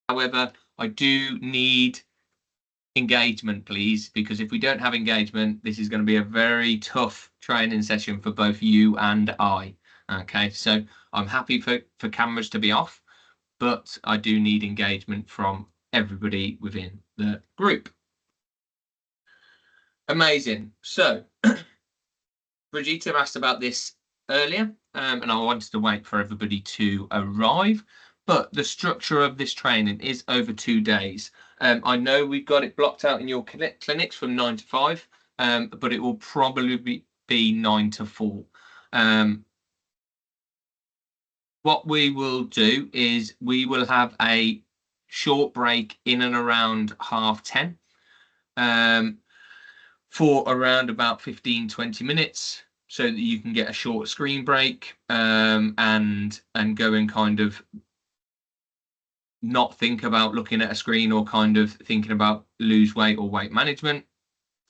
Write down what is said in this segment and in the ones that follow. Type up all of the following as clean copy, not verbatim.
However, I do need engagement, please, because if we don't have engagement, this is going to be a very tough training session for both you and I. Okay, so I'm happy for cameras to be off, but I do need engagement from everybody within the group. Amazing. So Brigitte asked about this earlier, and I wanted to wait for everybody to arrive. But the structure of this training is over 2 days. I know we've got it blocked out in your clinics from 9 to 5, but it will probably be 9 to 4. What we will do is we will have a short break in and around 10:30 for around about 15-20 minutes, so that you can get a short screen break and go and kind of not think about looking at a screen or kind of thinking about lose weight or weight management.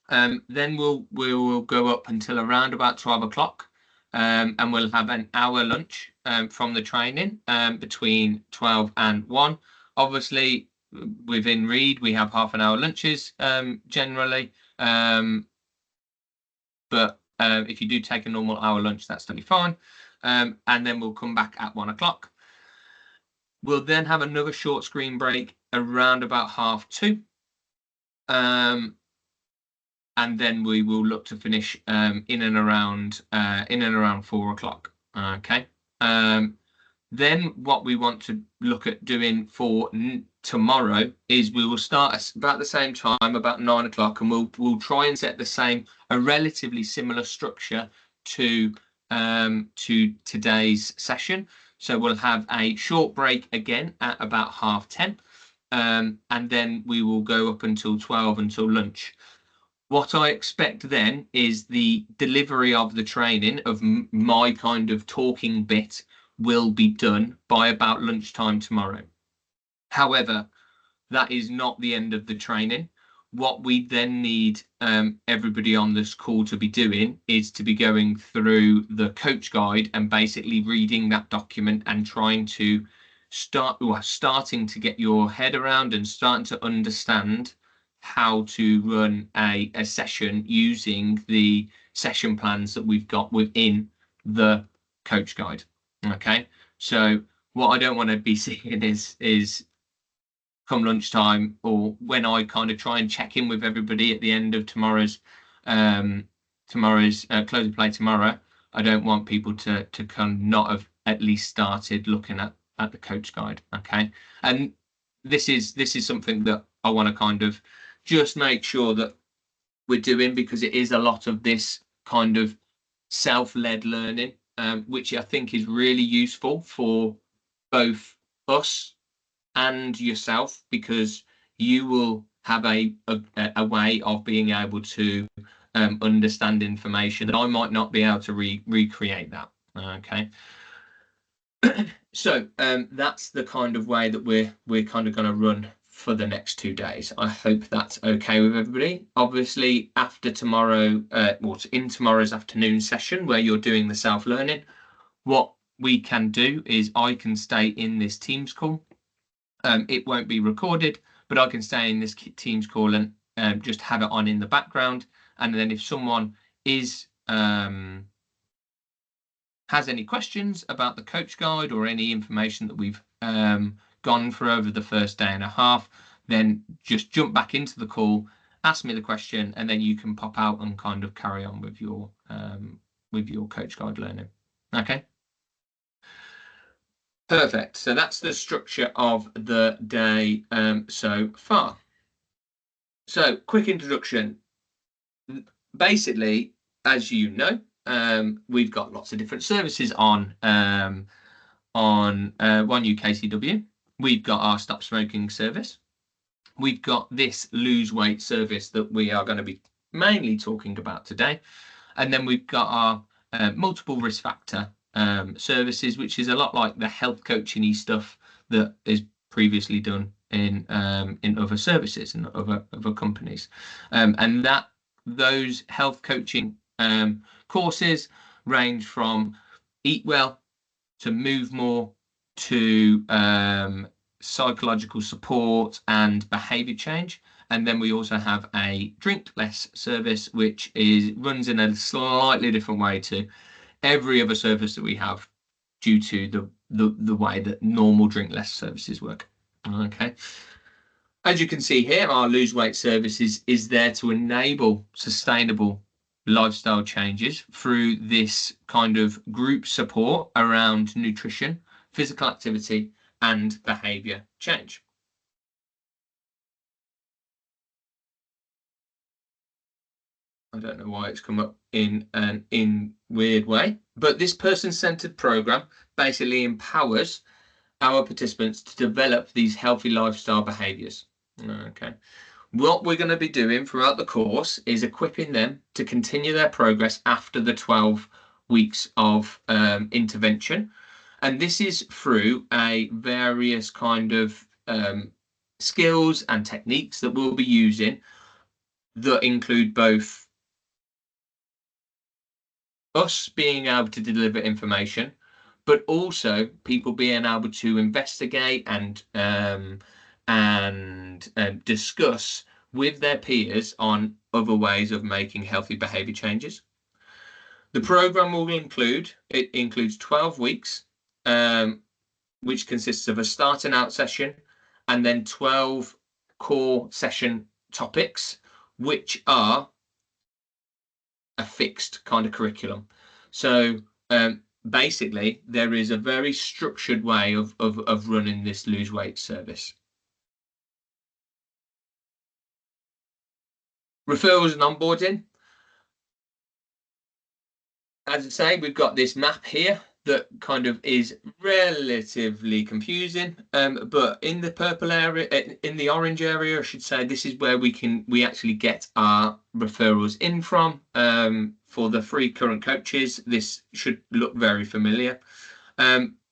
Then we'll go up until around about 12 o'clock, and we'll have an hour lunch from the training between 12 and 1. Obviously, within Reed, we have half an hour lunches generally. But if you do take a normal hour lunch, that's totally fine. And then we'll come back at 1 o'clock. We'll then have another short screen break around about 2:30. And then we will look to finish in and around 4 o'clock. Okay. Then what we want to look at doing for tomorrow is we will start about the same time, about 9 o'clock, and we'll try and set a relatively similar structure to today's session. So we'll have a short break again at about 10:30, and then we will go up until 12 until lunch. What I expect then is the delivery of the training of my kind of talking bit will be done by about lunchtime tomorrow. However, that is not the end of the training. What we then need everybody on this call to be doing is to be going through the coach guide and basically reading that document and trying to starting to get your head around and starting to understand how to run a session using the session plans that we've got within the coach guide. Okay, so what I don't want to be seeing is come lunchtime or when I kind of try and check in with everybody at the end of tomorrow's close of play tomorrow, I don't want people to kind of not have at least started looking at the coach guide. Okay, and this is something that I want to kind of just make sure that we're doing, because it is a lot of this kind of self-led learning, which I think is really useful for both us and yourself, because you will have a way of being able to understand information that I might not be able to recreate that. Okay. So that's the kind of way that we're kind of going to run for the next 2 days. I hope that's okay with everybody. Obviously, after tomorrow, in tomorrow's afternoon session where you're doing the self-learning, what we can do is I can stay in this Teams call. It won't be recorded, but I can stay in this Teams call and just have it on in the background. And then if someone has any questions about the coach guide or any information that we've gone for over the first day and a half, then just jump back into the call, ask me the question, and then you can pop out and kind of carry on with your coach guide learning. Okay. Perfect. So that's the structure of the day so far. So quick introduction. Basically, as you know, we've got lots of different services on One UKCW. We've got our stop smoking service. We've got this lose weight service that we are going to be mainly talking about today. And then we've got our multiple risk factor services, which is a lot like the health coaching-y stuff that is previously done in other services and other companies. And those health coaching courses range from eat well to move more to psychological support and behavior change. And then we also have a drink less service, which runs in a slightly different way to every other service that we have due to the way that normal drink less services work. Okay. As you can see here, our lose weight service is there to enable sustainable lifestyle changes through this kind of group support around nutrition, physical activity, and behavior change. I don't know why it's come up in an weird way, but this person-centered program basically empowers our participants to develop these healthy lifestyle behaviors. Okay. What we're going to be doing throughout the course is equipping them to continue their progress after the 12 weeks of intervention. And this is through a various kind of skills and techniques that we'll be using that include both us being able to deliver information, but also people being able to investigate and discuss with their peers on other ways of making healthy behavior changes. The program will includes 12 weeks, which consists of a starting out session and then 12 core session topics, which are a fixed kind of curriculum. So basically, there is a very structured way of running this lose weight service. Referrals and onboarding. As I say, we've got this map here that kind of is relatively confusing, but in the purple area, in the orange area, I should say, this is where we actually get our referrals in from. For the 3 current coaches, this should look very familiar.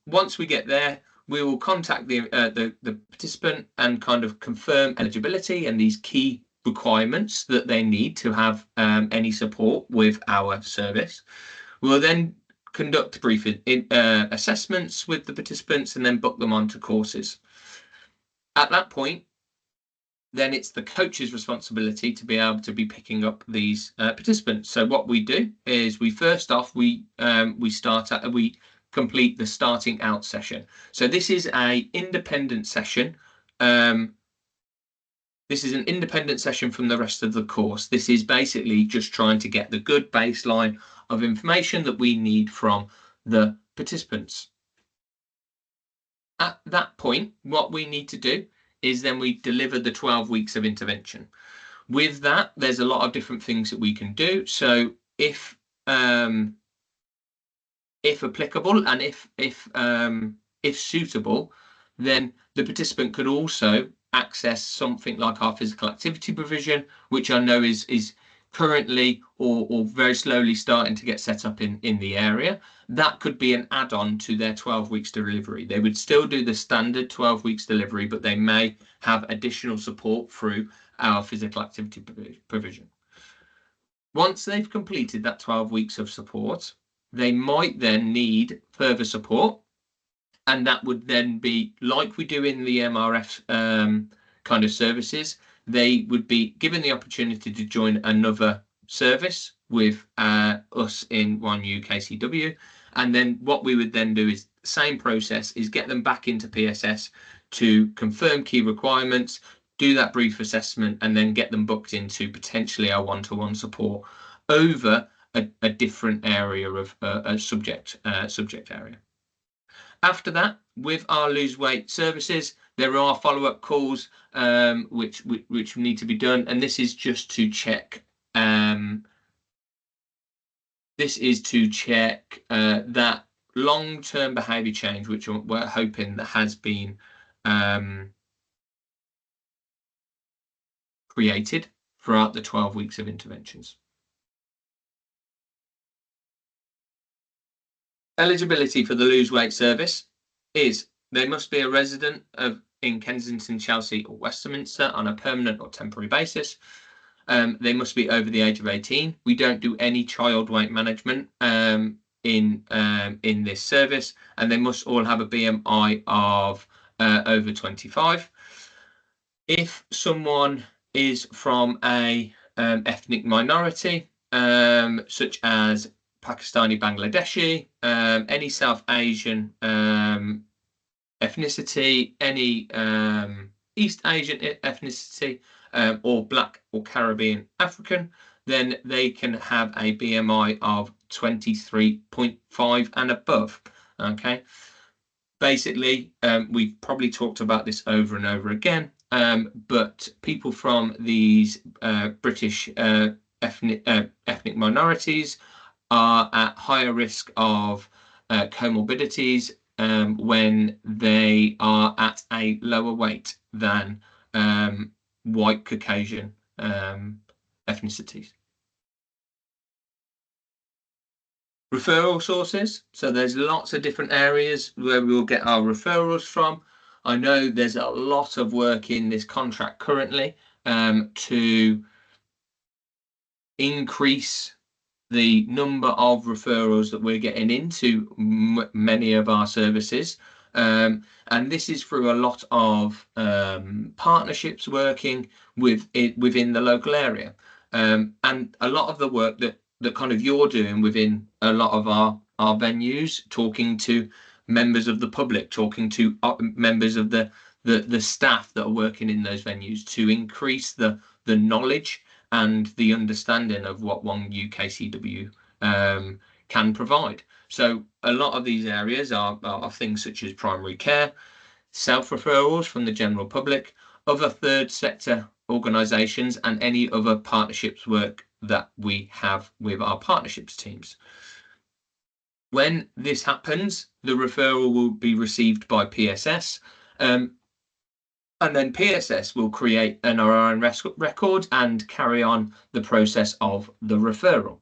Once we get there, we will contact the participant and kind of confirm eligibility and these key requirements that they need to have any support with our service. We'll then conduct brief assessments with the participants and then book them onto courses. At that point, then it's the coach's responsibility to be able to be picking up these participants. So what we do is we complete the starting out session. So this is an independent session. This is an independent session from the rest of the course. This is basically just trying to get the good baseline of information that we need from the participants. At that point, what we need to do is then we deliver the 12 weeks of intervention. With that, there's a lot of different things that we can do. So if applicable and if suitable, then the participant could also access something like our physical activity provision, which I know is currently or very slowly starting to get set up in the area. That could be an add-on to their 12 weeks delivery. They would still do the standard 12 weeks delivery, but they may have additional support through our physical activity provision. Once they've completed that 12 weeks of support, they might then need further support. And that would then be like we do in the MRF kind of services. They would be given the opportunity to join another service with us in 1U KCW. And then what we would then do is the same process, is get them back into PSS to confirm key requirements, do that brief assessment, and then get them booked into potentially our one-to-one support over a different area of a subject area. After that, with our lose weight services, there are follow-up calls which need to be done, and this is just to check. This is to check that long-term behaviour change, which we're hoping that has been created throughout the 12 weeks of interventions. Eligibility for the lose weight service is they must be a resident in Kensington, Chelsea or Westminster on a permanent or temporary basis. They must be over the age of 18. We don't do any child weight management in this service, and they must all have a BMI of over 25. If someone is from a ethnic minority, such as Pakistani, Bangladeshi, any South Asian ethnicity, any East Asian ethnicity, or Black or Caribbean African, then they can have a BMI of 23.5 and above. Okay. Basically, we've probably talked about this over and over again, but people from these British ethnic minorities are at higher risk of comorbidities when they are at a lower weight than white Caucasian ethnicities. Referral sources. So there's lots of different areas where we will get our referrals from. I know there's a lot of work in this contract currently to increase the number of referrals that we're getting into many of our services. And this is through a lot of partnerships working within the local area. And a lot of the work that kind of you're doing within a lot of our venues, talking to members of the public, talking to members of the staff that are working in those venues to increase the knowledge and the understanding of what One UKCW can provide. So a lot of these areas are things such as primary care, self-referrals from the general public, other third sector organisations, and any other partnerships work that we have with our partnerships teams. When this happens, the referral will be received by PSS, and then PSS will create an RN record and carry on the process of the referral.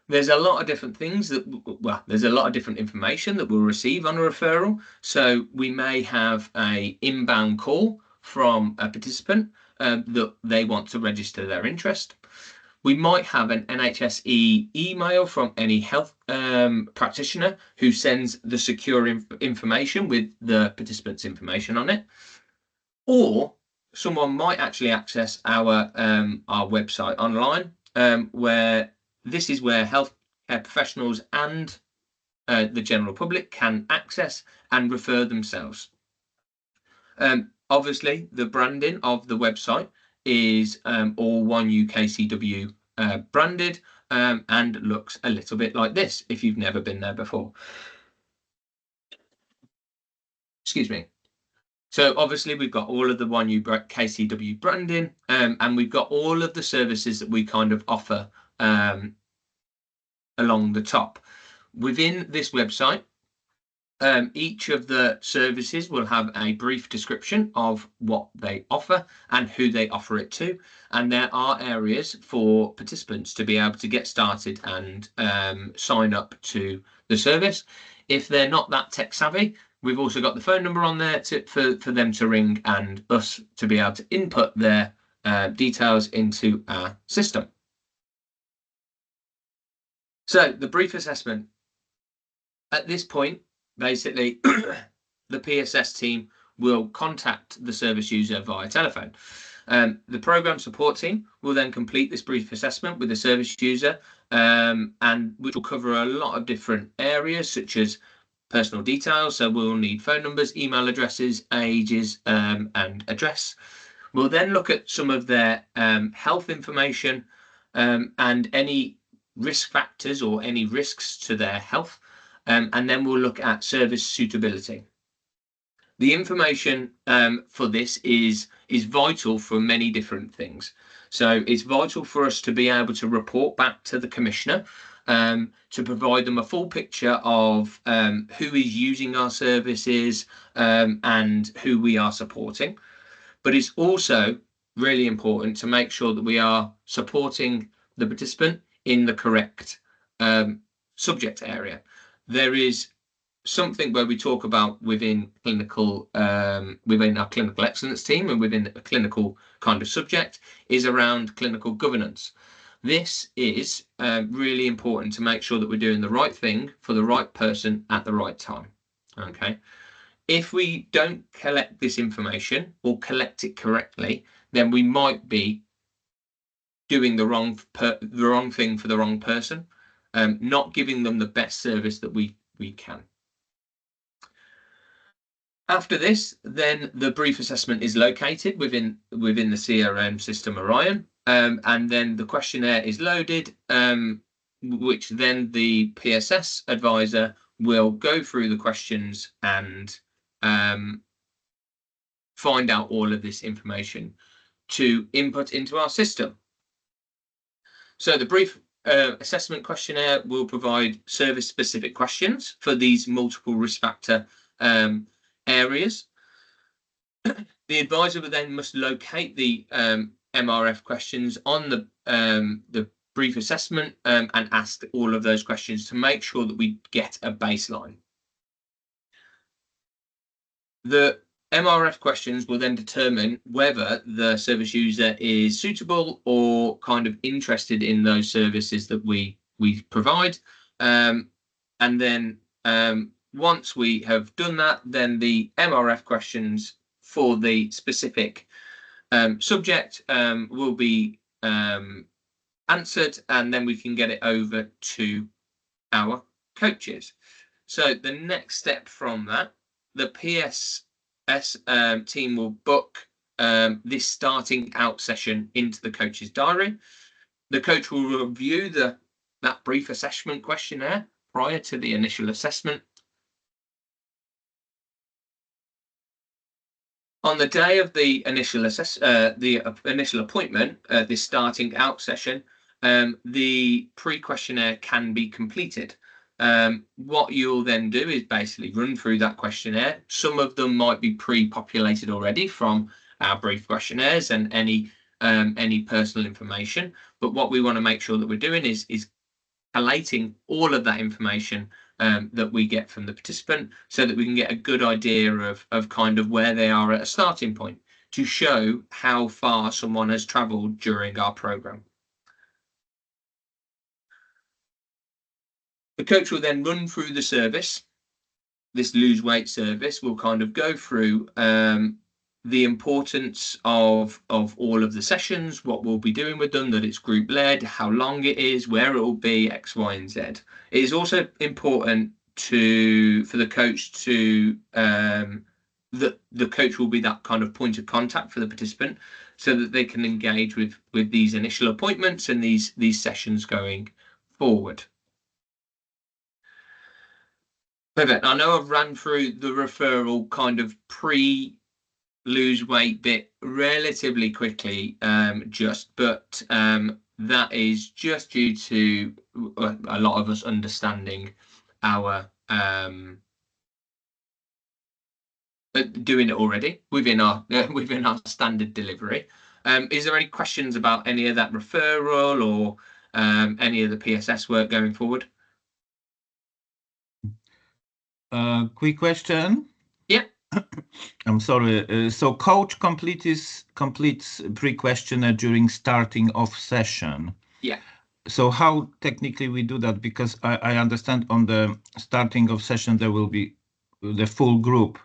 There's a lot of different things there's a lot of different information that we'll receive on a referral. So we may have an inbound call from a participant that they want to register their interest. We might have an NHSE email from any health practitioner who sends the secure information with the participant's information on it. Or someone might actually access our website online, where this is where healthcare professionals and the general public can access and refer themselves. Obviously, the branding of the website is all One UKCW branded, and looks a little bit like this if you've never been there before. Excuse me. So obviously we've got all of the One UKCW branding, and we've got all of the services that we kind of offer along the top. Within this website, each of the services will have a brief description of what they offer and who they offer it to, and there are areas for participants to be able to get started and sign up to the service. If they're not that tech savvy, we've also got the phone number on there for them to ring and us to be able to input their details into our system. So the brief assessment. At this point, basically, the PSS team will contact the service user via telephone. The program support team will then complete this brief assessment with the service user, and which will cover a lot of different areas such as personal details. So we'll need phone numbers, email addresses, ages, and address. We'll then look at some of their health information and any risk factors or any risks to their health. And then we'll look at service suitability. The information for this is vital for many different things. So it's vital for us to be able to report back to the Commissioner, to provide them a full picture of who is using our services and who we are supporting. But it's also really important to make sure that we are supporting the participant in the correct subject area. There is something where we talk about within clinical, within our clinical excellence team and within a clinical kind of subject, is around clinical governance. This is really important to make sure that we're doing the right thing for the right person at the right time. Okay. If we don't collect this information or collect it correctly, then we might be doing the wrong thing for the wrong person, not giving them the best service that we can. After this, then the brief assessment is located within the CRM system Orion, and then the questionnaire is loaded, which then the PSS advisor will go through the questions and find out all of this information to input into our system. So the brief assessment questionnaire will provide service-specific questions for these multiple risk factor areas. The advisor then must locate the MRF questions on the brief assessment and ask all of those questions to make sure that we get a baseline. The MRF questions will then determine whether the service user is suitable or kind of interested in those services that we provide. And then once we have done that, then the MRF questions for the specific subject will be answered, and then we can get it over to our coaches. So the next step from that, the PSS team will book this starting out session into the coach's diary. The coach will review that brief assessment questionnaire prior to the initial assessment. On the day of the initial appointment, this starting out session, the pre-questionnaire can be completed. What you'll then do is basically run through that questionnaire. Some of them might be pre-populated already from our brief questionnaires and any personal information. But what we want to make sure that we're doing is collating all of that information that we get from the participant, so that we can get a good idea of kind of where they are at a starting point, to show how far someone has travelled during our program. The coach will then run through the service. This lose weight service will kind of go through the importance of all of the sessions, what we'll be doing with them, that it's group led, how long it is, where it will be, X, Y, and Z. It is also important for the coach to the coach will be that kind of point of contact for the participant, so that they can engage with these initial appointments and these sessions going forward. Perfect. I know I've ran through the referral kind of lose weight bit relatively quickly, but that is just due to a lot of us understanding our doing it already within our standard delivery. Is there any questions about any of that referral or any of the PSS work going forward? Quick question. Yeah. I'm sorry. So coach completes pre-questionnaire during starting off session. Yeah. So how technically we do that? Because I understand on the starting of session there will be the full group.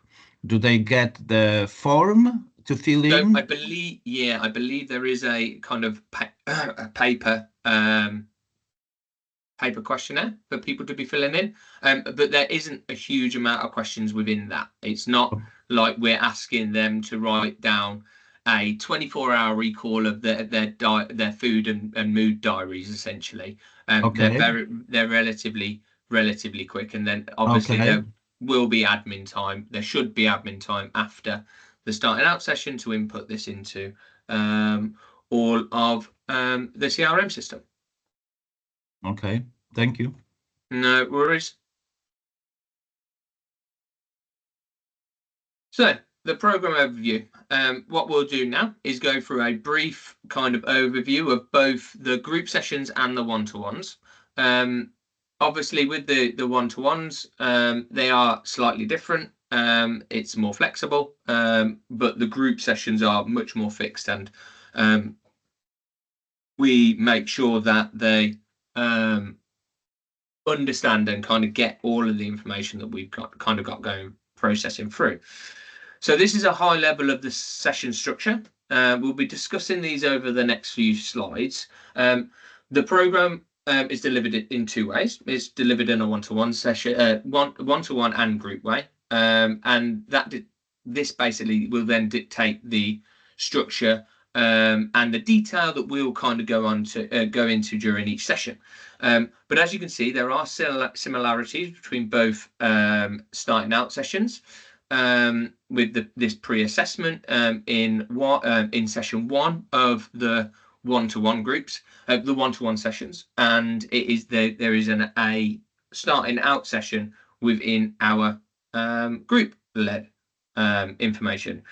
Do they get the form to fill in? I believe there is a kind of a paper questionnaire for people to be filling in, but there isn't a huge amount of questions within that. It's not like we're asking them to write down a 24-hour recall of their food and mood diaries, essentially. Okay. They're relatively quick, and then obviously there will be admin time. There should be admin time after the starting out session to input this into all of the CRM system. Okay, thank you. No worries. So the program overview. What we'll do now is go through a brief kind of overview of both the group sessions and the one-to-ones. Obviously, with the one-to-ones, they are slightly different. It's more flexible, but the group sessions are much more fixed, and we make sure that they understand and kind of get all of the information that we've got going processing through. So this is a high level of the session structure. We'll be discussing these over the next few slides. The program is delivered in two ways. It's delivered in a one-to-one session, one-to-one and group way, and this basically will then dictate the structure and the detail that we'll kind of go into during each session. But as you can see, there are similarities between both starting out sessions with this pre-assessment in session 1 of the one-to-one groups, the one-to-one sessions, and there is a starting out session within our group-led information.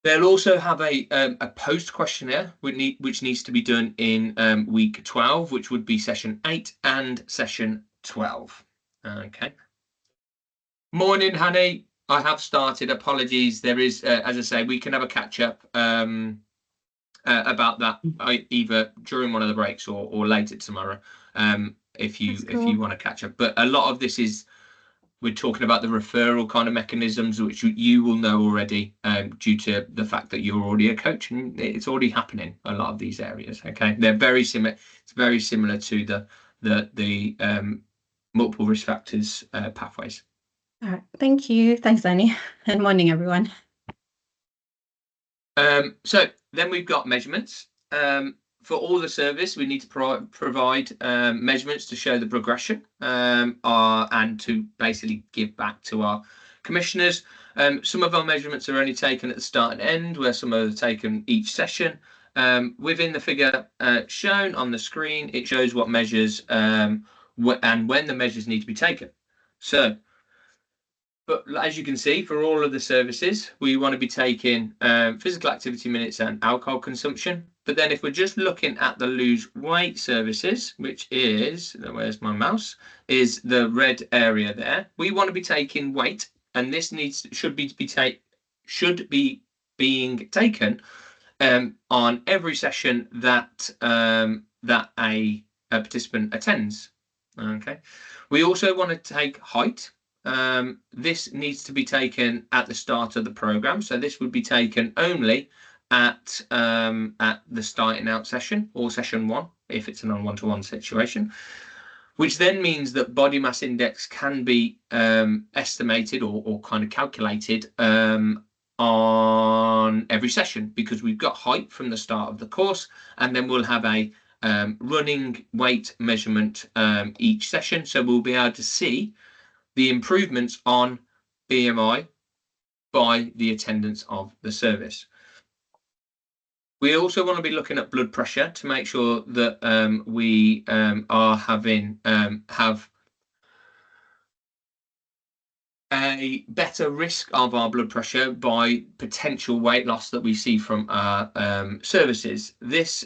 They'll also have a post questionnaire which needs to be done in week 12, which would be session 8 and session 12. Okay. Morning, Hanny. I have started. Apologies. There is, as I say, we can have a catch up about that either during one of the breaks or later tomorrow, if you want to catch up. But a lot of this is, we're talking about the referral kind of mechanisms, which you will know already due to the fact that you're already a coach and it's already happening. A lot of these areas, okay, they're very similar. It's very similar to the multiple risk factors pathways. All right, thank you. Thanks, Danny. And morning, everyone. So then we've got measurements. For all the service, we need to provide measurements to show the progression and to basically give back to our commissioners. Some of our measurements are only taken at the start and end, where some are taken each session. Within the figure shown on the screen, it shows what measures and when the measures need to be taken. So, but as you can see, for all of the services, we want to be taking physical activity minutes and alcohol consumption. But then if we're just looking at the lose weight services, which is, where's my mouse, is the red area there, we want to be taking weight, and this should be being taken on every session that a participant attends. Okay. We also want to take height. This needs to be taken at the start of the program, so this would be taken only at the starting out session or session 1 if it's an one-to-one situation, which then means that body mass index can be estimated or kind of calculated on every session, because we've got height from the start of the course, and then we'll have a running weight measurement each session, so we'll be able to see the improvements on BMI by the attendance of the service. We also want to be looking at blood pressure to make sure that we are have a better risk of our blood pressure by potential weight loss that we see from our services. This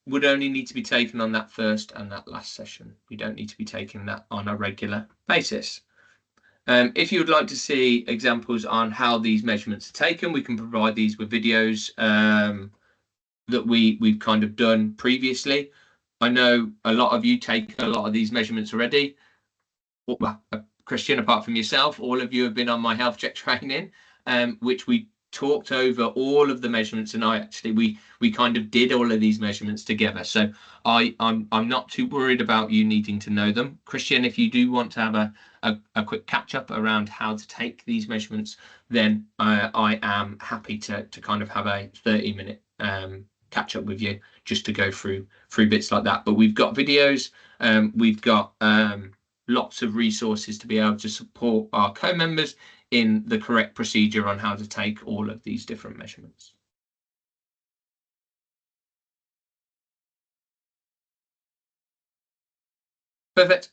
would only need to be taken on that first and that last session. We don't need to be taking that on a regular basis. If you would like to see examples on how these measurements are taken, we can provide these with videos that we've kind of done previously. I know a lot of you take a lot of these measurements already. Well, Christian, apart from yourself, all of you have been on my health check training, which we talked over all of the measurements, and we kind of did all of these measurements together. So I'm not too worried about you needing to know them. Christian, if you do want to have a quick catch up around how to take these measurements, then I am happy to kind of have a 30-minute catch up with you just to go through bits like that. But we've got videos, we've got lots of resources to be able to support our co-members in the correct procedure on how to take all of these different measurements. Perfect.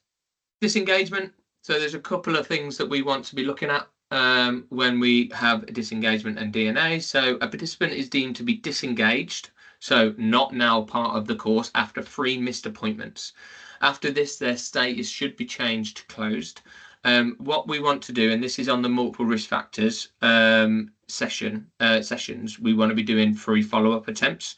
Disengagement. So there's a couple of things that we want to be looking at when we have disengagement and DNA. So a participant is deemed to be disengaged, so not now part of the course, after 3 missed appointments. After this, their status should be changed to closed. What we want to do, and this is on the multiple risk factors sessions, we want to be doing 3 follow-up attempts.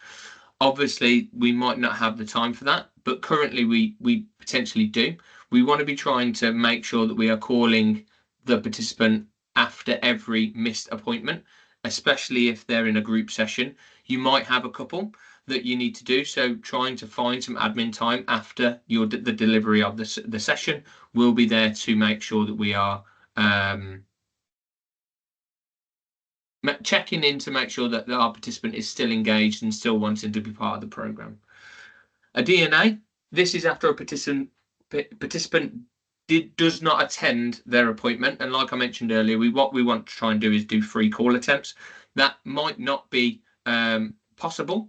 Obviously, we might not have the time for that, but currently we potentially do. We want to be trying to make sure that we are calling the participant after every missed appointment, especially if they're in a group session. You might have a couple that you need to do, so trying to find some admin time after the delivery of the session will be there to make sure that we are checking in to make sure that our participant is still engaged and still wanting to be part of the program. A DNA, this is after a participant does not attend their appointment, and like I mentioned earlier, what we want to try and do is do free call attempts. That might not be possible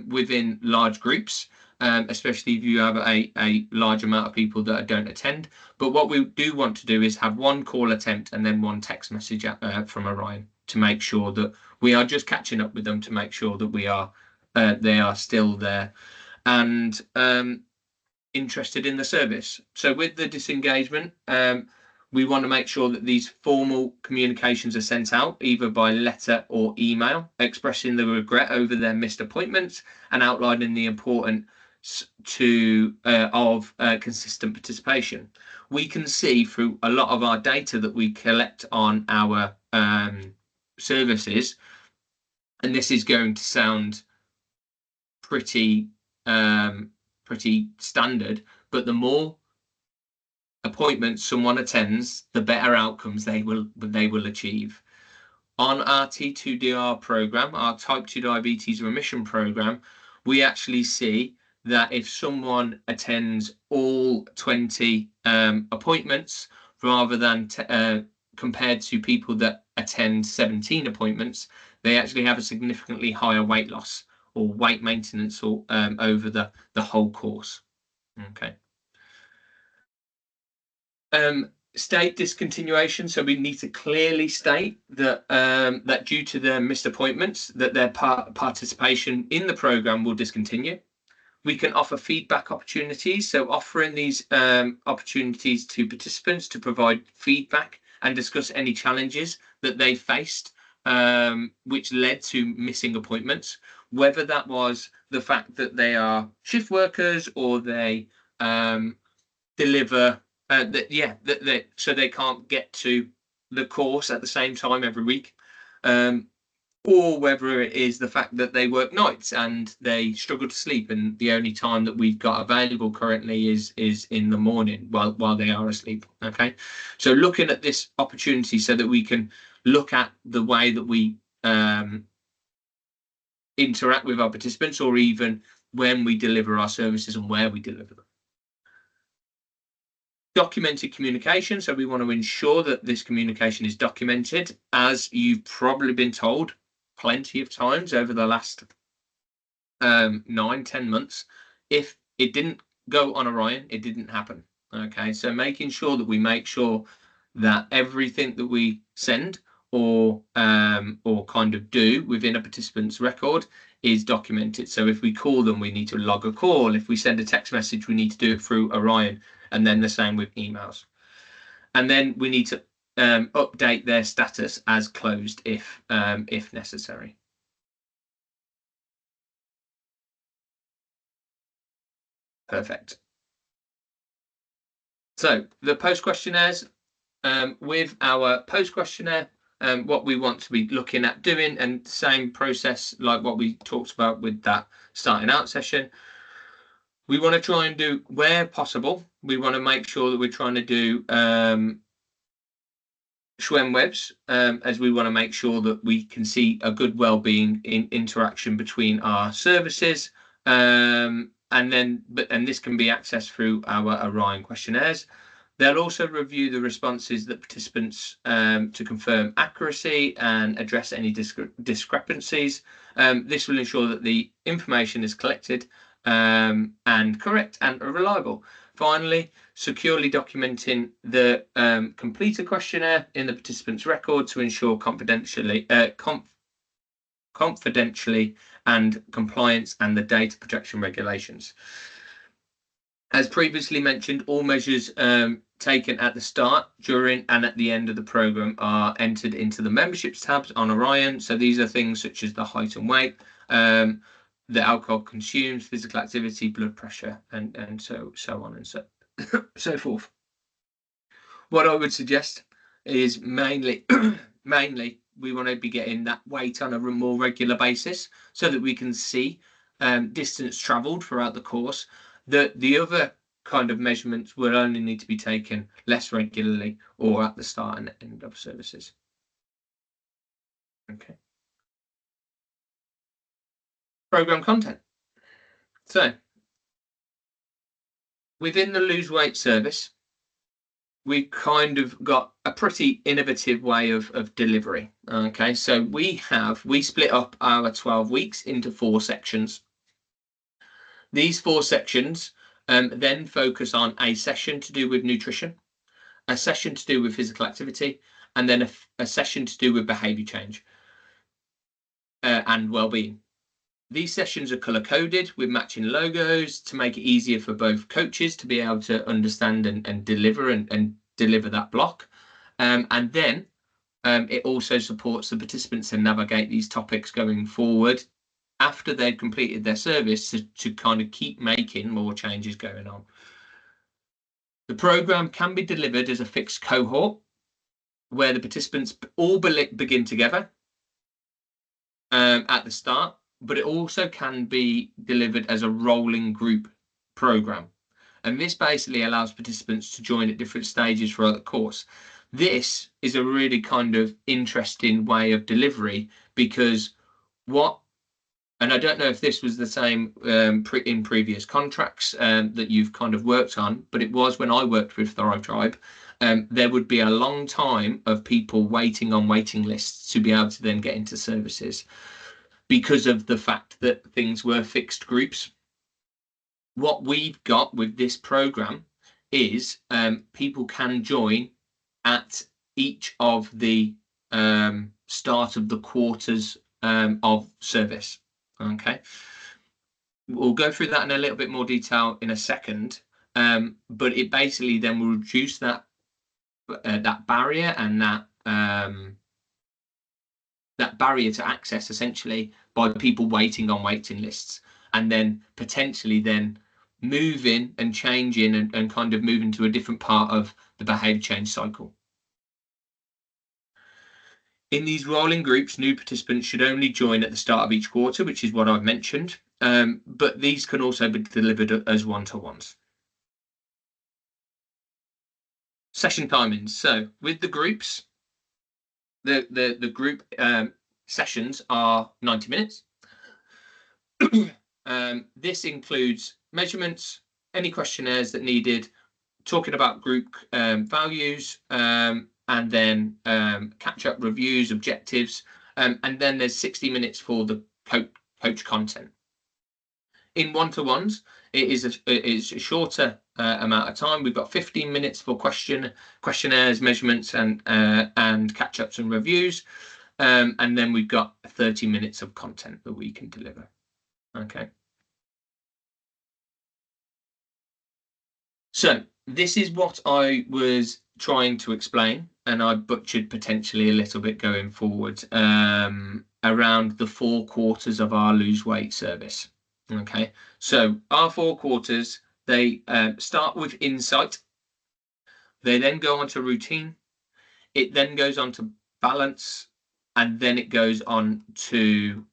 within large groups, especially if you have a large amount of people that don't attend. But what we do want to do is have one call attempt and then one text message from Orion to make sure that we are just catching up with them, to make sure that we are they are still there and interested in the service. So with the disengagement, we want to make sure that these formal communications are sent out either by letter or email, expressing the regret over their missed appointments and outlining the importance of consistent participation. We can see through a lot of our data that we collect on our services, and this is going to sound pretty standard, but the more appointments someone attends, the better outcomes they will achieve. On our T2DR program, our type 2 diabetes remission program, we actually see that if someone attends all 20 appointments rather than compared to people that attend 17 appointments, they actually have a significantly higher weight loss or weight maintenance or over the whole course. Okay. State discontinuation. So we need to clearly state that that due to the missed appointments, that their participation in the program will discontinue. We can offer feedback opportunities. So offering these opportunities to participants to provide feedback and discuss any challenges that they faced, which led to missing appointments, whether that was the fact that they are shift workers or they deliver so they can't get to the course at the same time every week, or whether it is the fact that they work nights and they struggle to sleep, and the only time that we've got available currently is in the morning while they are asleep. Okay, so looking at this opportunity so that we can look at the way that we interact with our participants, or even when we deliver our services and where we deliver them. Documented communication. So we want to ensure that this communication is documented, as you've probably been told plenty of times over the last 9-10 months. If it didn't go on Orion, it didn't happen. Okay, so making sure that we make sure that everything that we send or kind of do within a participant's record is documented. So if we call them, we need to log a call. If we send a text message, we need to do it through Orion, and then the same with emails. And then we need to update their status as closed if necessary. Perfect. So the post questionnaires, with our post questionnaire, what we want to be looking at doing, and same process like what we talked about with that starting out session, we want to try and do, where possible, we want to make sure that we're trying to do Schwem webs, as we want to make sure that we can see a good well-being in interaction between our services, and this can be accessed through our Orion questionnaires. They'll also review the responses that participants to confirm accuracy and address any discrepancies. This will ensure that the information is collected and correct and reliable. Finally, securely documenting the completed questionnaire in the participant's record to ensure confidentially and compliance and the data protection regulations. As previously mentioned, all measures taken at the start, during and at the end of the program are entered into the memberships tabs on Orion. So these are things such as the height and weight, the alcohol consumed, physical activity, blood pressure, and so on and so forth. What I would suggest is mainly we want to be getting that weight on a more regular basis so that we can see distance traveled throughout the course. The other kind of measurements will only need to be taken less regularly or at the start and end of services. Okay. Program content. So within the lose weight service, we've kind of got a pretty innovative way of delivery. Okay, so we split up our 12 weeks into 4 sections. These 4 sections then focus on a session to do with nutrition, a session to do with physical activity, and then a session to do with behavior change and well-being. These sessions are color-coded with matching logos to make it easier for both coaches to be able to understand and deliver and deliver that block. And then it also supports the participants to navigate these topics going forward after they've completed their service to kind of keep making more changes going on. The program can be delivered as a fixed cohort where the participants all begin together at the start, but it also can be delivered as a rolling group program. And this basically allows participants to join at different stages throughout the course. This is a really kind of interesting way of delivery because and I don't know if this was the same in previous contracts that you've kind of worked on, but it was when I worked with Thrive Tribe. There would be a long time of people waiting on waiting lists to be able to then get into services because of the fact that things were fixed groups. What we've got with this program is people can join at each of the start of the quarters of service. Okay, we'll go through that in a little bit more detail in a second, but it basically then will reduce that barrier and that barrier to access essentially by people waiting on waiting lists, and then potentially then moving and changing and kind of moving to a different part of the behavior change cycle. In these rolling groups, new participants should only join at the start of each quarter, which is what I've mentioned, but these can also be delivered as one-to-ones. Session timings. So with the groups, the group sessions are 90 minutes. This includes measurements, any questionnaires that needed, talking about group values, and then catch-up reviews, objectives, and then there's 60 minutes for the coach content. In one-to-ones, it is a shorter amount of time. We've got 15 minutes for questionnaires, measurements, and catch-ups and reviews, and then we've got 30 minutes of content that we can deliver. Okay. So this is what I was trying to explain, and I butchered potentially a little bit going forward around the 4 quarters of our lose weight service. Okay, so our 4 quarters, they start with insight. They then go on to routine. It then goes on to balance, and then it goes on to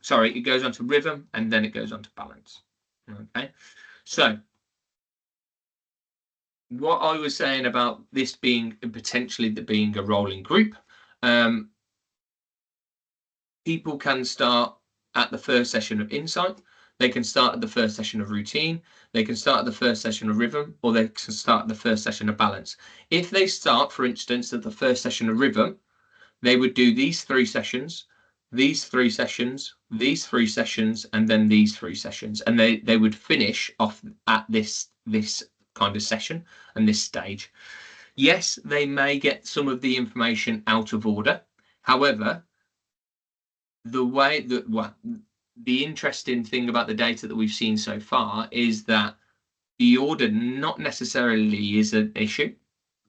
it goes on to rhythm, and then it goes on to balance. Okay, so what I was saying about this being potentially being a rolling group, people can start at the first session of insight, they can start at the first session of routine, they can start at the first session of rhythm, or they can start at the first session of balance. If they start, for instance, at the first session of rhythm, they would do these 3 sessions, these 3 sessions, these 3 sessions, and then these 3 sessions, and they would finish off at this kind of session and this stage. Yes, they may get some of the information out of order. However, the interesting thing about the data that we've seen so far is that the order not necessarily is an issue.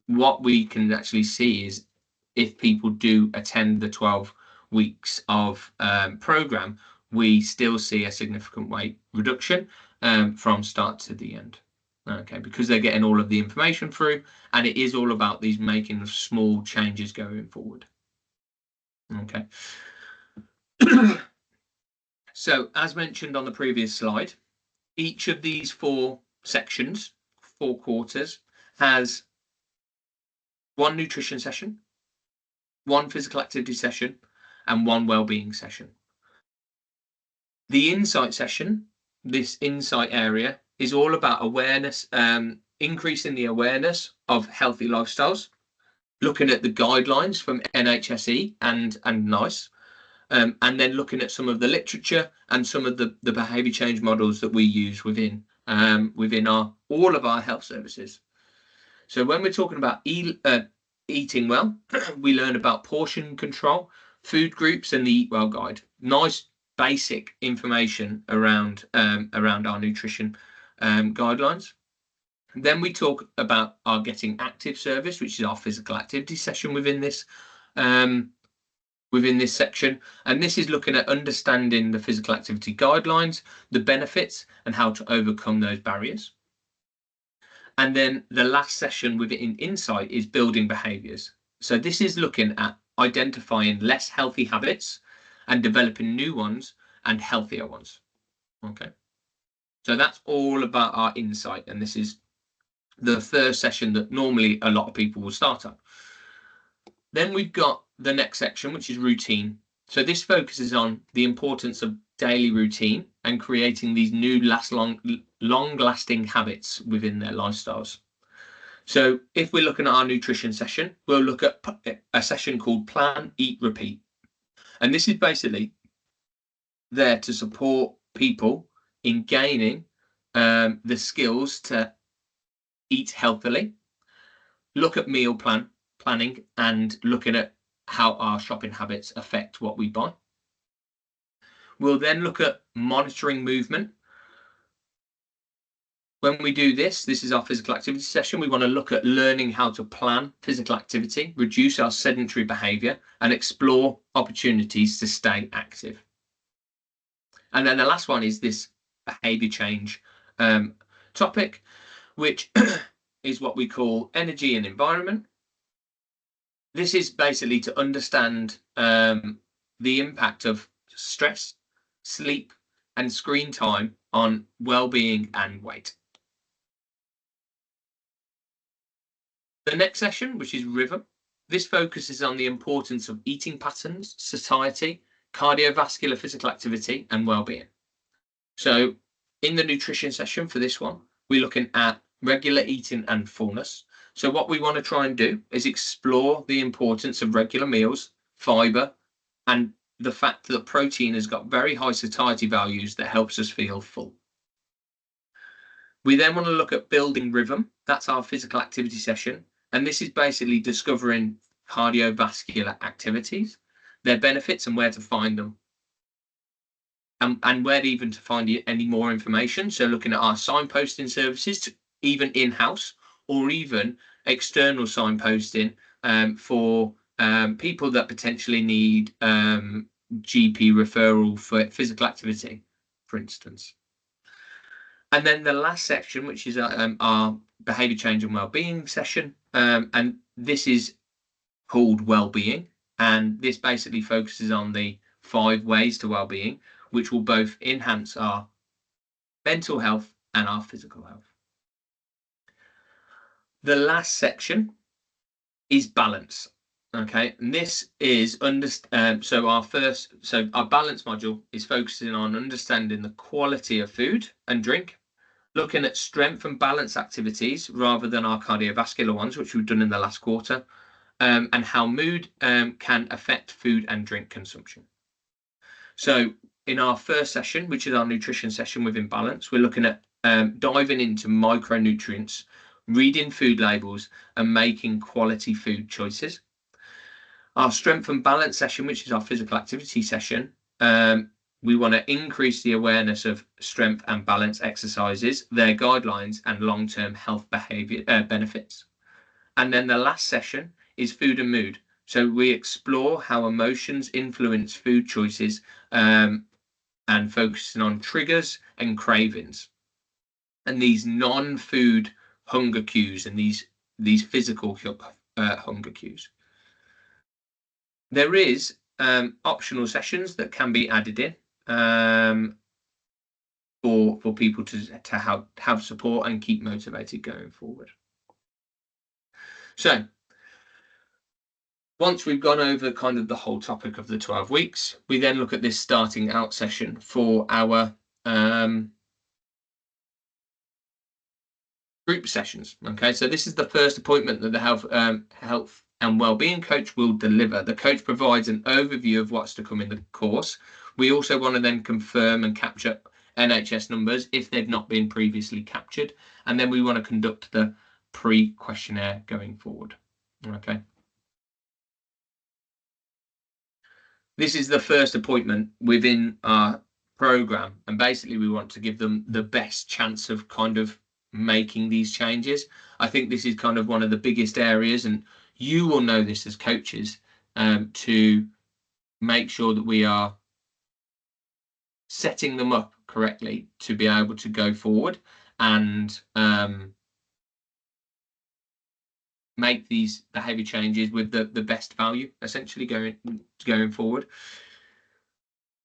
What we can actually see is if people do attend the 12 weeks of program, we still see a significant weight reduction from start to the end. Okay, because they're getting all of the information through, and it is all about these making of small changes going forward. Okay. So as mentioned on the previous slide, each of these 4 sections, 4 quarters, has 1 nutrition session, 1 physical activity session, and 1 well-being session. The insight session, this insight area, is all about awareness, increasing the awareness of healthy lifestyles, looking at the guidelines from NHSE and NICE, and then looking at some of the literature and some of the behaviour change models that we use within all of our health services. So when we're talking about eating well, we learn about portion control, food groups, and the Eat Well Guide. Nice basic information around our nutrition guidelines. Then we talk about our Getting Active service, which is our physical activity session within this section, and this is looking at understanding the physical activity guidelines, the benefits, and how to overcome those barriers. And then the last session within Insight is building behaviours. So this is looking at identifying less healthy habits and developing new ones and healthier ones. Okay, so that's all about our Insight, and this is the first session that normally a lot of people will start on. Then we've got the next section, which is routine. So this focuses on the importance of daily routine and creating these new long-lasting habits within their lifestyles. So if we're looking at our nutrition session, we'll look at a session called Plan, Eat, Repeat. And this is basically there to support people in gaining the skills to eat healthily, look at meal planning, and looking at how our shopping habits affect what we buy. We'll then look at monitoring movement. When we do this is our physical activity session. We want to look at learning how to plan physical activity, reduce our sedentary behaviour, and explore opportunities to stay active. And then the last one is this behaviour change topic, which is what we call energy and environment. This is basically to understand the impact of stress, sleep, and screen time on well-being and weight. The next session, which is rhythm, this focuses on the importance of eating patterns, satiety, cardiovascular physical activity, and well-being. So in the nutrition session for this one, we're looking at regular eating and fullness. So what we want to try and do is explore the importance of regular meals, fibre, and the fact that protein has got very high satiety values that helps us feel full. We then want to look at building rhythm. That's our physical activity session. And this is basically discovering cardiovascular activities, their benefits, and where to find them. And where even to find any more information. So looking at our signposting services, even in-house or even external signposting for people that potentially need GP referral for physical activity, for instance. And then the last section, which is our behaviour change and wellbeing session, and this is called wellbeing, and this basically focuses on the 5 ways to wellbeing, which will both enhance our mental health and our physical health. The last section is balance. Okay, and this is our balance module is focusing on understanding the quality of food and drink, looking at strength and balance activities rather than our cardiovascular ones, which we've done in the last quarter, and how mood can affect food and drink consumption. So in our first session, which is our nutrition session within balance, we're looking at diving into micronutrients, reading food labels, and making quality food choices. Our strength and balance session, which is our physical activity session, we want to increase the awareness of strength and balance exercises, their guidelines, and long-term health behavior benefits. And then the last session is food and mood. So we explore how emotions influence food choices and focusing on triggers and cravings. and these non-food hunger cues and these physical hunger cues. There is optional sessions that can be added in for people to have support and keep motivated going forward. So once we've gone over kind of the whole topic of the 12 weeks, we then look at this starting out session for our group sessions. Okay, so this is the first appointment that the health and wellbeing coach will deliver. The coach provides an overview of what's to come in the course. We also want to then confirm and capture NHS numbers if they've not been previously captured, and then we want to conduct the pre-questionnaire going forward. Okay. This is the first appointment within our program, and basically we want to give them the best chance of kind of making these changes. I think this is kind of one of the biggest areas, and you will know this as coaches, to make sure that we are setting them up correctly to be able to go forward and make these behavior changes with the best value, essentially going forward.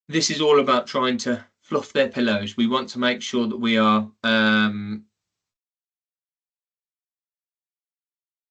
This is all about trying to fluff their pillows. We want to make sure that we are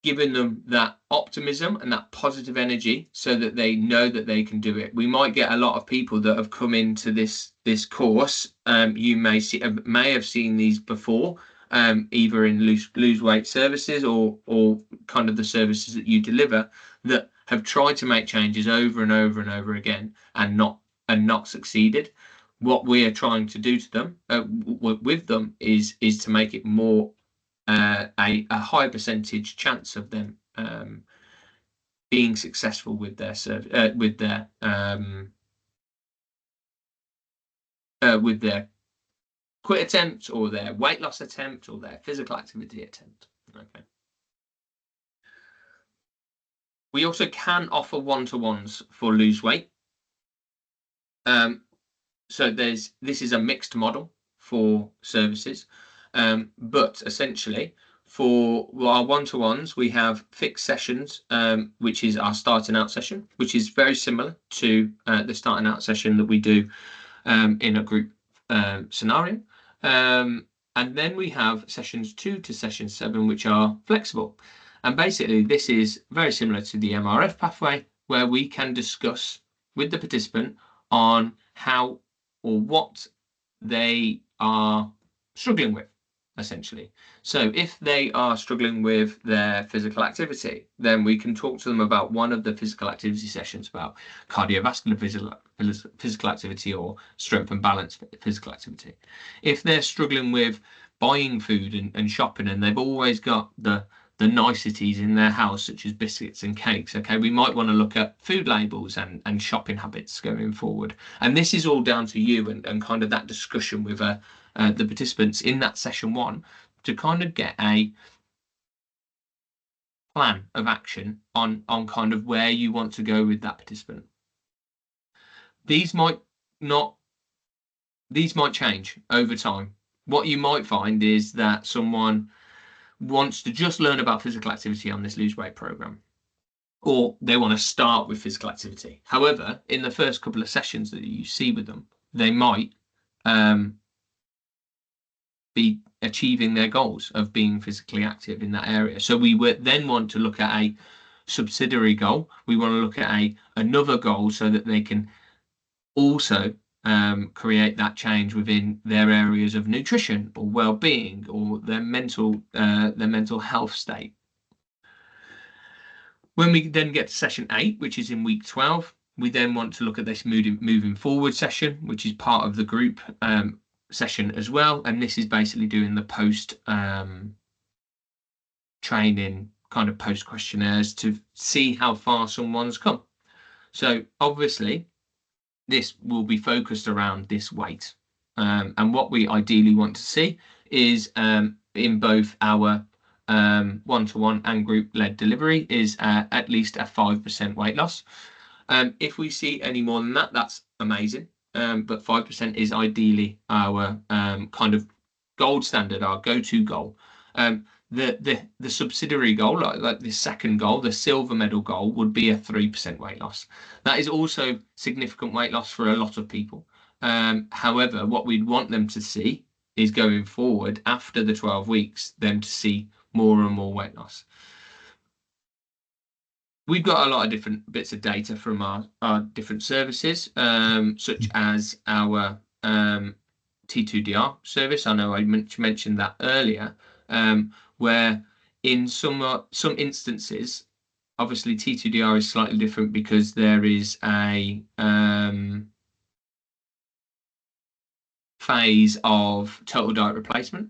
giving them that optimism and that positive energy so that they know that they can do it. We might get a lot of people that have come into this course. You may have seen these before, either in lose weight services or kind of the services that you deliver, that have tried to make changes over and over and over again and not succeeded. What we are trying to do to them with them is to make it more a high percentage chance of them being successful with their quit attempt or their weight loss attempt or their physical activity attempt. Okay. We also can offer one-to-ones for lose weight. So this is a mixed model for services. But essentially, for our one-to-ones, we have fixed sessions, which is our starting out session, which is very similar to the starting out session that we do in a group scenario. And then we have sessions 2 to session 7, which are flexible. And basically, this is very similar to the MRF pathway, where we can discuss with the participant on how or what they are struggling with, essentially. So if they are struggling with their physical activity, then we can talk to them about one of the physical activity sessions about cardiovascular physical activity or strength and balance physical activity. If they're struggling with buying food and shopping, and they've always got the niceties in their house, such as biscuits and cakes, okay, we might want to look at food labels and shopping habits going forward. And this is all down to you and kind of that discussion with the participants in that session 1 to kind of get a plan of action on kind of where you want to go with that participant. These might change over time. What you might find is that someone wants to just learn about physical activity on this lose weight program, or they want to start with physical activity. However, in the first couple of sessions that you see with them, they might be achieving their goals of being physically active in that area. So we would then want to look at a subsidiary goal. We want to look at another goal so that they can also create that change within their areas of nutrition or well-being or their mental health state. When we then get to session 8, which is in week 12, we then want to look at this moving forward session, which is part of the group session as well. And this is basically doing the post training kind of post questionnaires to see how far someone's come. So obviously, this will be focused around this weight. And what we ideally want to see is in both our one-to-one and group-led delivery is at least a 5% weight loss. If we see any more than that, that's amazing. But 5% is ideally our kind of gold standard, our go-to goal. The subsidiary goal, like the second goal, the silver medal goal, would be a 3% weight loss. That is also significant weight loss for a lot of people. However, what we'd want them to see is going forward after the 12 weeks, them to see more and more weight loss. We've got a lot of different bits of data from our different services, such as our T2DR service. I know I mentioned that earlier, where in some instances, obviously T2DR is slightly different because there is a phase of total diet replacement.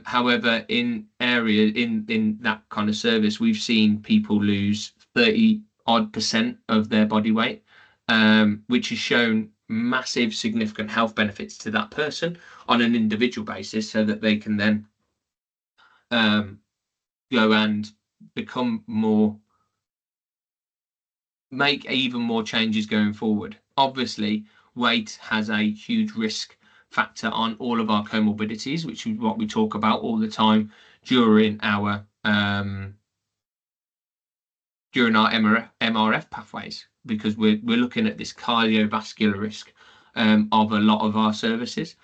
However, in that kind of service, we've seen people lose 30% of their body weight, which has shown massive significant health benefits to that person on an individual basis, so that they can then go and make even more changes going forward. Obviously, weight has a huge risk factor on all of our comorbidities, which is what we talk about all the time during our MRF pathways, because we're looking at this cardiovascular risk of a lot of our services.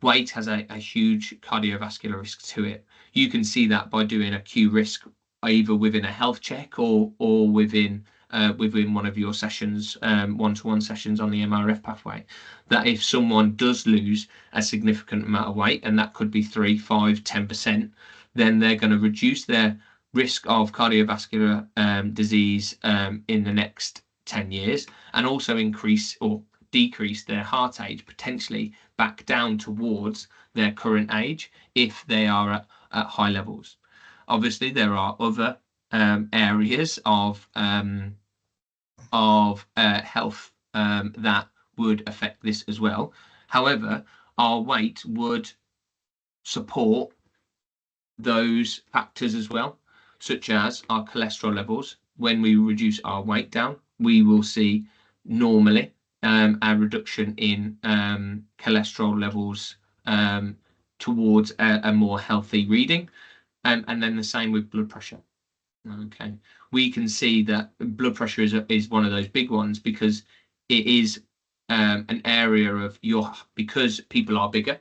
Weight has a huge cardiovascular risk to it. You can see that by doing a Q risk either within a health check or within one of your sessions, one-to-one sessions on the MRF pathway, that if someone does lose a significant amount of weight, and that could be 3, 5, 10%, then they're going to reduce their risk of cardiovascular disease in the next 10 years, and also increase or decrease their heart age potentially back down towards their current age if they are at high levels. Obviously, there are other areas of health that would affect this as well. However, our weight would support those factors as well, such as our cholesterol levels. When we reduce our weight down, we will see normally a reduction in cholesterol levels towards a more healthy reading, and then the same with blood pressure. Okay, we can see that blood pressure is one of those big ones, because it is an area of because people are bigger,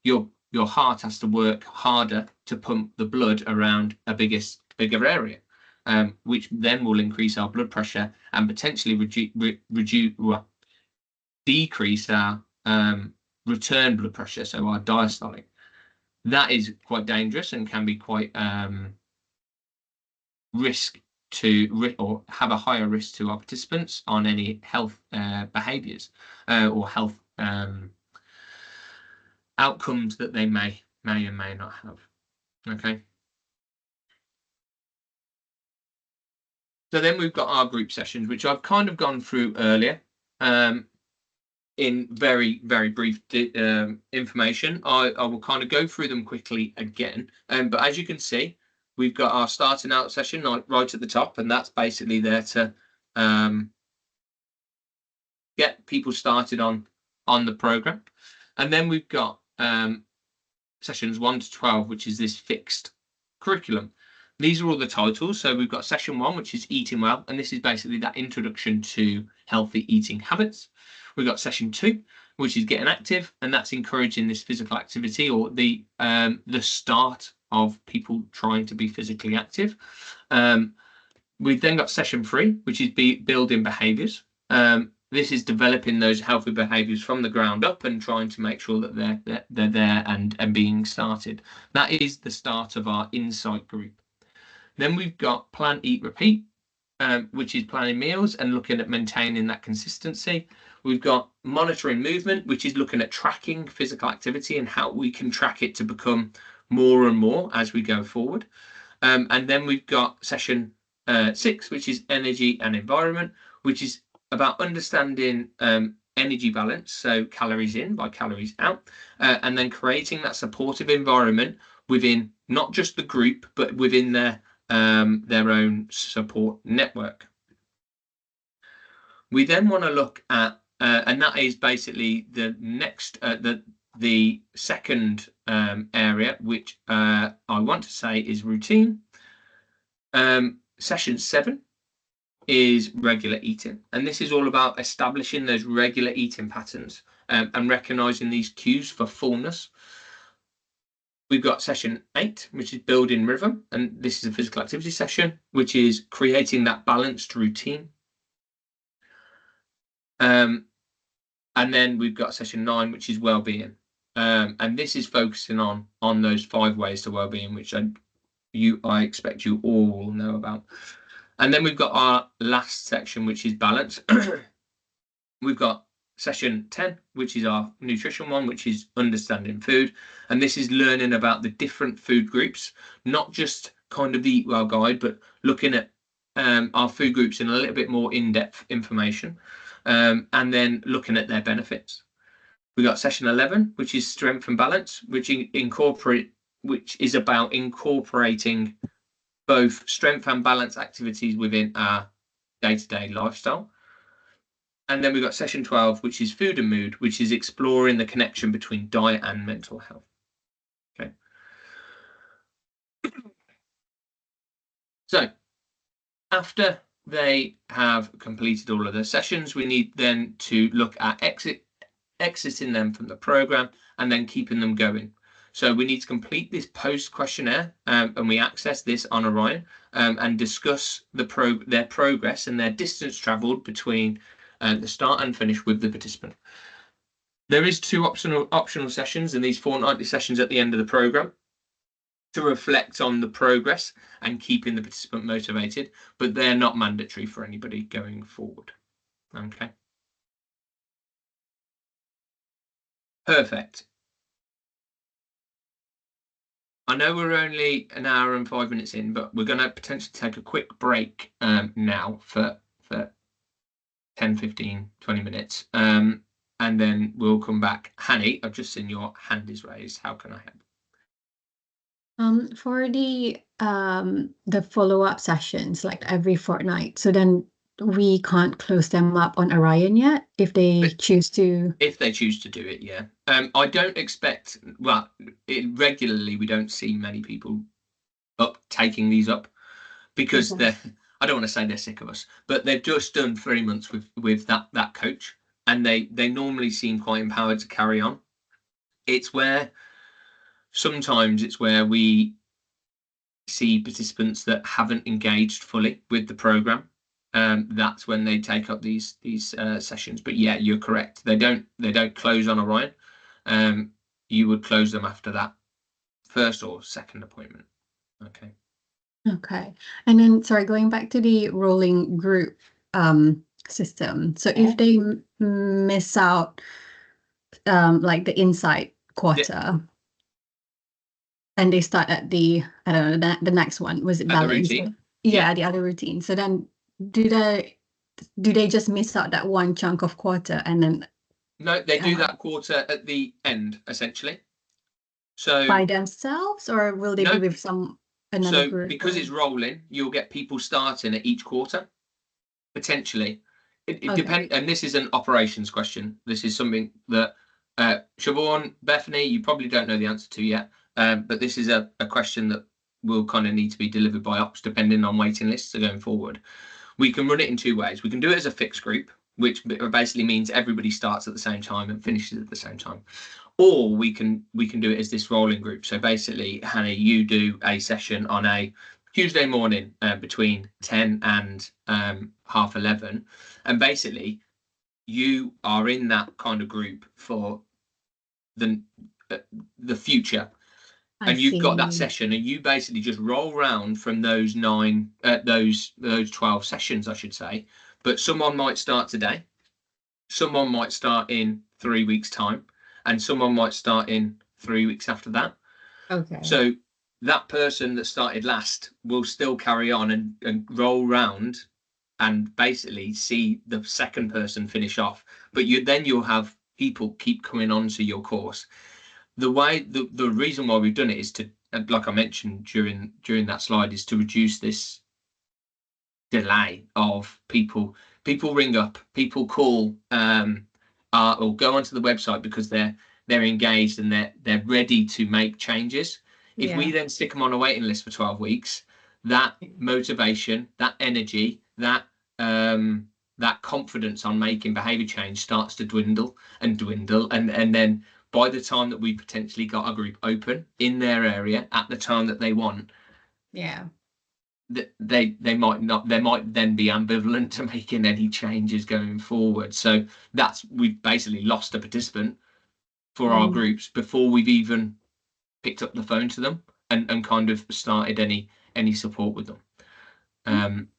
your heart has to work harder to pump the blood around a bigger area, which then will increase our blood pressure and potentially decrease our return blood pressure, so our diastolic. That is quite dangerous and can be quite or have a higher risk to our participants on any health behaviours or health outcomes that they may or may not have. Okay. So then we've got our group sessions, which I've kind of gone through earlier in very, very brief information. I will kind of go through them quickly again. But as you can see, we've got our starting out session right at the top, and that's basically there to get people started on the program. And then we've got sessions 1 to 12, which is this fixed curriculum. These are all the titles. So we've got session 1, which is eating well, and this is basically that introduction to healthy eating habits. We've got session 2, which is getting active, and that's encouraging this physical activity, or the start of people trying to be physically active. We've then got session 3, which is building behaviours. This is developing those healthy behaviours from the ground up and trying to make sure that they're there and being started. That is the start of our insight group. Then we've got plan, eat, repeat, which is planning meals and looking at maintaining that consistency. We've got monitoring movement, which is looking at tracking physical activity and how we can track it to become more and more as we go forward. And then we've got session 6, which is energy and environment, which is about understanding energy balance, so calories in by calories out, and then creating that supportive environment within not just the group, but within their own support network. We then want to look at, and that is basically the next, the second area, which I want to say is routine. Session 7 is regular eating, and this is all about establishing those regular eating patterns and recognizing these cues for fullness. We've got session 8, which is building rhythm, and this is a physical activity session, which is creating that balanced routine. And then we've got session 9, which is well-being, and this is focusing on those 5 ways to well-being, which I expect you all know about. And then we've got our last section, which is balance. We've got session 10, which is our nutrition one, which is understanding food. And this is learning about the different food groups, not just kind of the Eat Well guide, but looking at our food groups in a little bit more in-depth information, and then looking at their benefits. We got session 11, which is strength and balance, which is about incorporating both strength and balance activities within our day-to-day lifestyle. And then we've got session 12, which is food and mood, which is exploring the connection between diet and mental health. Okay. So after they have completed all of their sessions, we need then to look at exiting them from the program and then keeping them going. So we need to complete this post questionnaire, and we access this on Orion, and discuss their progress and their distance travelled between the start and finish with the participant. There is 2 optional sessions in these fortnightly sessions at the end of the program to reflect on the progress and keeping the participant motivated, but they're not mandatory for anybody going forward. Okay. Perfect. I know we're only an hour and 5 minutes in, but we're going to potentially take a quick break now for 10, 15, 20 minutes. And then we'll come back. Hanny, I've just seen your hand is raised. How can I help? For the follow-up sessions, like every fortnight, so then we can't close them up on Orion yet if they choose to. If they choose to do it, yeah. I don't expect, well, regularly we don't see many people taking these up because they're, I don't want to say they're sick of us, but they've just done 3 months with that coach, and they normally seem quite empowered to carry on. Sometimes it's where we see participants that haven't engaged fully with the program. That's when they take up these sessions. But yeah, you're correct. They don't close on Orion. You would close them after that first or second appointment. Okay. Okay. And then, sorry, going back to the rolling group system. So if they miss out like the insight quarter, and they start at the, I don't know, the next one, was it balance? Yeah, the other routine. So then do they just miss out that one chunk of quarter and then? No, they do that quarter at the end, essentially. So by themselves, or will they be with another group? Because it's rolling, you'll get people starting at each quarter, potentially. It depends, and this is an operations question. This is something that Siobhan, Bethany, you probably don't know the answer to yet, but this is a question that will kind of need to be delivered by ops depending on waiting lists going forward. We can run it in 2 ways. We can do it as a fixed group, which basically means everybody starts at the same time and finishes at the same time. Or we can do it as this rolling group. So basically, Hannah, you do a session on a Tuesday morning between 10 and 11:30, and basically you are in that kind of group for the future. And you've got that session, and you basically just roll round from those 12 sessions, I should say. But someone might start today, someone might start in 3 weeks' time, and someone might start in 3 weeks after that. Okay. So that person that started last will still carry on and roll round and basically see the second person finish off. But you'll have people keep coming onto your course. The reason why we've done it is to, like I mentioned during that slide, is to reduce this delay of people ring up, people call, or go onto the website because they're they're engaged and they're ready to make changes. If Yeah. we then stick them on a waiting list for 12 weeks, that motivation, that energy, that confidence on making behavior change starts to dwindle and dwindle, and then by the time that we potentially got a group open in their area at the time that they want, Yeah. they might then be ambivalent to making any changes going forward. So we've basically lost a participant for our groups before we've even picked up the phone to them and kind of started any support with them.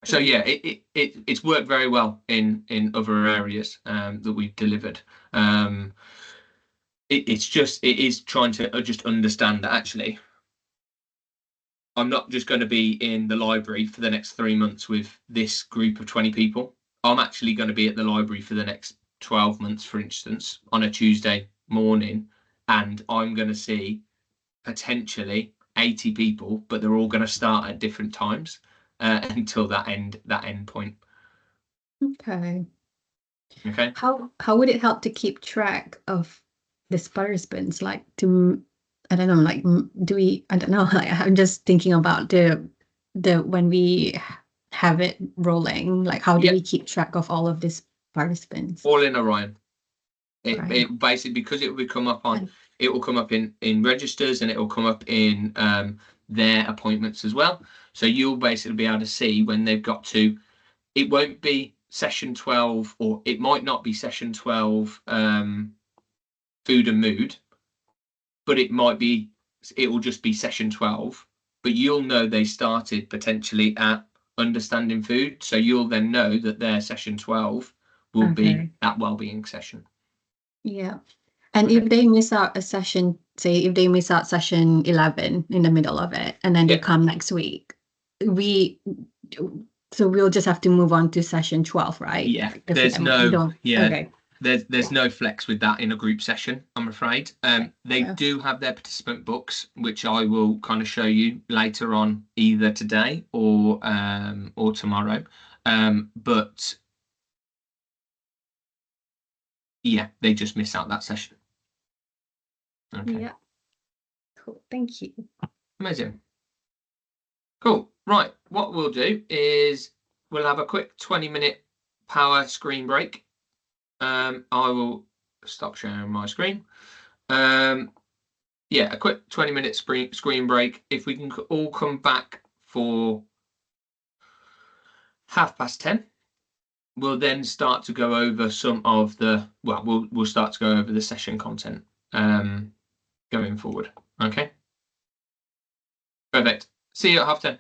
So yeah, it's worked very well in other areas that we've delivered. It is trying to just understand that actually I'm not just going to be in the library for the next 3 months with this group of 20 people. I'm actually going to be at the library for the next 12 months, for instance, on a Tuesday morning, and I'm going to see potentially 80 people, but they're all going to start at different times until that end point. Okay. Okay. How would it help to keep track of the participants? Like I don't know, like I don't know, like I'm just thinking about the when we have it rolling, like how do we keep track of all of these participants? All in Orion. Right. It basically, because it will come up in registers, and it will come up in their appointments as well. So you'll basically be able to see when they've got to. It won't be session 12, or it might not be session 12 food and mood, but it will just be session 12, but you'll know they started potentially at understanding food, so you'll then know that their session 12 will be that wellbeing session. Yeah. And if they miss out a session, say if they miss out session 11 in the middle of it, and then they come next week, we'll just have to move on to session 12, right? Yeah, there's no Okay. There's no flex with that in a group session, I'm afraid. They do have their participant books, which I will kind of show you later on, either today or tomorrow. But yeah, they just miss out that session. Okay. Yeah. Cool. Thank you. Amazing. Cool. Right. What we'll do is we'll have a quick 20-minute power screen break. I will stop sharing my screen. Yeah, a quick 20-minute screen break. If we can all come back for 10:30, we'll then start to go over some of the, we'll start to go over the session content going forward. Okay. Perfect. See you at 10:30.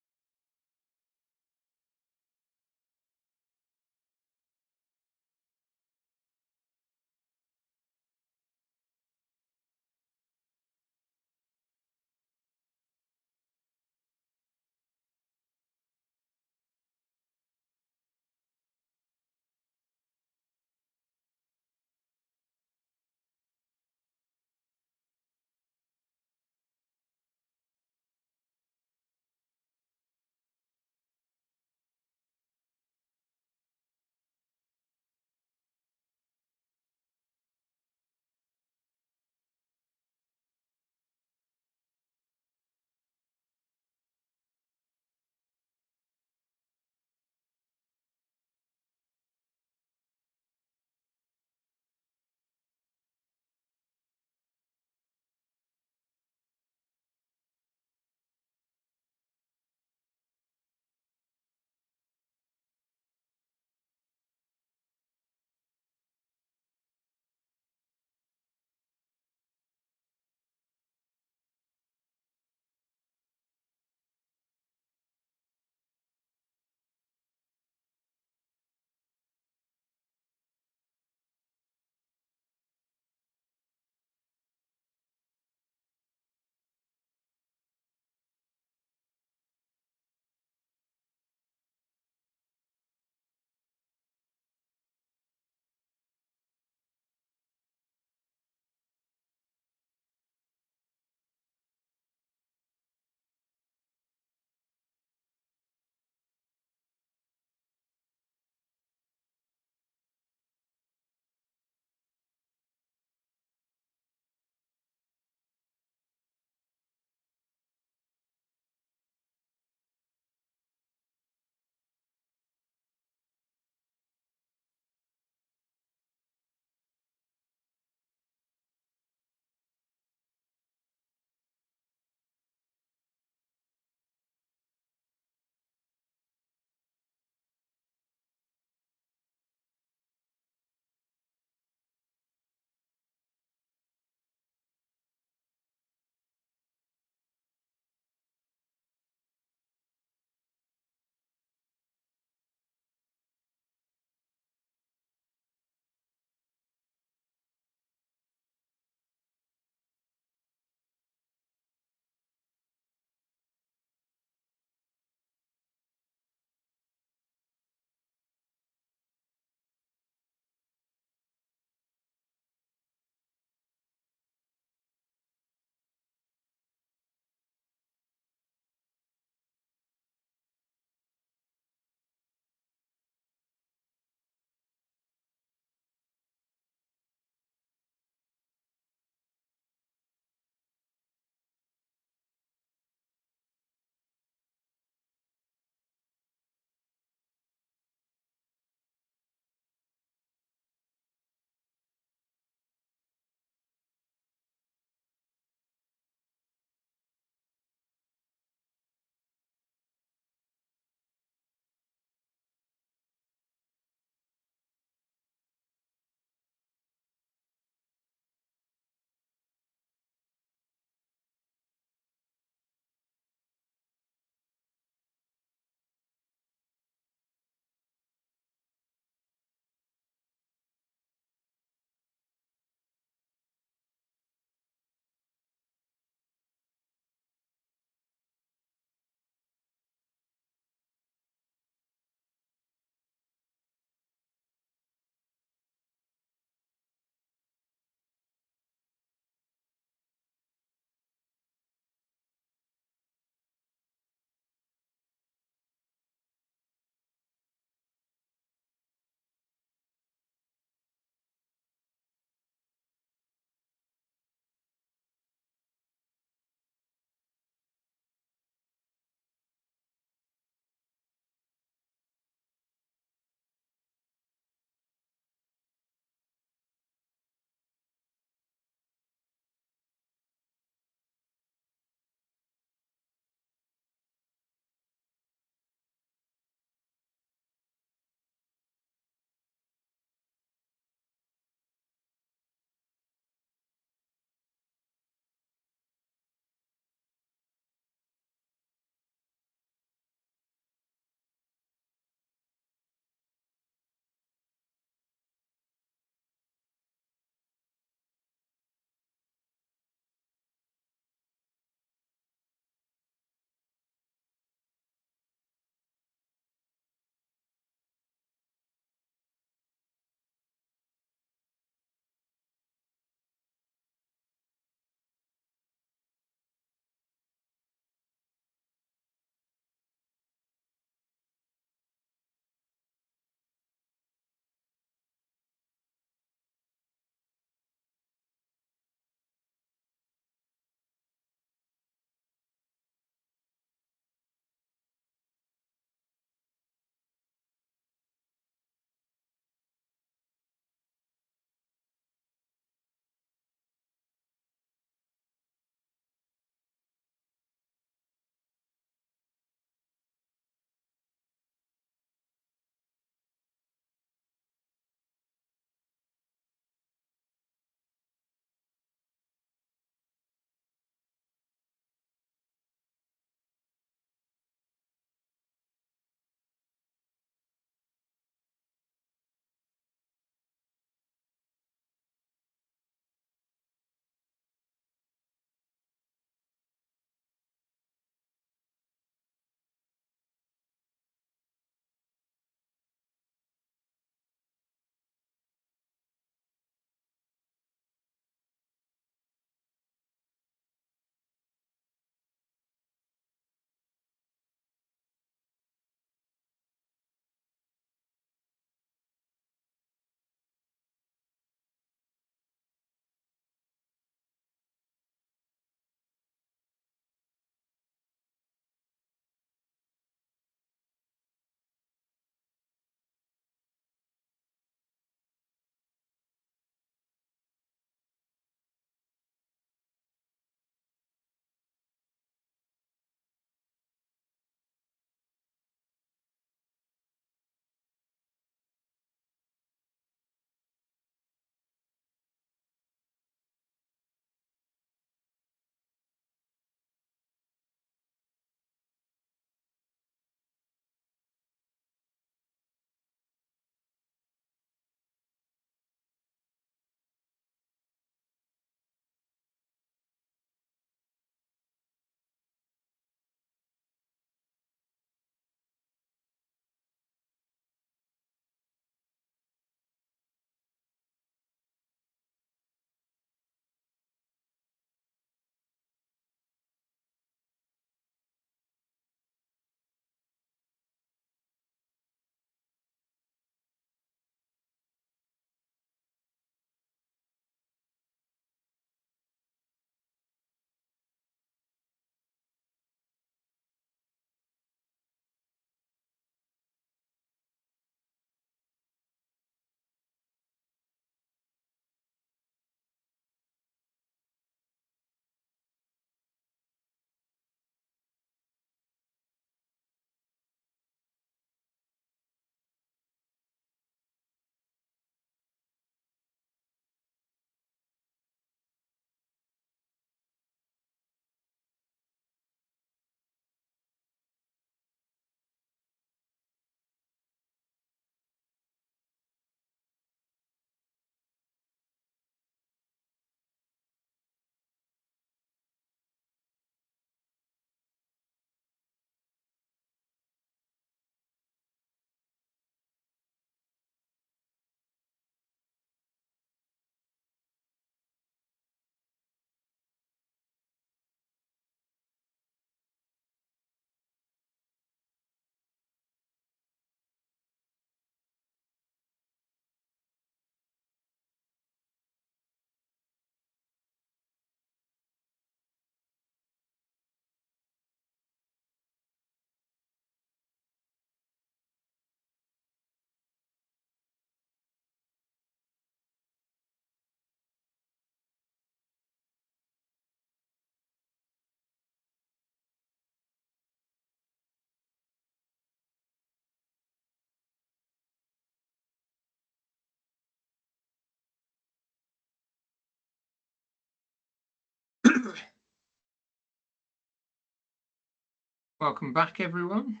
Welcome back, everyone.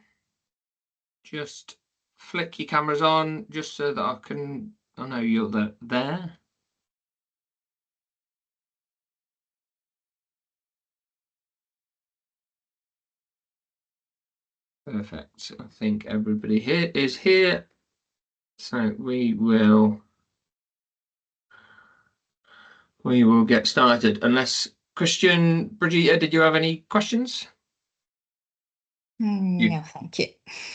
Just flick your cameras on just so that I know you're there. Perfect. I think everybody here is here. So we will get started. Unless Christian, Brigitte, did you have any questions? No, thank you.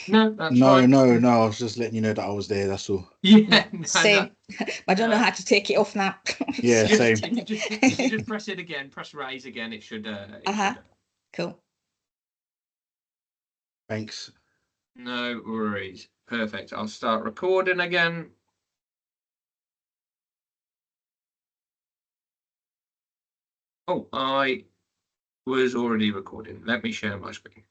No, that's No, fine. no. I was just letting you know that I was there. That's all. Yeah, no, Same. I don't know how to take it off now. Yeah, Just, same. just press it again. Press raise again. It should. Cool. Thanks. No worries. Perfect. I'll start recording again. Oh, I was already recording. Let me share my screen.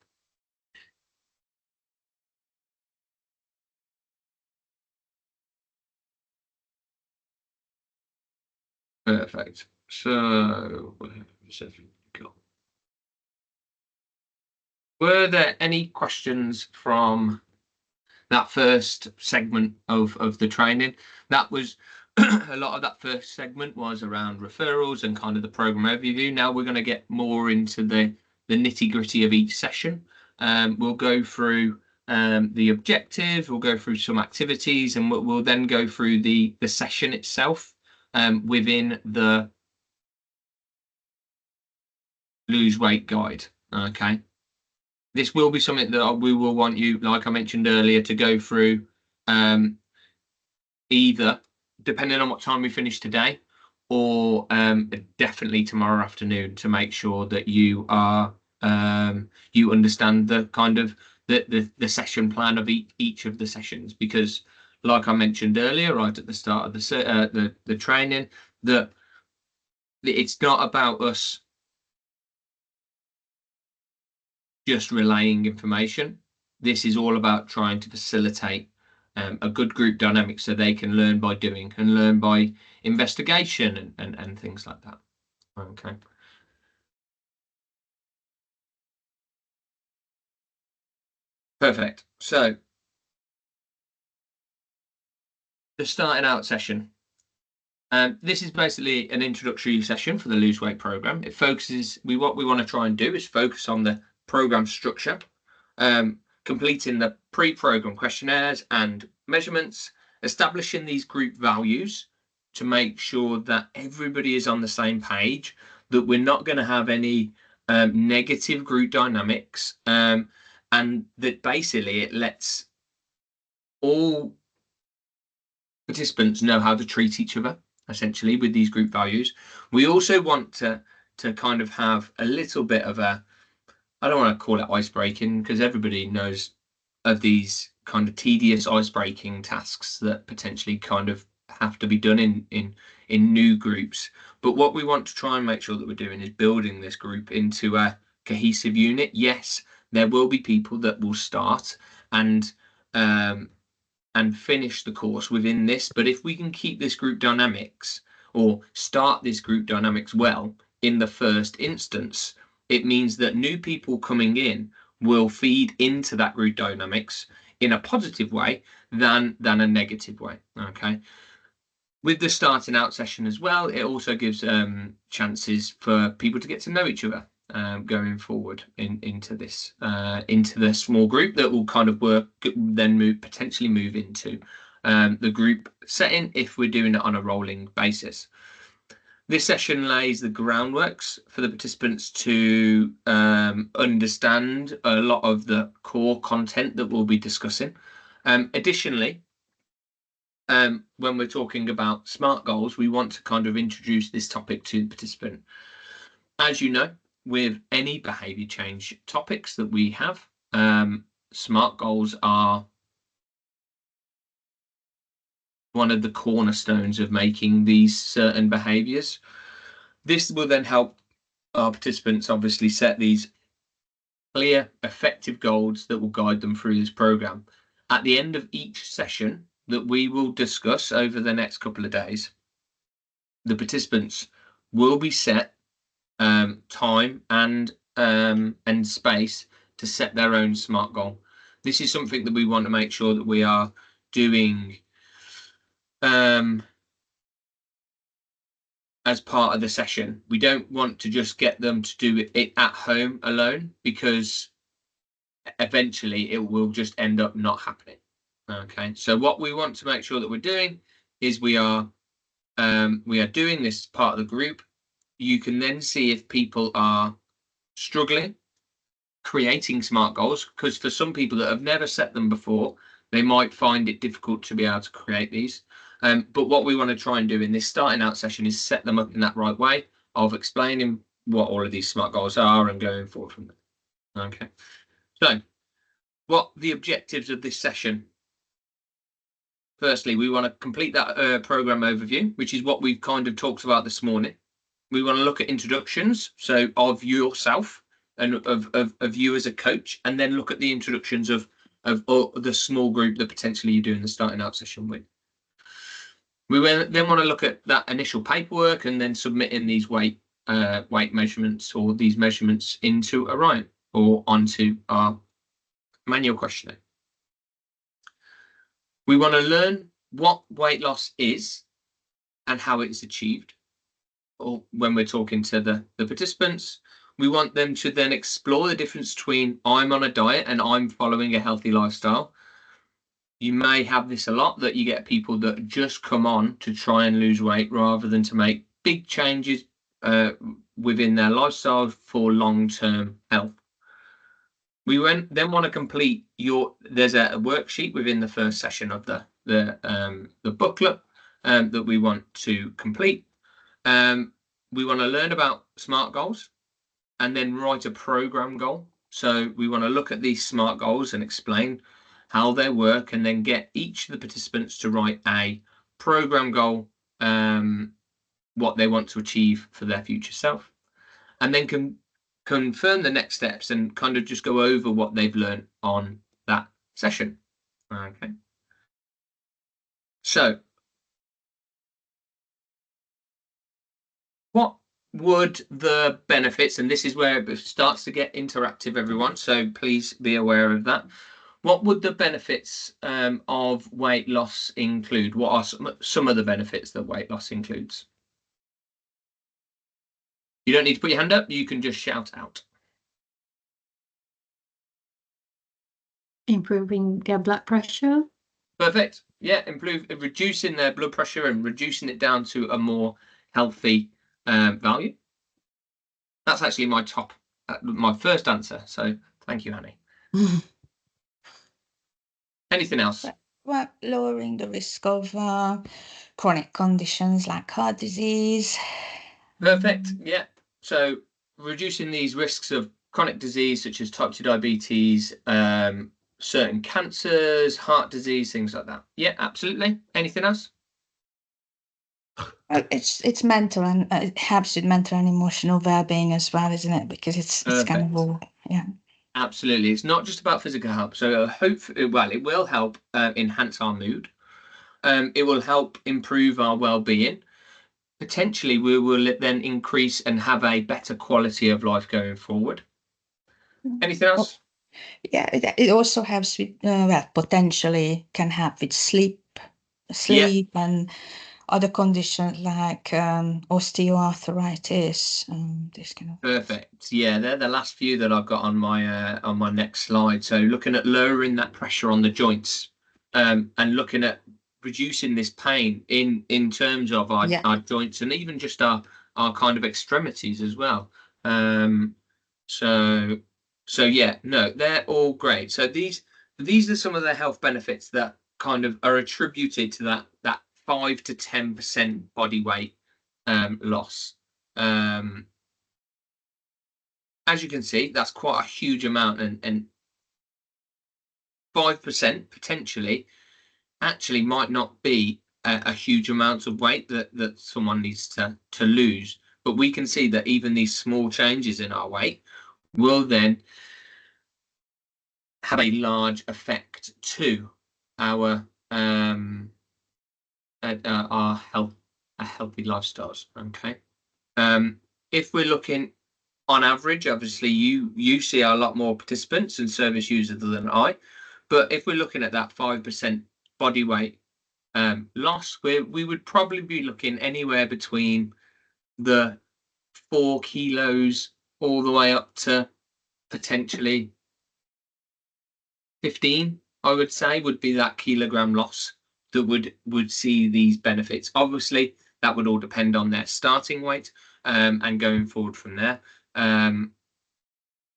Perfect. So, where has everything gone? Were there any questions from that first segment of the training? That was a lot of that first segment was around referrals and kind of the program overview. Now we're going to get more into the nitty gritty of each session. We'll go through the objectives, we'll go through some activities, and we'll then go through the session itself within the lose weight guide. Okay. This will be something that we will want you, like I mentioned earlier, to go through either depending on what time we finish today or definitely tomorrow afternoon, to make sure that you are you understand the kind of the session plan of each of the sessions, because like I mentioned earlier right at the start of the training, that it's not about us just relaying information. This is all about trying to facilitate a good group dynamic so they can learn by doing and learn by investigation and things like that. Okay. Perfect. So the starting out session. This is basically an introductory session for the Lose Weight program. It focuses, what we want to try and do is focus on the program structure, completing the pre-program questionnaires and measurements, establishing these group values to make sure that everybody is on the same page, that we're not going to have any negative group dynamics, and that basically it lets all participants know how to treat each other essentially with these group values. We also want to kind of have a little bit of a, I don't want to call it ice breaking, because everybody knows of these kind of tedious ice breaking tasks that potentially kind of have to be done in new groups. But what we want to try and make sure that we're doing is building this group into a cohesive unit. Yes, there will be people that will start and finish the course within this, but if we can keep this group dynamics or start this group dynamics well in the first instance, it means that new people coming in will feed into that group dynamics in a positive way than a negative way. Okay. With the starting out session as well, it also gives chances for people to get to know each other going forward into the small group that will kind of work, then potentially move into the group setting if we're doing it on a rolling basis. This session lays the groundworks for the participants to understand a lot of the core content that we'll be discussing. Additionally, when we're talking about SMART goals, we want to kind of introduce this topic to the participant. As you know, with any behavior change topics that we have, SMART goals are one of the cornerstones of making these certain behaviors. This will then help our participants obviously set these clear, effective goals that will guide them through this program. At the end of each session that we will discuss over the next couple of days, the participants will be set time and space to set their own SMART goal. This is something that we want to make sure that we are doing as part of the session. We don't want to just get them to do it at home alone, because eventually it will just end up not happening. Okay, so what we want to make sure that we're doing is we are doing this part of the group. You can then see if people are struggling creating SMART goals, because for some people that have never set them before, they might find it difficult to be able to create these. But what we want to try and do in this starting out session is set them up in that right way of explaining what all of these SMART goals are and going forward from there. Okay, so what the objectives of this session? Firstly, we want to complete that program overview, which is what we've kind of talked about this morning. We want to look at introductions, so of yourself and of you as a coach, and then look at the introductions of the small group that potentially you're doing the starting out session with. We then want to look at that initial paperwork and then submitting these weight measurements, or these measurements, into Orion or onto our manual questionnaire. We want to learn what weight loss is and how it's achieved. Or when we're talking to the participants, we want them to then explore the difference between I'm on a diet and I'm following a healthy lifestyle. You may have this a lot, that you get people that just come on to try and lose weight rather than to make big changes within their lifestyle for long-term health. We then want to complete there's a worksheet within the first session of the booklet that we want to complete. We want to learn about SMART goals and then write a program goal. So we want to look at these SMART goals and explain how they work, and then get each of the participants to write a program goal, what they want to achieve for their future self, and then confirm the next steps and kind of just go over what they've learned on that session. Okay. So what would the benefits, and this is where it starts to get interactive, everyone, so please be aware of that. What would the benefits of weight loss include? What are some of the benefits that weight loss includes? You don't need to put your hand up, you can just shout out. Improving their blood pressure. Perfect. Yeah, reducing their blood pressure and reducing it down to a more healthy value. That's actually my first answer. So thank you, Annie. Anything else? Well, lowering the risk of chronic conditions like heart disease. Perfect. Yeah. So reducing these risks of chronic disease such as type 2 diabetes, certain cancers, heart disease, things like that. Yeah, absolutely. Anything else? Well, it's mental, and it helps with mental and emotional well-being as well, isn't it? Because it's kind of all, yeah. Absolutely. It's not just about physical health. So it will help enhance our mood. It will help improve our well-being. Potentially, we will then increase and have a better quality of life going forward. Anything else? Yeah, it also helps with, potentially can help with sleep and other conditions like osteoarthritis, this kind of. Perfect. Yeah, they're the last few that I've got on my next slide. So looking at lowering that pressure on the joints, and looking at reducing this pain in terms of our joints, and even just our kind of extremities as well. So yeah, no, they're all great. So these are some of the health benefits that kind of are attributed to that 5 to 10% body weight loss. As you can see, that's quite a huge amount, and 5% potentially actually might not be a huge amount of weight that someone needs to lose. But we can see that even these small changes in our weight will then have a large effect to our healthy lifestyles. Okay. If we're looking on average, obviously you see a lot more participants and service users than I, but if we're looking at that 5% body weight loss, we would probably be looking anywhere between the 4 kilos all the way up to potentially 15, I would say, would be that kilogram loss that would see these benefits. Obviously, that would all depend on their starting weight and going forward from there.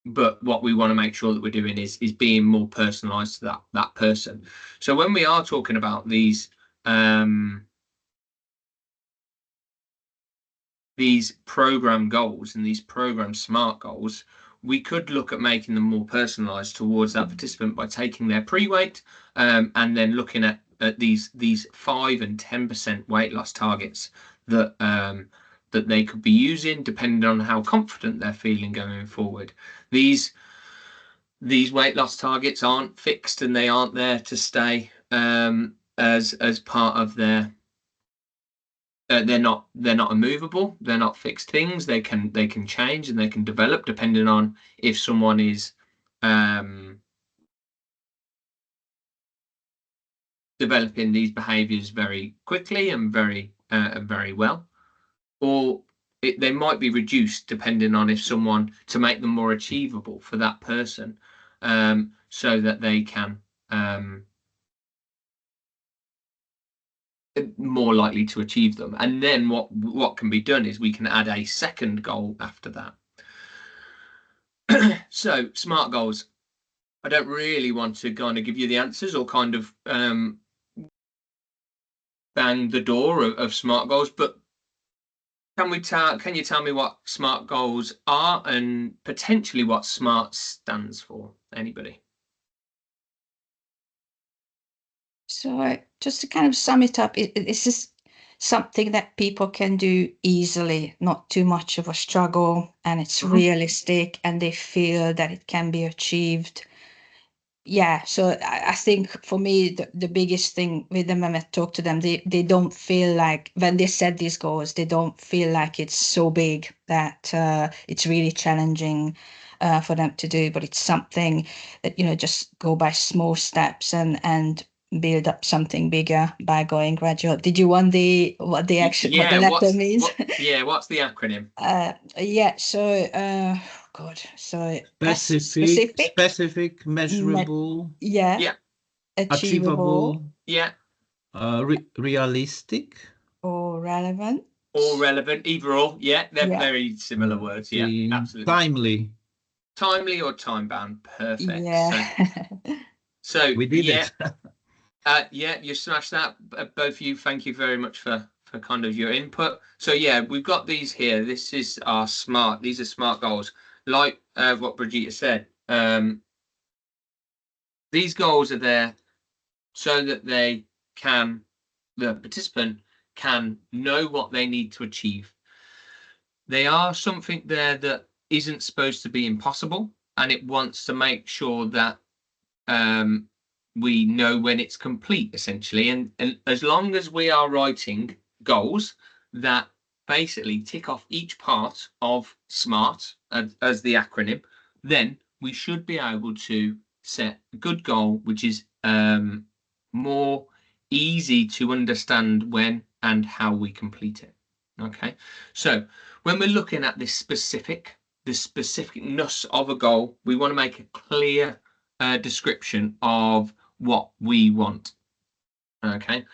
But what we want to make sure that we're doing is being more personalized to that person. So when we are talking about these program goals and these program SMART goals, we could look at making them more personalized towards that participant by taking their pre-weight and then looking at these 5 and 10% weight loss targets that that they could be using depending on how confident they're feeling going forward. These weight loss targets aren't fixed and they aren't there to stay as part of their they're not immovable, they're not fixed things. They can change and they can develop depending on if someone is developing these behaviors very quickly and very well, or they might be reduced depending on if someone, to make them more achievable for that person, so that they can more likely to achieve them. And then what can be done is we can add a second goal after that. So SMART goals, I don't really want to kind of give you the answers or kind of bang the door of SMART goals, but can you tell me what SMART goals are and potentially what SMART stands for? Anybody? So just to kind of sum it up, this is something that people can do easily, not too much of a struggle, and it's realistic and they feel that it can be achieved. Yeah, so I think for me, the biggest thing with them when I talk to them, they don't feel like, when they set these goals, they don't feel like it's so big that it's really challenging for them to do, but it's something that, just go by small steps and build up something bigger by going gradual. Did you want what the letter means? What's the acronym? Specific, measurable, achievable, realistic, or relevant. Either or. They're very similar words. Absolutely. Timely or time bound. Perfect. So we did it. You smashed that, both of you. Thank you very much for kind of your input. So we've got these here. This is our SMART. These are SMART goals. Like what Brigitte said, these goals are there so that the participant can know what they need to achieve. They are something there that isn't supposed to be impossible, and it wants to make sure that we know when it's complete, essentially. And as long as we are writing goals that basically tick off each part of SMART as the acronym, then we should be able to set a good goal, which is more easy to understand when and how we complete it. Okay, so when we're looking at the specificness of a goal, we want to make a clear description of what we want. Okay,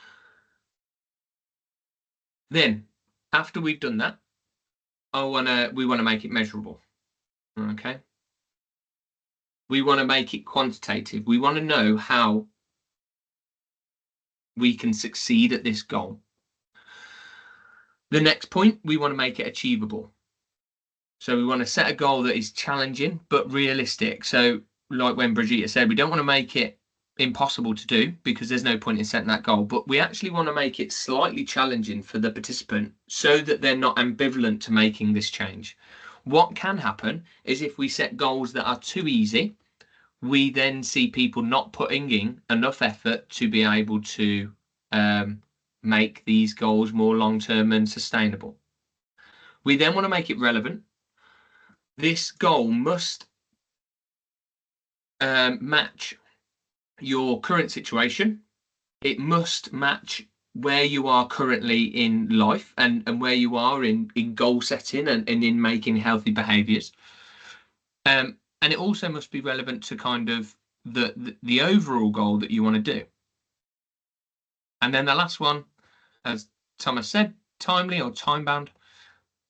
then after we've done that, we want to make it measurable. Okay, we want to make it quantitative. We want to know how we can succeed at this goal. The next point, we want to make it achievable. So we want to set a goal that is challenging but realistic. So like when Brigitte said, we don't want to make it impossible to do, because there's no point in setting that goal, but we actually want to make it slightly challenging for the participant so that they're not ambivalent to making this change. What can happen is if we set goals that are too easy, we then see people not putting in enough effort to be able to make these goals more long-term and sustainable. We then want to make it relevant. this goal must match your current situation. It must match where you are currently in life and where you are in goal setting and in making healthy behaviors. And it also must be relevant to kind of the overall goal that you want to do. And then the last one, as Thomas said, timely or time bound.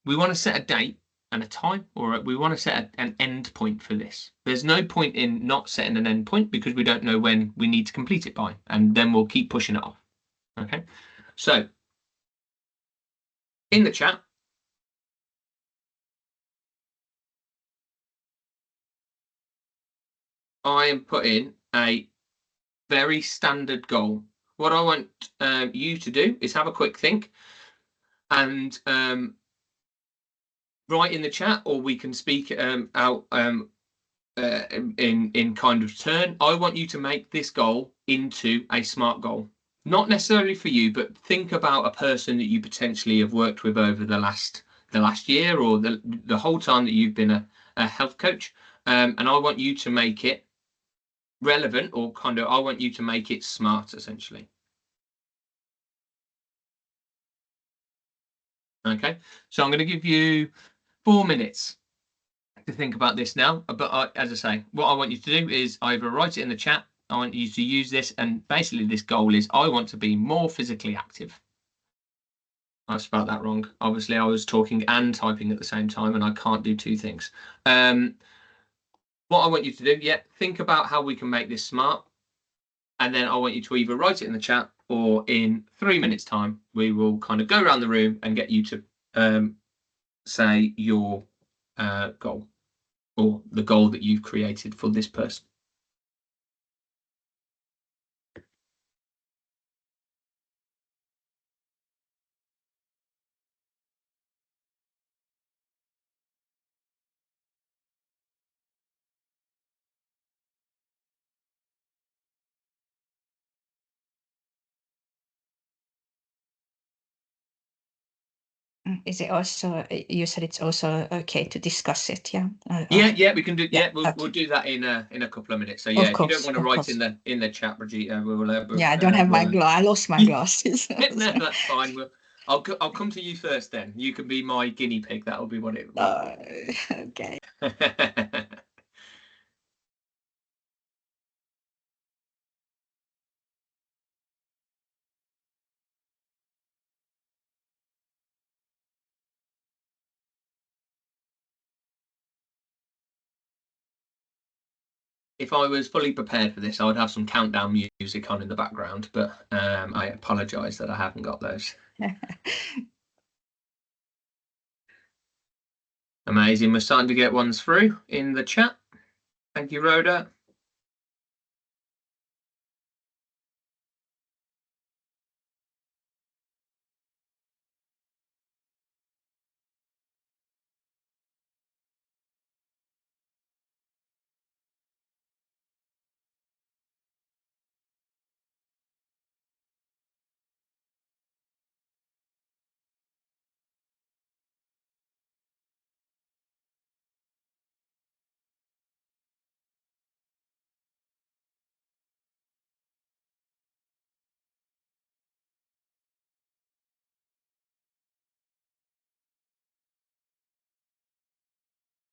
We want to set a date and a time, or we want to set an end point for this. There's no point in not setting an end point because we don't know when we need to complete it by, and then we'll keep pushing it off. Okay, so in the chat, I am putting a very standard goal. What I want you to do is have a quick think and write in the chat, or we can speak out in kind of turn. I want you to make this goal into a SMART goal. Not necessarily for you, but think about a person that you potentially have worked with over the last year or the whole time that you've been a health coach. And I want you to make it relevant, or kind of, I want you to make it SMART, essentially. Okay, so I'm going to give you 4 minutes to think about this now. But as I say, what I want you to do is either write it in the chat. I want you to use this, and basically this goal is I want to be more physically active. I spelled that wrong. Obviously, I was talking and typing at the same time, and I can't do two things. What I want you to do, think about how we can make this SMART, and then I want you to either write it in the chat, or in 3 minutes time, we will kind of go around the room and get you to say your goal, or the goal that you've created for this person. Is it also, you said it's also okay to discuss it, yeah? Yeah, we can do. Yeah, we'll do that in a couple of minutes. So yeah, if you don't want to write in the chat, Brigitte, we'll yeah, I don't have my glass. I lost my glasses. No, that's fine. I'll come to you first. Then you can be my guinea pig. That'll be what it will be. Okay. If I was fully prepared for this, I would have some countdown music on in the background, but I apologise that I haven't got those. Amazing. We're starting to get ones through in the chat. Thank you, Rhoda.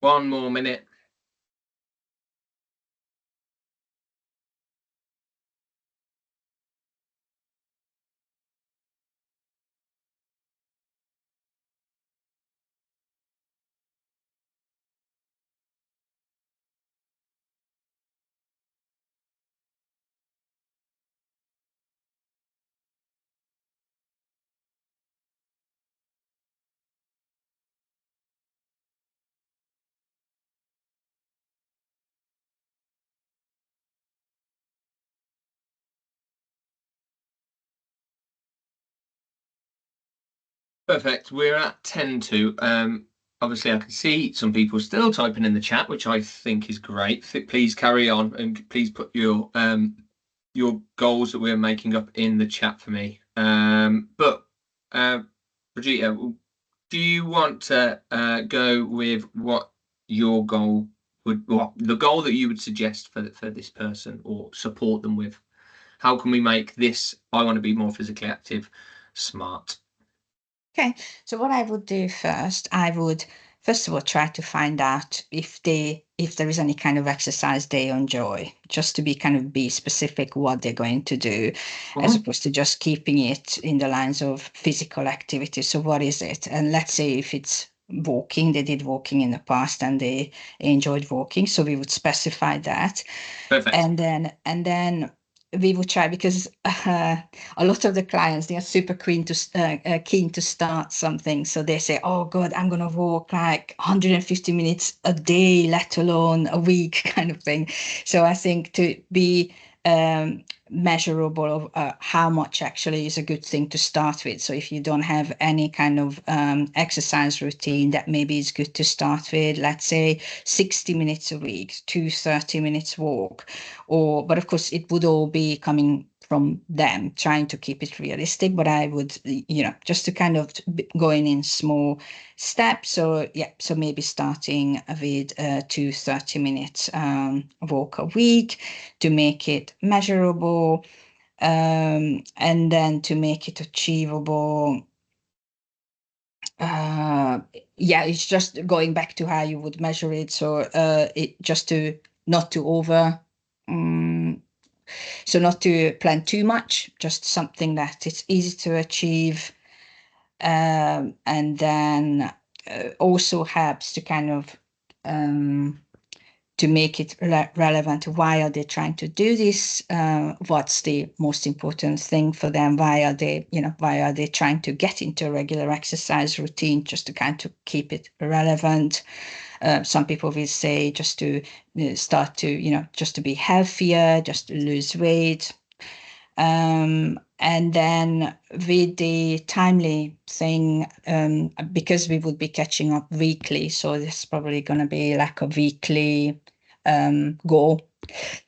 One more minute. Perfect. We're at 10 to. Obviously, I can see some people still typing in the chat, which I think is great. Please carry on, and please put your goals that we're making up in the chat for me. But Brigitte, do you want to go with what your goal would, well, the goal that you would suggest for this person or support them with? How can we make this, I want to be more physically active, smart? Okay, so what I would do first, I would first of all try to find out if there is any kind of exercise they enjoy, just to be specific what they're going to do, as opposed to just keeping it in the lines of physical activity. So what is it? And let's say if it's walking, they did walking in the past and they enjoyed walking, so we would specify that. Perfect. And then we would try, because a lot of the clients, they are super keen to start something. So they say, oh God, I'm going to walk like 150 minutes a day, let alone a week, kind of thing. So I think to be measurable of how much actually is a good thing to start with. So if you don't have any kind of exercise routine, that maybe is good to start with, let's say 60 minutes a week, 30 minutes walk, but of course it would all be coming from them, trying to keep it realistic. But I would, just to kind of going in small steps. So maybe starting with 30 minutes walk a week to make it measurable, and then to make it achievable. It's just going back to how you would measure it. So it just to not to over. So not to plan too much, just something that it's easy to achieve. And then also helps to kind of to make it relevant. Why are they trying to do this? What's the most important thing for them? Why are they trying to get into a regular exercise routine, just to kind of keep it relevant? Some people will say just to start to, just to be healthier, just to lose weight. And then with the timely thing, because we would be catching up weekly, so it's probably going to be like a weekly goal.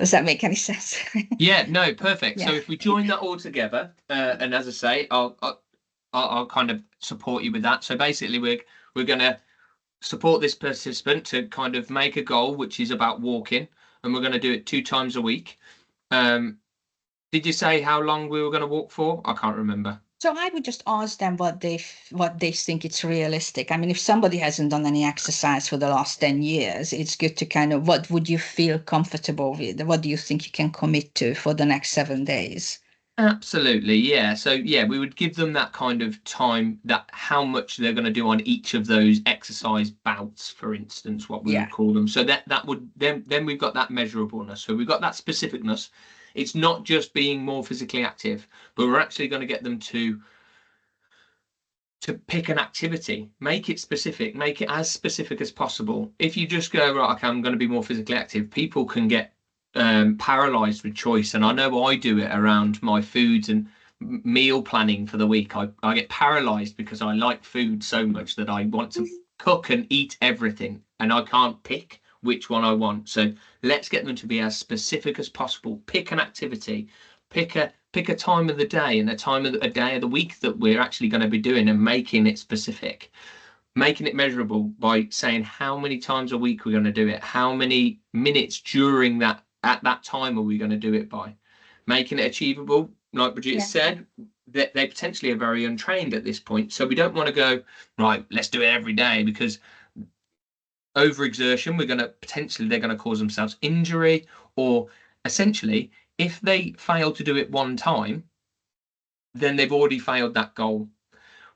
Does that make any sense? Yeah, no, perfect. Yeah. So if we join that all together, and as I say, I'll kind of support you with that. So basically, we're going to support this participant to kind of make a goal, which is about walking, and we're going to do it 2 times a week. Did you say how long we were going to walk for? I can't remember. So I would just ask them what they think it's realistic. I mean, if somebody hasn't done any exercise for the last 10 years, it's good to kind of, what would you feel comfortable with? What do you think you can commit to for the next 7 days? Absolutely, yeah. So yeah, we would give them that kind of time, that how much they're going to do on each of those exercise bouts, for instance, what we would call them. So that would then we've got that measurableness. So we've got that specificness. It's not just being more physically active, but we're actually going to get them to pick an activity, make it specific, make it as specific as possible. If you just go, right, okay, I'm going to be more physically active, people can get paralyzed with choice. And I know I do it around my foods and meal planning for the week. I get paralyzed because I like food so much that I want to cook and eat everything, and I can't pick which one I want. So let's get them to be as specific as possible. Pick an activity, pick a time of the day and a time of a day of the week that we're actually going to be doing, and making it specific, making it measurable by saying how many times a week we're going to do it, how many minutes during that at that time are we going to do it by, making it achievable. Like Brigitte said, that they potentially are very untrained at this point. So we don't want to go, right, let's do it every day, because overexertion, they're going to cause themselves injury, or essentially, if they fail to do it one time, then they've already failed that goal.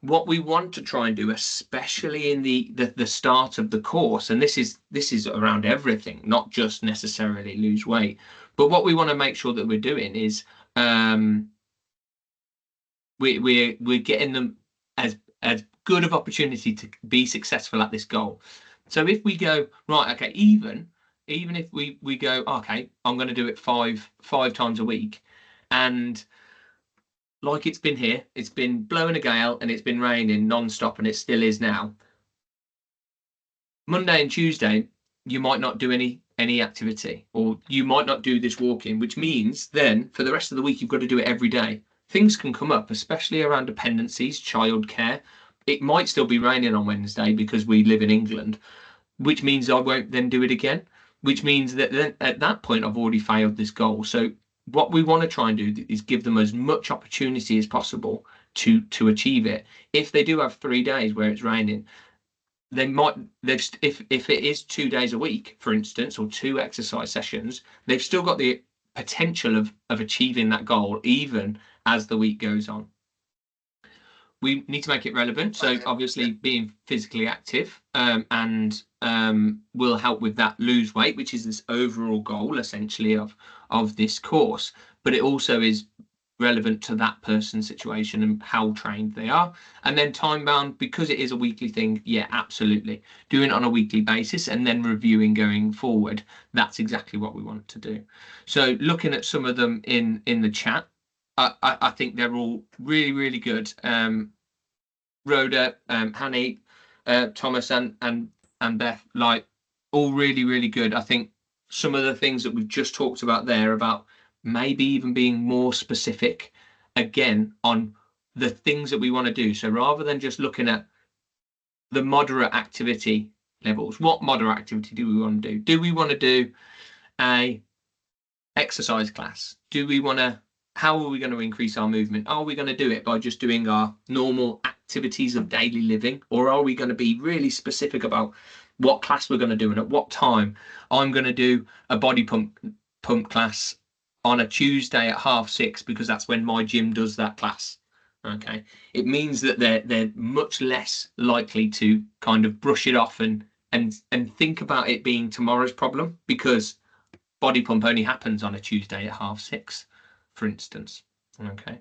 What we want to try and do, especially in the start of the course, and this is around everything, not just necessarily lose weight, but what we want to make sure that we're doing is we're getting them as good of opportunity to be successful at this goal. So if we go, right, okay, even if we go, okay, I'm going to do it five times a week, and like it's been here, it's been blowing a gale and it's been raining non-stop, and it still is now. Monday and Tuesday, you might not do any activity, or you might not do this walking, which means then for the rest of the week, you've got to do it every day. Things can come up, especially around dependencies, childcare. It might still be raining on Wednesday because we live in England, which means I won't then do it again, which means that then at that point I've already failed this goal. So what we want to try and do is give them as much opportunity as possible to achieve it. If they do have 3 days where it's raining, if it is 2 days a week, for instance, or 2 exercise sessions, they've still got the potential of achieving that goal even as the week goes on. We need to make it relevant, so obviously being physically active and will help with that lose weight, which is this overall goal essentially of this course, but it also is relevant to that person's situation and how trained they are. And then time bound, because it is a weekly thing, yeah, absolutely doing it on a weekly basis and then reviewing going forward. That's exactly what we want to do. So looking at some of them in the chat, I think they're all really good. Rhoda, Hanny, Thomas and Beth, like, all really good. I think some of the things that we've just talked about there, about maybe even being more specific again on the things that we want to do. So rather than just looking at the moderate activity levels, what moderate activity do we want to do? Do we want to do a exercise class? How are we going to increase our movement? Are we going to do it by just doing our normal activities of daily living? Or are we going to be really specific about what class we're going to do and at what time? I'm going to do a body pump class on a Tuesday at 6:30 because that's when my gym does that class. Okay, it means that they're much less likely to kind of brush it off and think about it being tomorrow's problem, because body pump only happens on a Tuesday at 6:30, for instance. Okay,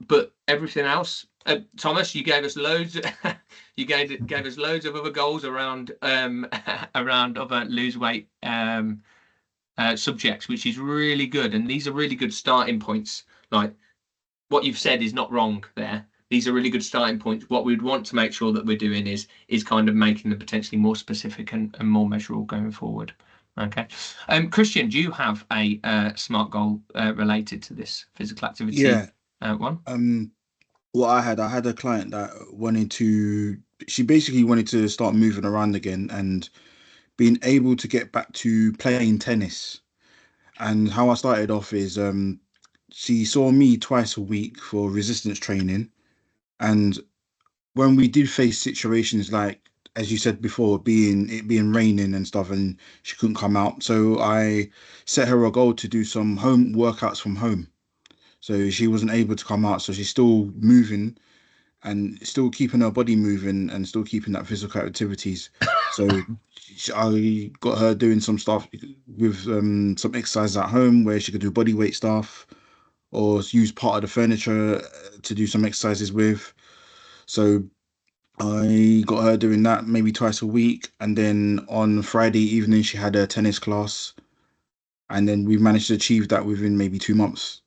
but everything else, Thomas, you gave us loads. You gave us loads of other goals around around other lose weight subjects, which is really good, and these are really good starting points. Like, what you've said is not wrong there. These are really good starting points. What we'd want to make sure that we're doing is kind of making them potentially more specific and more measurable going forward. Okay. Christian, do you have a SMART goal related to this physical activity? Yeah. One. Well, I had a client that she basically wanted to start moving around again and being able to get back to playing tennis. And how I started off is she saw me twice a week for resistance training, and when we did face situations like, as you said before, it being raining and stuff, and she couldn't come out, so I set her a goal to do some home workouts from home. So she wasn't able to come out, so she's still moving and still keeping her body moving and still keeping that physical activities. So I got her doing some stuff with some exercises at home where she could do body weight stuff or use part of the furniture to do some exercises with. So I got her doing that maybe twice a week, and then on Friday evening she had a tennis class, and then we managed to achieve that within maybe 2 months.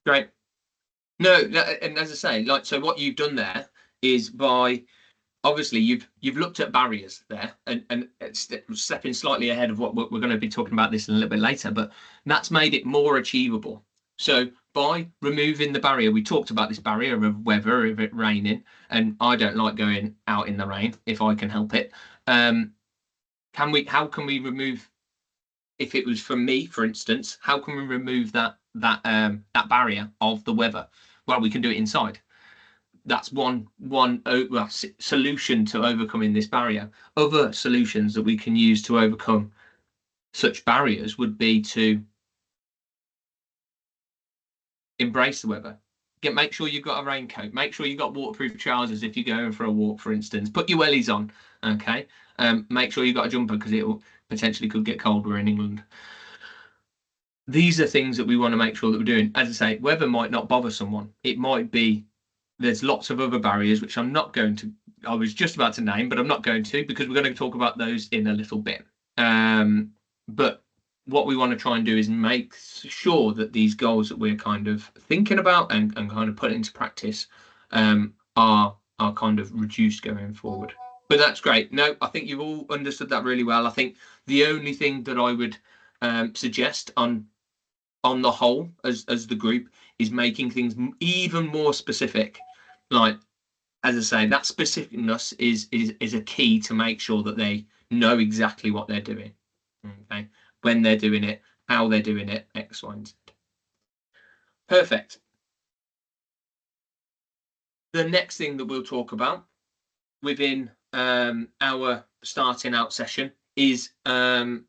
Great. No, and as I say, like, so what you've done there is, by obviously you've looked at barriers there and stepping slightly ahead of what we're going to be talking about this a little bit later, but that's made it more achievable. So by removing the barrier, we talked about this barrier of weather, of it raining, and I don't like going out in the rain if I can help it. How can we remove, if it was from me, for instance, how can we remove that barrier of the weather? Well, we can do it inside. That's one solution to overcoming this barrier. Other solutions that we can use to overcome such barriers would be to embrace the weather. Make sure you've got a raincoat. Make sure you've got waterproof trousers if you're going for a walk, for instance. Put your wellies on, okay? Make sure you've got a jumper because it potentially could get colder in England. These are things that we want to make sure that we're doing. As I say, weather might not bother someone. It might be, there's lots of other barriers, which I was just about to name, but I'm not going to, because we're going to talk about those in a little bit. But what we want to try and do is make sure that these goals that we're kind of thinking about and kind of putting into practice are kind of reduced going forward. But that's great. No, I think you've all understood that really well. I think the only thing that I would suggest on the whole as the group is making things even more specific. Like, as I say, that specificness is a key to make sure that they know exactly what they're doing, okay, when they're doing it, how they're doing it, X, Y, and Z. Perfect. The next thing that we'll talk about within our starting out session is our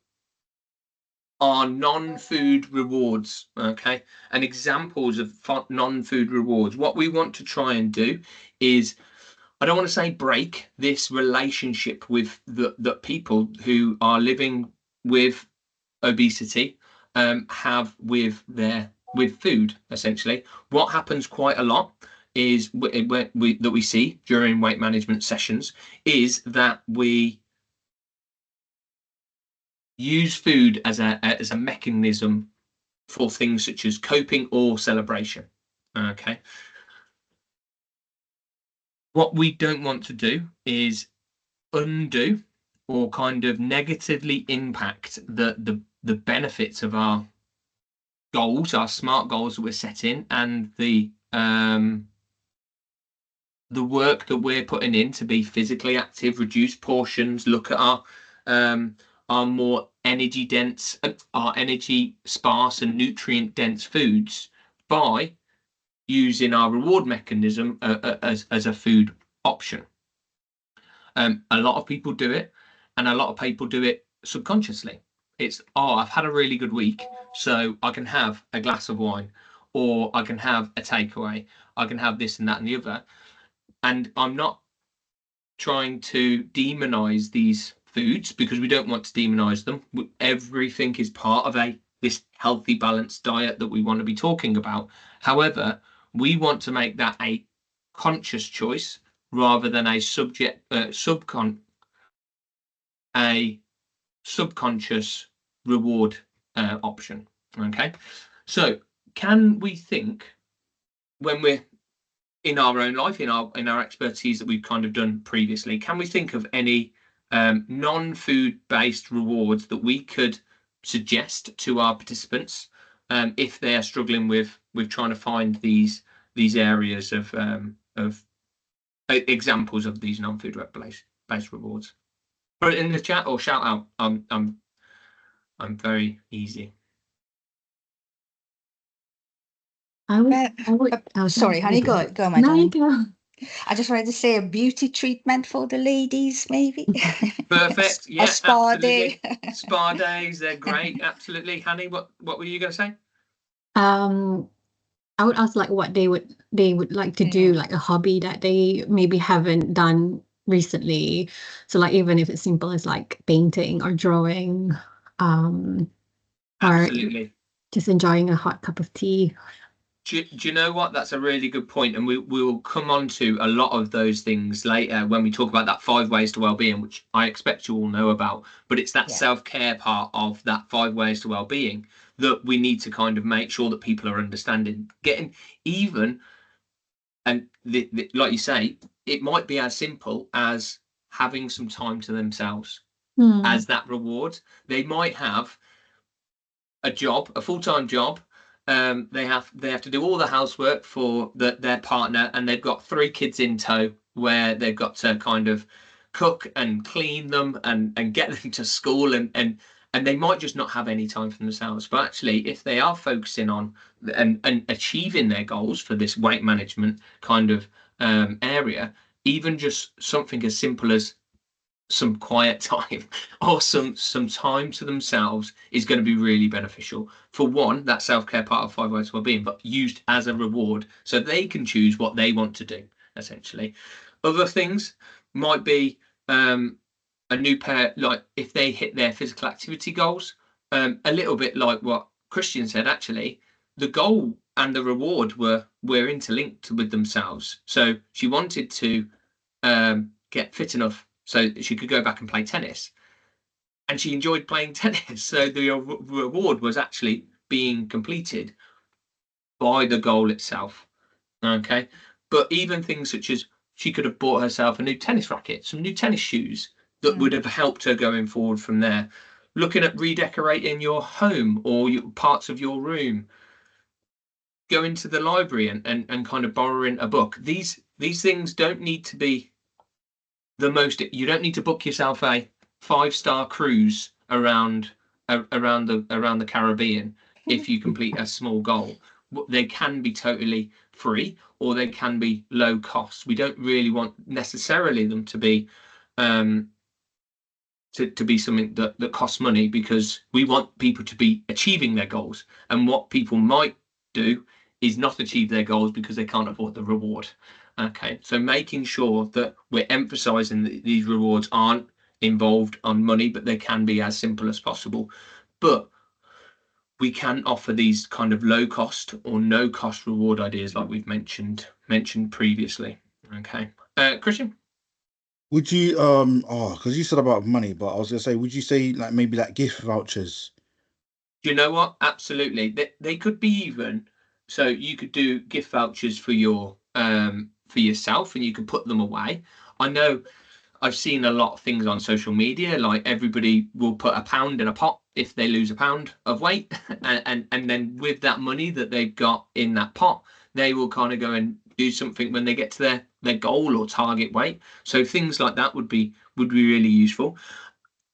non-food rewards, okay, and examples of non-food rewards. What we want to try and do is, I don't want to say break this relationship with the people who are living with obesity have with food. Essentially, what happens quite a lot is that we see during weight management sessions is that we use food as a mechanism for things such as coping or celebration. Okay. What we don't want to do is undo or kind of negatively impact the benefits of our goals, our SMART goals that we're setting, and the work that we're putting in to be physically active, reduce portions, look at our more energy dense, our energy sparse and nutrient dense foods by using our reward mechanism as a food option. A lot of people do it, and a lot of people do it subconsciously. It's, oh, I've had a really good week, so I can have a glass of wine, or I can have a takeaway, I can have this and that and the other. And I'm not trying to demonize these foods, because we don't want to demonize them. Everything is part of this healthy, balanced diet that we want to be talking about. However, we want to make that a conscious choice rather than a subconscious reward option. Okay, so can we think, when we're in our own life, in our expertise that we've kind of done previously, can we think of any non-food based rewards that we could suggest to our participants if they are struggling with trying to find these areas of examples of these non-food based rewards? Put it in the chat or shout out. I'm very easy. I would. Oh, Sorry, honey, go, my No, you darling. go. I just wanted to say a beauty treatment for the ladies, maybe. Perfect. Yeah, a spa absolutely. day. Spa days, they're great. Absolutely. Honey, what were you going to say? I would ask like what they would like to do, like a hobby that they maybe haven't done recently. So like even if it's simple as like painting or drawing, or Absolutely. just enjoying a hot cup of tea. Do you know what? That's a really good point, and we will come on to a lot of those things later when we talk about that 5 ways to well-being, which I expect you all know about. But it's that self-care part of that 5 ways to well-being that we need to kind of make sure that people are understanding, getting even, and like you say, it might be as simple as having some time to themselves as that reward. They might have a job, a full-time job. They have to do all the housework for their partner, and they've got 3 kids in tow where they've got to kind of cook and clean them and get them to school, and they might just not have any time for themselves. But actually, if they are focusing on and achieving their goals for this weight management kind of area, even just something as simple as some quiet time or some time to themselves is going to be really beneficial. For one, that self-care part of 5 ways to well-being, but used as a reward so they can choose what they want to do, essentially. Other things might be a new pair, like if they hit their physical activity goals, a little bit like what Christian said. Actually, the goal and the reward were interlinked with themselves. So she wanted to get fit enough so she could go back and play tennis, and she enjoyed playing tennis. So the reward was actually being completed by the goal itself. Okay, but even things such as she could have bought herself a new tennis racket, some new tennis shoes that would have helped her going forward from there. Looking at redecorating your home or parts of your room, going to the library and kind of borrowing a book. These things don't need to be the most. You don't need to book yourself a 5-star cruise around the Caribbean if you complete a small goal. They can be totally free, or they can be low cost. We don't really want necessarily them to be to be something that costs money, because we want people to be achieving their goals. And what people might do is not achieve their goals because they can't afford the reward. Okay, so making sure that we're emphasizing that these rewards aren't involved on money, but they can be as simple as possible. But we can offer these kind of low cost or no cost reward ideas like we've mentioned previously. Okay, Christian? Would you because you said about money, but I was gonna say, would you say like maybe like gift vouchers? Do you know what? Absolutely. They could be even. So you could do gift vouchers for your for yourself, and you could put them away. I know I've seen a lot of things on social media, like everybody will put £1 in a pot if they lose £1 of weight, and then with that money that they've got in that pot, they will kind of go and do something when they get to their goal or target weight. So things like that would be really useful.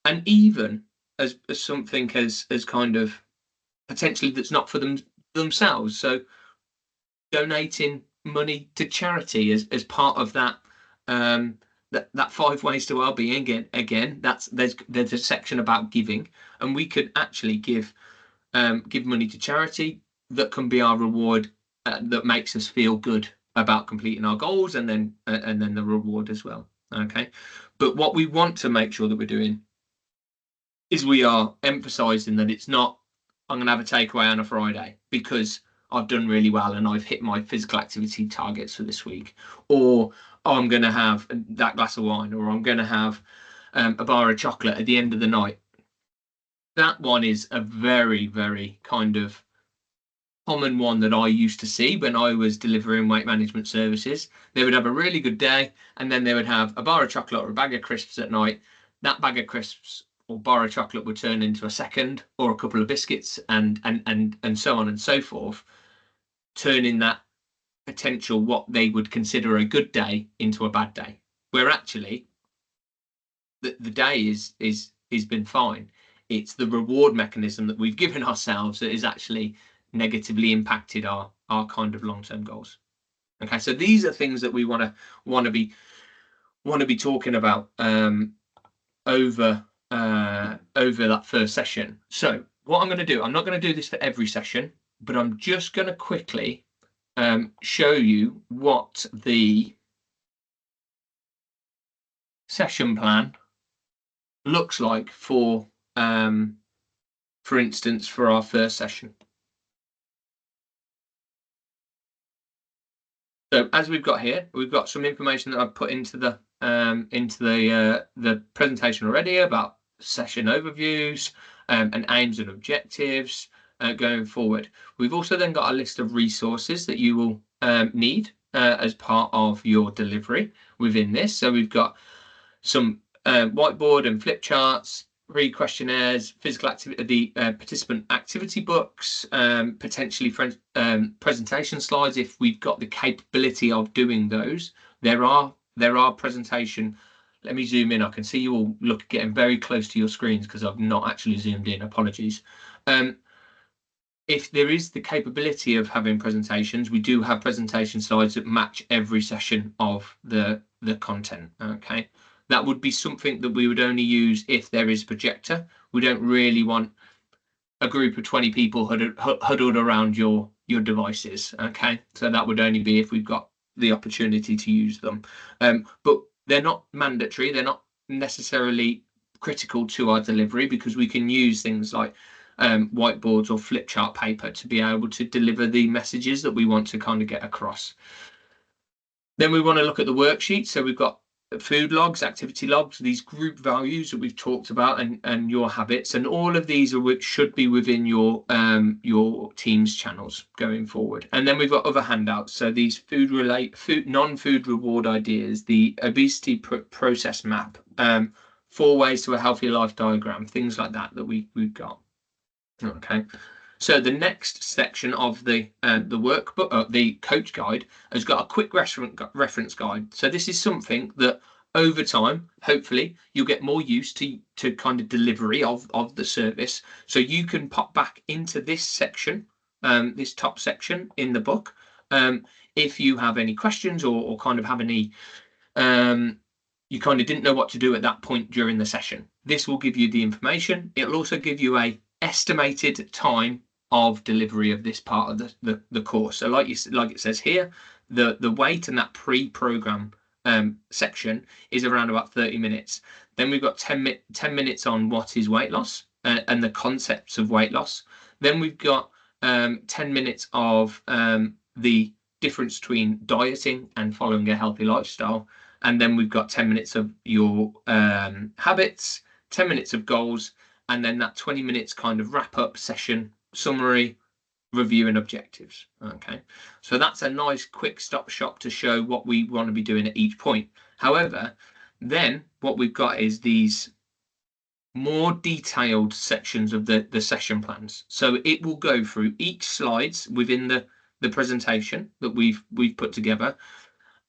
And even as something as kind of potentially that's not for themselves. So donating money to charity as part of that that 5 ways to well-being. Again, there's a section about giving, and we could actually give money to charity that can be our reward, that makes us feel good about completing our goals, and then the reward as well. Okay, but what we want to make sure that we're doing is we are emphasizing that it's not, I'm going to have a takeaway on a Friday because I've done really well and I've hit my physical activity targets for this week, or I'm going to have that glass of wine, or I'm going to have a bar of chocolate at the end of the night. That one is a very, very kind of common one that I used to see when I was delivering weight management services. They would have a really good day, and then they would have a bar of chocolate or a bag of crisps at night. That bag of crisps or bar of chocolate would turn into a second, or a couple of biscuits, and so on and so forth, turning that potential what they would consider a good day into a bad day, where actually the day is been fine. It's the reward mechanism that we've given ourselves that is actually negatively impacted our kind of long-term goals. Okay, so these are things that we want to be talking about over that first session. So what I'm going to do, I'm not going to do this for every session, but I'm just going to quickly show you what the session plan looks like for instance, for our first session. So as we've got here, we've got some information that I've put into the presentation already about session overviews and aims and objectives going forward. We've also then got a list of resources that you will need as part of your delivery within this. So we've got some whiteboard and flip charts, questionnaires, physical activity, the participant activity books, potentially presentation slides if we've got the capability of doing those. There are presentation. Let me zoom in. I can see you all getting very close to your screens because I've not actually zoomed in. Apologies. If there is the capability of having presentations, we do have presentation slides that match every session of the content. Okay. That would be something that we would only use if there is a projector. We don't really want a group of 20 people huddled around your devices. Okay, so that would only be if we've got the opportunity to use them. But they're not mandatory. They're not necessarily critical to our delivery, because we can use things like whiteboards or flip chart paper to be able to deliver the messages that we want to kind of get across. Then we want to look at the worksheet. So we've got food logs, activity logs, these group values that we've talked about, and your habits, and all of these should be within your Teams channels going forward. And then we've got other handouts. So these non-food reward ideas, the obesity process map, 4 ways to a healthier life diagram, things like that we've got. Okay. So the next section of the workbook, the coach guide, has got a quick reference guide. So this is something that over time, hopefully, you'll get more used to kind of delivery of the service. So you can pop back into this section, this top section in the book, if you have any questions or kind of have any, you kind of didn't know what to do at that point during the session. This will give you the information. It'll also give you a estimated time of delivery of this part of the course. So like it says here, the wait and that pre-program section is around about 30 minutes. Then we've got 10 minutes on what is weight loss and the concepts of weight loss. Then we've got 10 minutes of the difference between dieting and following a healthy lifestyle. And then we've got 10 minutes of your habits, 10 minutes of goals, and then that 20 minutes kind of wrap up session, summary, review and objectives. Okay, so that's a nice quick stop shop to show what we want to be doing at each point. However, then what we've got is these more detailed sections of the session plans. So it will go through each slides within the presentation that we've put together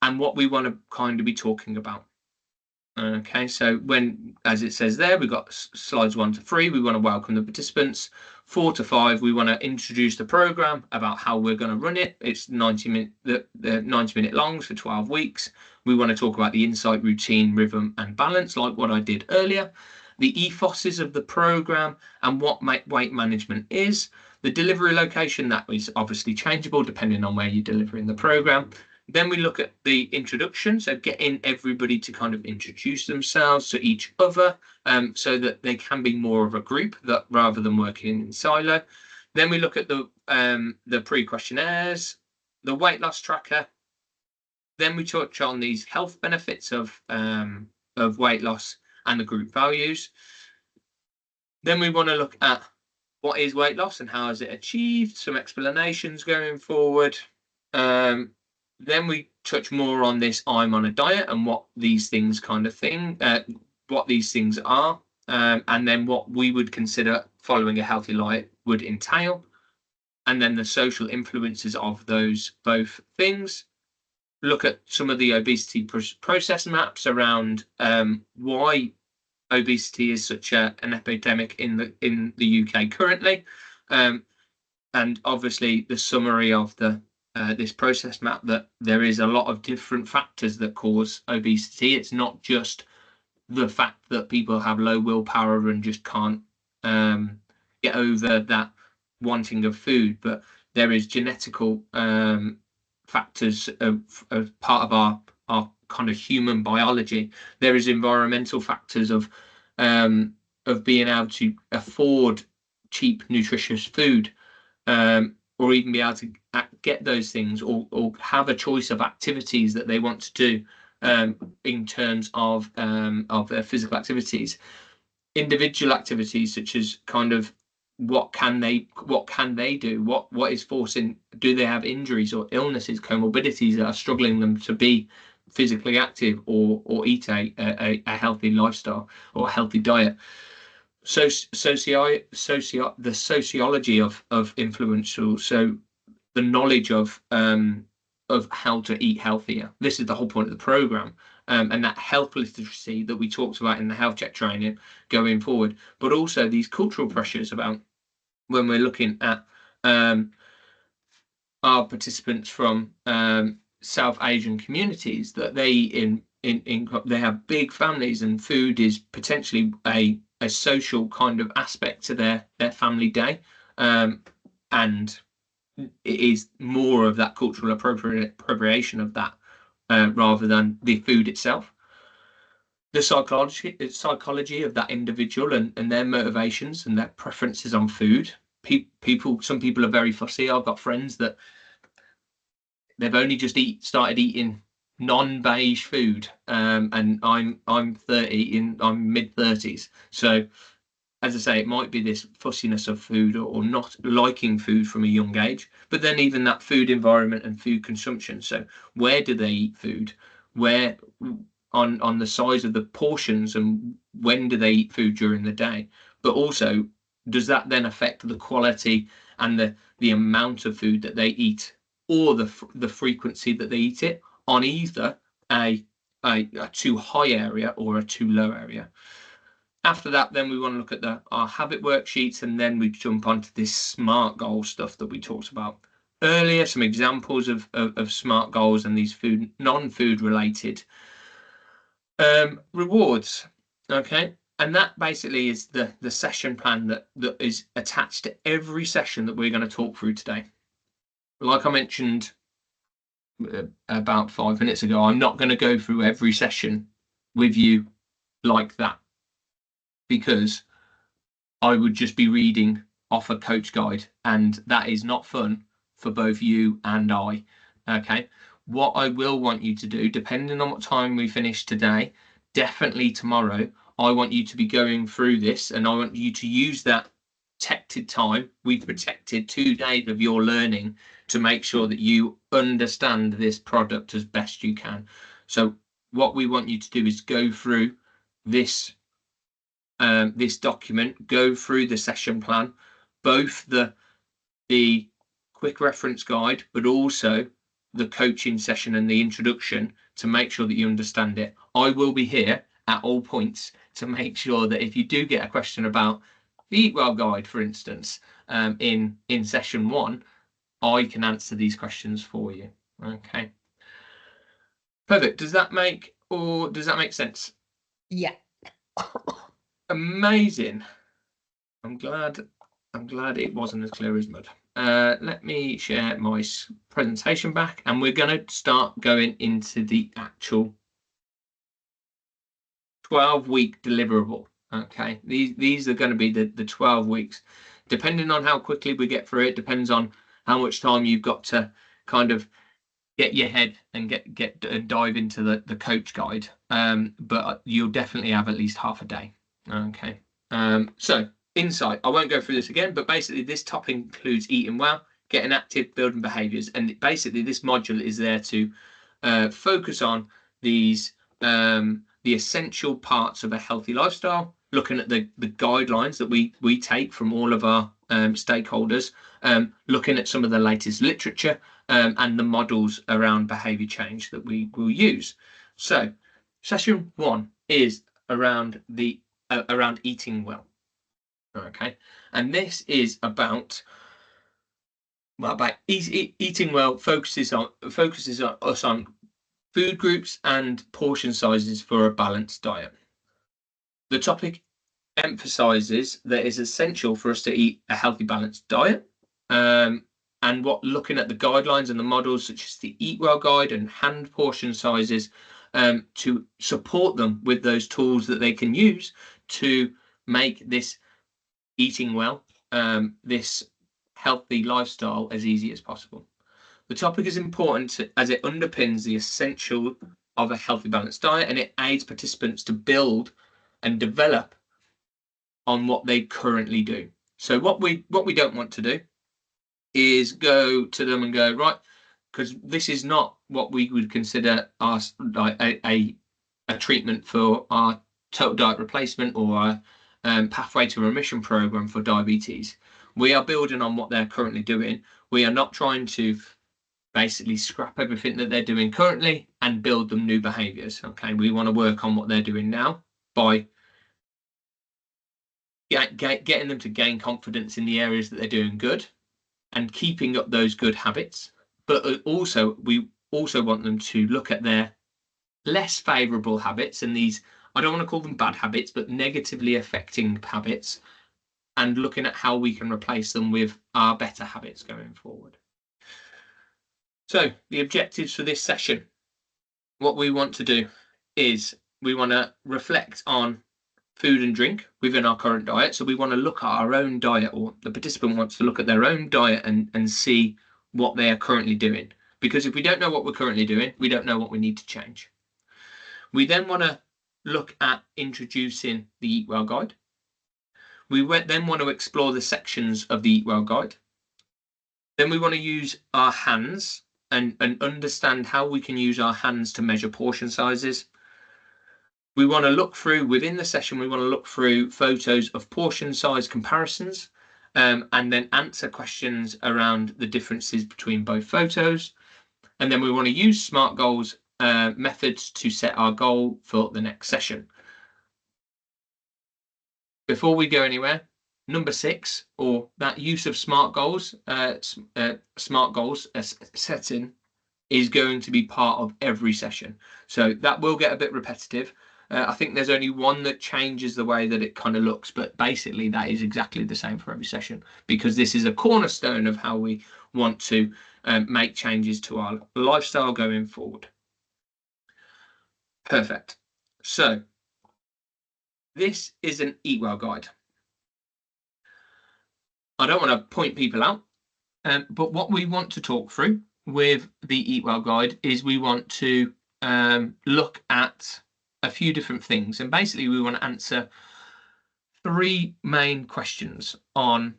and what we want to kind of be talking about. Okay, so when, as it says there, we've got slides 1 to 3, we want to welcome the participants. 4 to 5, we want to introduce the program, about how we're going to run it. It's 90 minute longs for 12 weeks. We want to talk about the insight, routine, rhythm and balance, like what I did earlier. The ethoses of the program and what weight management is. The delivery location, that is obviously changeable depending on where you're delivering the program. Then we look at the introduction, so getting everybody to kind of introduce themselves to each other, so that they can be more of a group, that rather than working in silo. Then we look at the pre-questionnaires, the weight loss tracker. Then we touch on these health benefits of weight loss and the group values. Then we want to look at what is weight loss and how is it achieved, some explanations going forward. Then we touch more on this I'm on a diet and what these things what these things are, and then what we would consider following a healthy diet would entail, and then the social influences of those both things. Look at some of the obesity process maps around why obesity is such an epidemic in the UK currently, and obviously the summary of this process map, that there is a lot of different factors that cause obesity. It's not just the fact that people have low willpower and just can't get over that wanting of food, but there is genetical factors of part of our kind of human biology. There is environmental factors of being able to afford cheap, nutritious food, or even be able to get those things, or have a choice of activities that they want to do in terms of their physical activities. Individual activities such as kind of what can they do? What is forcing? Do they have injuries or illnesses, comorbidities that are struggling them to be physically active or eat a healthy lifestyle or a healthy diet? So the sociology of influential, so the knowledge of how to eat healthier. This is the whole point of the program, and that health literacy that we talked about in the health check training going forward, but also these cultural pressures about when we're looking at our participants from South Asian communities, that they they have big families and food is potentially a social kind of aspect to their family day, and it is more of that cultural appropriation of that rather than the food itself. The psychology of that individual and their motivations and their preferences on food. Some people are very fussy. I've got friends that they've only just started eating non-beige food, and I'm 30, I'm mid-30s. So as I say, it might be this fussiness of food or not liking food from a young age, but then even that food environment and food consumption. So where do they eat food? Where on the size of the portions, and when do they eat food during the day? But also, does that then affect the quality and the amount of food that they eat, or the frequency that they eat it, on either a a too high area or a too low area. After that, then we want to look at our habit worksheets, and then we jump onto this SMART goal stuff that we talked about earlier, some examples of SMART goals and these non-food related rewards. Okay, and that basically is the session plan that is attached to every session that we're going to talk through today. Like I mentioned about 5 minutes ago, I'm not going to go through every session with you like that, because I would just be reading off a coach guide, and that is not fun for both you and I. Okay, what I will want you to do, depending on what time we finish today, definitely tomorrow, I want you to be going through this, and I want you to use that protected time. We've protected 2 days of your learning to make sure that you understand this product as best you can. So what we want you to do is go through this document, go through the session plan, both the quick reference guide, but also the coaching session and the introduction, to make sure that you understand it. I will be here at all points to make sure that if you do get a question about the Eat Well guide, for instance, in session 1, I can answer these questions for you. Okay, perfect. Does that make sense? Yeah. Amazing. I'm glad it wasn't as clear as mud. Let me share my presentation back, and we're going to start going into the actual 12-week deliverable. Okay, these are going to be the 12 weeks. Depending on how quickly we get through it, depends on how much time you've got to kind of get your head and dive into the coach guide. But you'll definitely have at least half a day. Okay. So insight, I won't go through this again, but basically this topic includes eating well, getting active, building behaviors, and basically this module is there to focus on these the essential parts of a healthy lifestyle, looking at the guidelines that we take from all of our stakeholders, looking at some of the latest literature, and the models around behavior change that we will use. So session 1 is around eating well. Okay, and this is about eating well. Focuses us on food groups and portion sizes for a balanced diet. The topic emphasizes that it's essential for us to eat a healthy, balanced diet, and looking at the guidelines and the models such as the Eat Well guide and hand portion sizes, to support them with those tools that they can use to make this eating well, this healthy lifestyle, as easy as possible. The topic is important as it underpins the essential of a healthy, balanced diet, and it aids participants to build and develop on what they currently do. So what we don't want to do is go to them and go, right, because this is not what we would consider a treatment for our total diet replacement or our pathway to remission program for diabetes. We are building on what they're currently doing. We are not trying to basically scrap everything that they're doing currently and build them new behaviors. Okay, we want to work on what they're doing now by getting them to gain confidence in the areas that they're doing good and keeping up those good habits. But also, we also want them to look at their less favorable habits, and these, I don't want to call them bad habits, but negatively affecting habits, and looking at how we can replace them with our better habits going forward. So the objectives for this session, what we want to do is we want to reflect on food and drink within our current diet. So we want to look at our own diet, or the participant wants to look at their own diet and see what they are currently doing. Because if we don't know what we're currently doing, we don't know what we need to change. We then want to look at introducing the Eat Well guide. We then want to explore the sections of the Eat Well guide. Then we want to use our hands and understand how we can use our hands to measure portion sizes. We want to look through, within the session, we want to look through photos of portion size comparisons, and then answer questions around the differences between both photos. And then we want to use SMART goals methods to set our goal for the next session. Before we go anywhere, number 6, or that use of SMART goals, setting is going to be part of every session. So that will get a bit repetitive. I think there's only one that changes the way that it kind of looks, but basically that is exactly the same for every session, because this is a cornerstone of how we want to make changes to our lifestyle going forward. Perfect. So this is an Eat Well guide. I don't want to point people out, but what we want to talk through with the Eat Well guide is we want to look at a few different things, and basically we want to answer 3 main questions on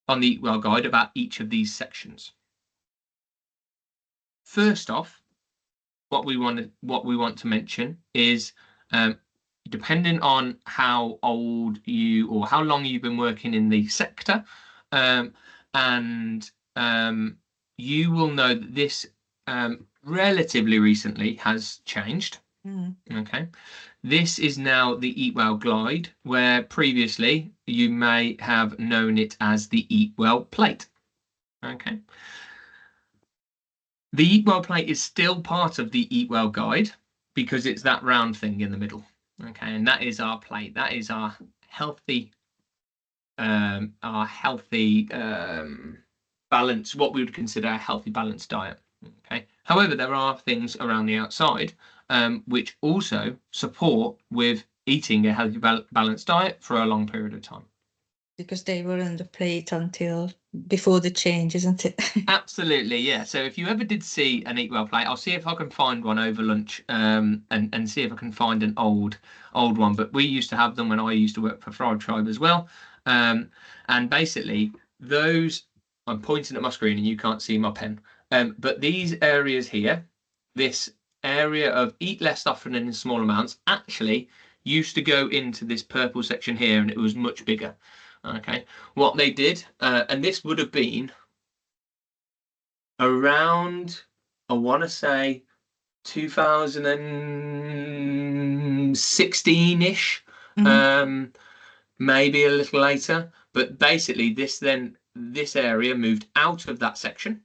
the Eat Well guide about each of these sections. First off, what we want to mention is depending on how old you or how long you've been working in the sector, and you will know that this relatively recently has changed. Okay, this is now the Eat Well guide, where previously you may have known it as the Eat Well plate. Okay, the Eat Well plate is still part of the Eat Well guide because it's that round thing in the middle. Okay, and that is our plate. That is our healthy balance, what we would consider a healthy balanced diet. Okay, however, there are things around the outside which also support with eating a healthy balanced diet for a long period of time. Because they were on the plate until before the change, isn't it? Absolutely, yeah. So if you ever did see an Eat Well plate, I'll see if I can find one over lunch, and see if I can find an old one. But we used to have them when I used to work for Thrive Tribe as well. And basically those, I'm pointing at my screen and you can't see my pen. But these areas here, this area of eat less often and in small amounts, actually used to go into this purple section here, and it was much bigger. Okay, what they did, and this would have been around, I want to say 2016-ish, maybe a little later. But basically this area moved out of that section.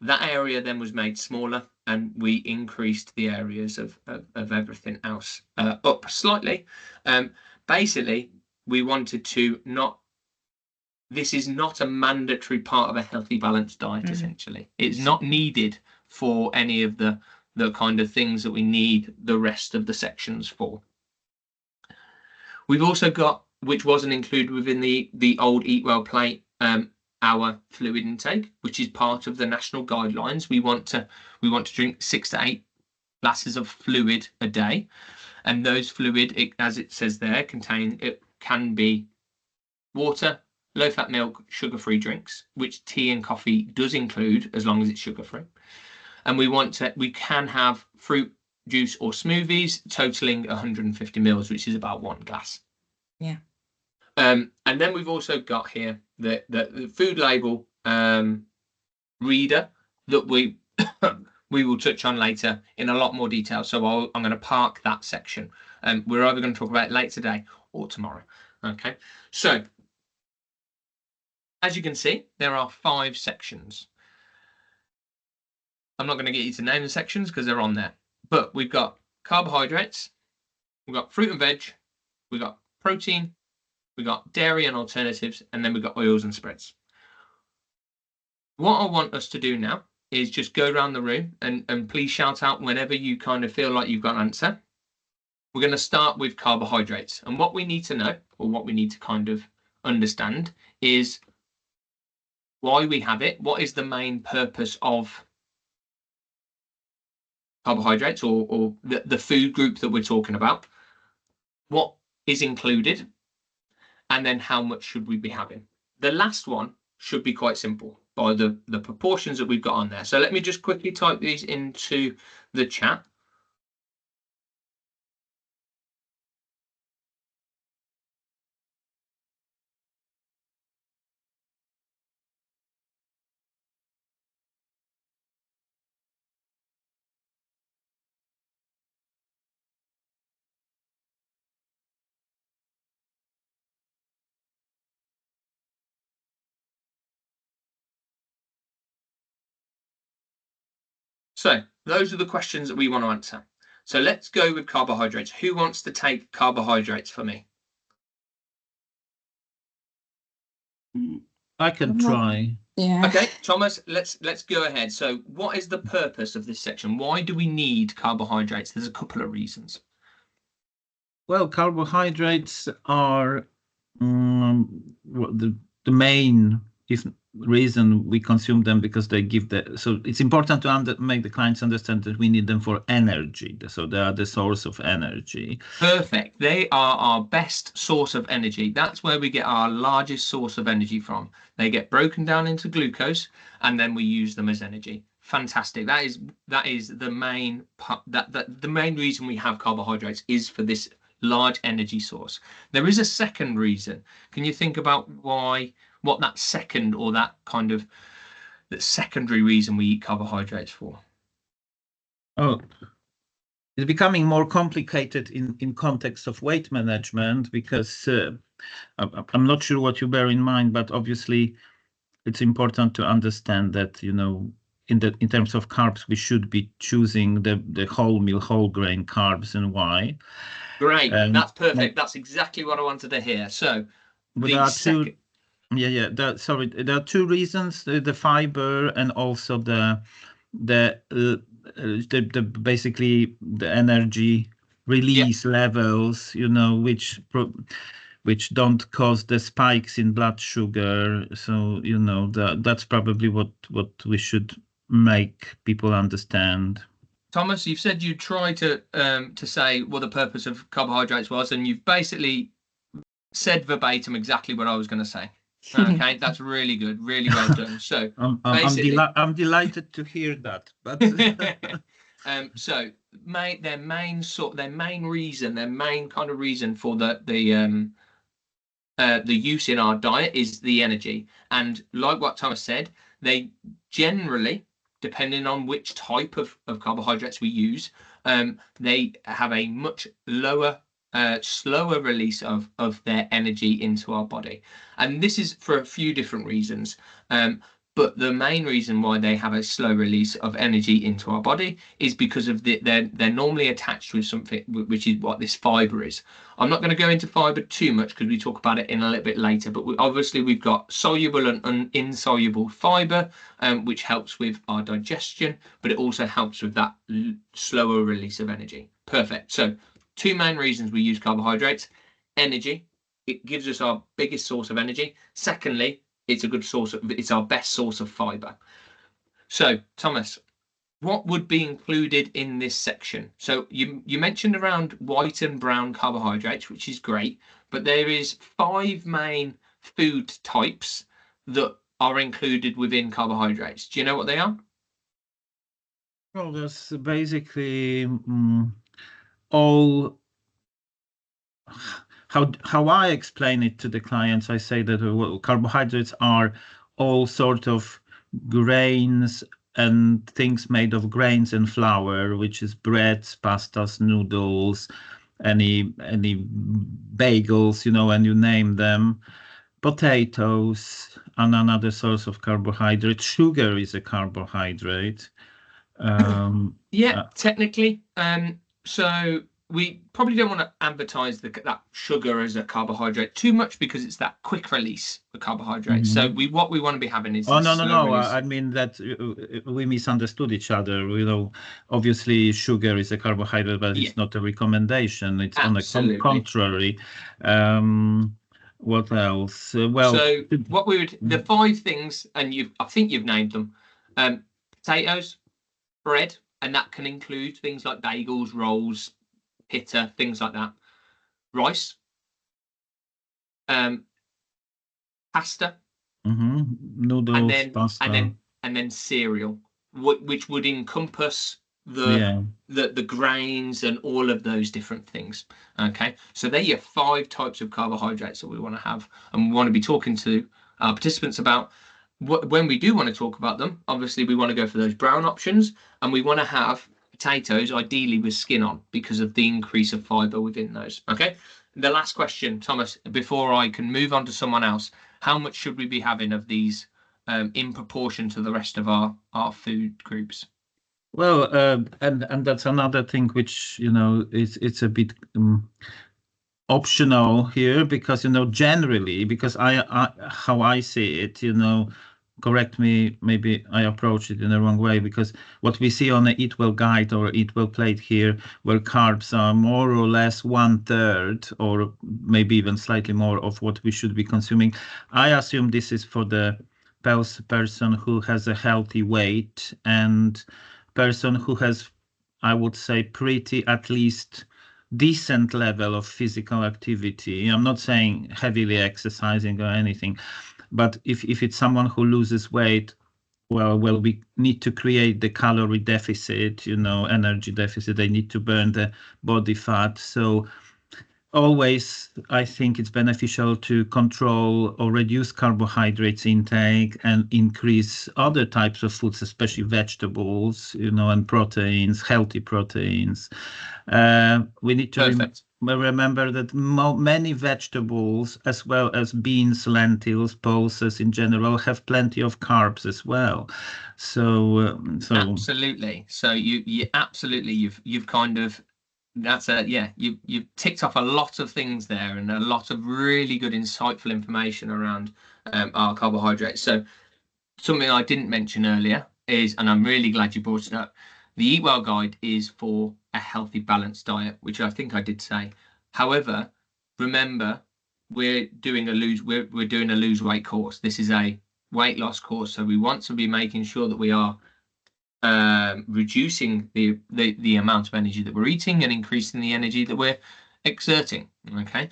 That area then was made smaller, and we increased the areas of everything else up slightly. Basically, we wanted to this is not a mandatory part of a healthy balanced diet. Essentially, it's not needed for any of the kind of things that we need the rest of the sections for. We've also got, which wasn't included within the old Eat Well plate, our fluid intake, which is part of the national guidelines. We want to drink 6 to 8 glasses of fluid a day, and those fluid, as it says there, can be water, low-fat milk, sugar-free drinks, which tea and coffee does include as long as it's sugar-free. And we can have fruit juice or smoothies totaling 150 mils, which is about 1 glass. Yeah. And then we've also got here the food label reader that we will touch on later in a lot more detail. So I'm going to park that section. We're either going to talk about it later today or tomorrow. Okay. So as you can see, there are 5 sections. I'm not going to get you to name the sections because they're on there. But we've got carbohydrates, we've got fruit and veg, we've got protein, we've got dairy and alternatives, and then we've got oils and spreads. What I want us to do now is just go around the room and please shout out whenever you kind of feel like you've got an answer. We're going to start with carbohydrates. And what we need to know, or what we need to kind of understand, is why we have it. What is the main purpose of carbohydrates, or the food group that we're talking about? What is included? And then how much should we be having? The last one should be quite simple by the proportions that we've got on there. So let me just quickly type these into the chat. So those are the questions that we want to answer. So let's go with carbohydrates. Who wants to take carbohydrates for me? I can try. Yeah. Okay, Thomas, let's go ahead. So what is the purpose of this section? Why do we need carbohydrates? There's a couple of reasons. Well, carbohydrates are the main reason we consume them, because they give so it's important to make the clients understand that we need them for energy. So they are the source of energy. Perfect. They are our best source of energy. That's where we get our largest source of energy from. They get broken down into glucose and then we use them as energy. Fantastic. That is the main the main reason we have carbohydrates is for this large energy source. There is a second reason. Can you think about what that second, or that kind of the secondary reason we eat carbohydrates for? Oh, it's becoming more complicated in context of weight management, because I'm not sure what you bear in mind, but obviously it's important to understand that, in terms of carbs, we should be choosing the whole meal, whole grain carbs, and why. Great, that's perfect. That's exactly what I wanted to hear. So there are two. Sorry, there are two reasons: the fiber and also the basically the energy release levels, which don't cause the spikes in blood sugar. So that's probably what we should make people understand. Thomas, you've said you try to say what the purpose of carbohydrates was, and you've basically said verbatim exactly what I was going to say. Okay, that's really good, really well done. So I'm delighted to hear that. But so their main reason, their main kind of reason for the use in our diet is the energy. And like what Thomas said, they generally, depending on which type of carbohydrates we use, they have a much lower, slower release of their energy into our body. And this is for a few different reasons. But the main reason why they have a slow release of energy into our body is because of they're normally attached with something, which is what this fiber is. I'm not going to go into fiber too much because we talk about it in a little bit later, but obviously we've got soluble and insoluble fiber, which helps with our digestion, but it also helps with that slower release of energy. Perfect. So two main reasons we use carbohydrates: energy, it gives us our biggest source of energy. Secondly, it's our best source of fiber. So Thomas, what would be included in this section? So you mentioned around white and brown carbohydrates, which is great, but there is 5 main food types that are included within carbohydrates. Do you know what they are? Well, that's basically all. How I explain it to the clients, I say that carbohydrates are all sort of grains and things made of grains and flour, which is breads, pastas, noodles, any bagels, and you name them. Potatoes and another source of carbohydrate. Sugar is a carbohydrate. Technically. So we probably don't want to advertise that sugar as a carbohydrate too much, because it's that quick release of carbohydrates. So what we want to be having is no. I mean that we misunderstood each other. Obviously sugar is a carbohydrate, but it's not a recommendation. It's absolutely. On the contrary. What else? So what the 5 things, and I think you've named them: potatoes, bread, and that can include things like bagels, rolls, pita, things like that. Rice, pasta, noodles, pasta, and then cereal, which would encompass the grains and all of those different things. Okay, so they're your 5 types of carbohydrates that we want to have, and we want to be talking to our participants about. When we do want to talk about them, obviously we want to go for those brown options, and we want to have potatoes ideally with skin on because of the increase of fiber within those. Okay, the last question, Thomas, before I can move on to someone else: how much should we be having of these in proportion to the rest of our food groups? Well, and that's another thing which, it's a bit optional here, because, generally, because I how I see it, correct me, maybe I approach it in the wrong way, because what we see on the Eat Well guide or Eat Well plate here, where carbs are more or less 1/3 or maybe even slightly more of what we should be consuming, I assume this is for the person who has a healthy weight and person who has, I would say, pretty at least decent level of physical activity. I'm not saying heavily exercising or anything, but if it's someone who loses weight, well, we need to create the calorie deficit, energy deficit. They need to burn the body fat. So always, I think it's beneficial to control or reduce carbohydrates intake and increase other types of foods, especially vegetables, and proteins, healthy proteins. We need to remember that many vegetables, as well as beans, lentils, pulses in general, have plenty of carbs as well. So absolutely. So you absolutely, you've kind of, you've ticked off a lot of things there, and a lot of really good, insightful information around our carbohydrates. So something I didn't mention earlier is, and I'm really glad you brought it up, the Eat Well guide is for a healthy, balanced diet, which I think I did say. However, remember, we're doing a lose weight course. This is a weight loss course, so we want to be making sure that we are reducing the amount of energy that we're eating and increasing the energy that we're exerting. Okay,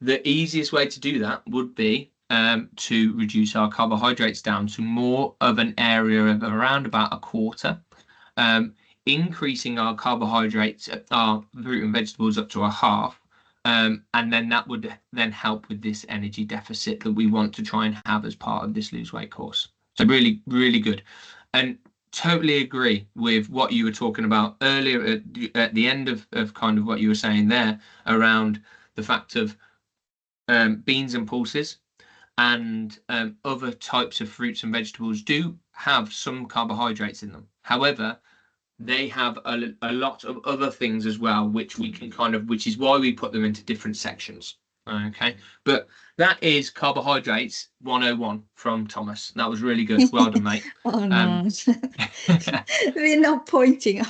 the easiest way to do that would be to reduce our carbohydrates down to more of an area of around about a quarter, increasing our carbohydrates, our fruit and vegetables, up to a half, and then that would then help with this energy deficit that we want to try and have as part of this lose weight course. So really, really good. And totally agree with what you were talking about earlier at the end of kind of what you were saying there around the fact of beans and pulses and other types of fruits and vegetables do have some carbohydrates in them. However, they have a lot of other things as well, which we can which is why we put them into different sections. Okay, but that is carbohydrates 101 from Thomas. That was really good. Well done, mate. Oh no, we're not pointing.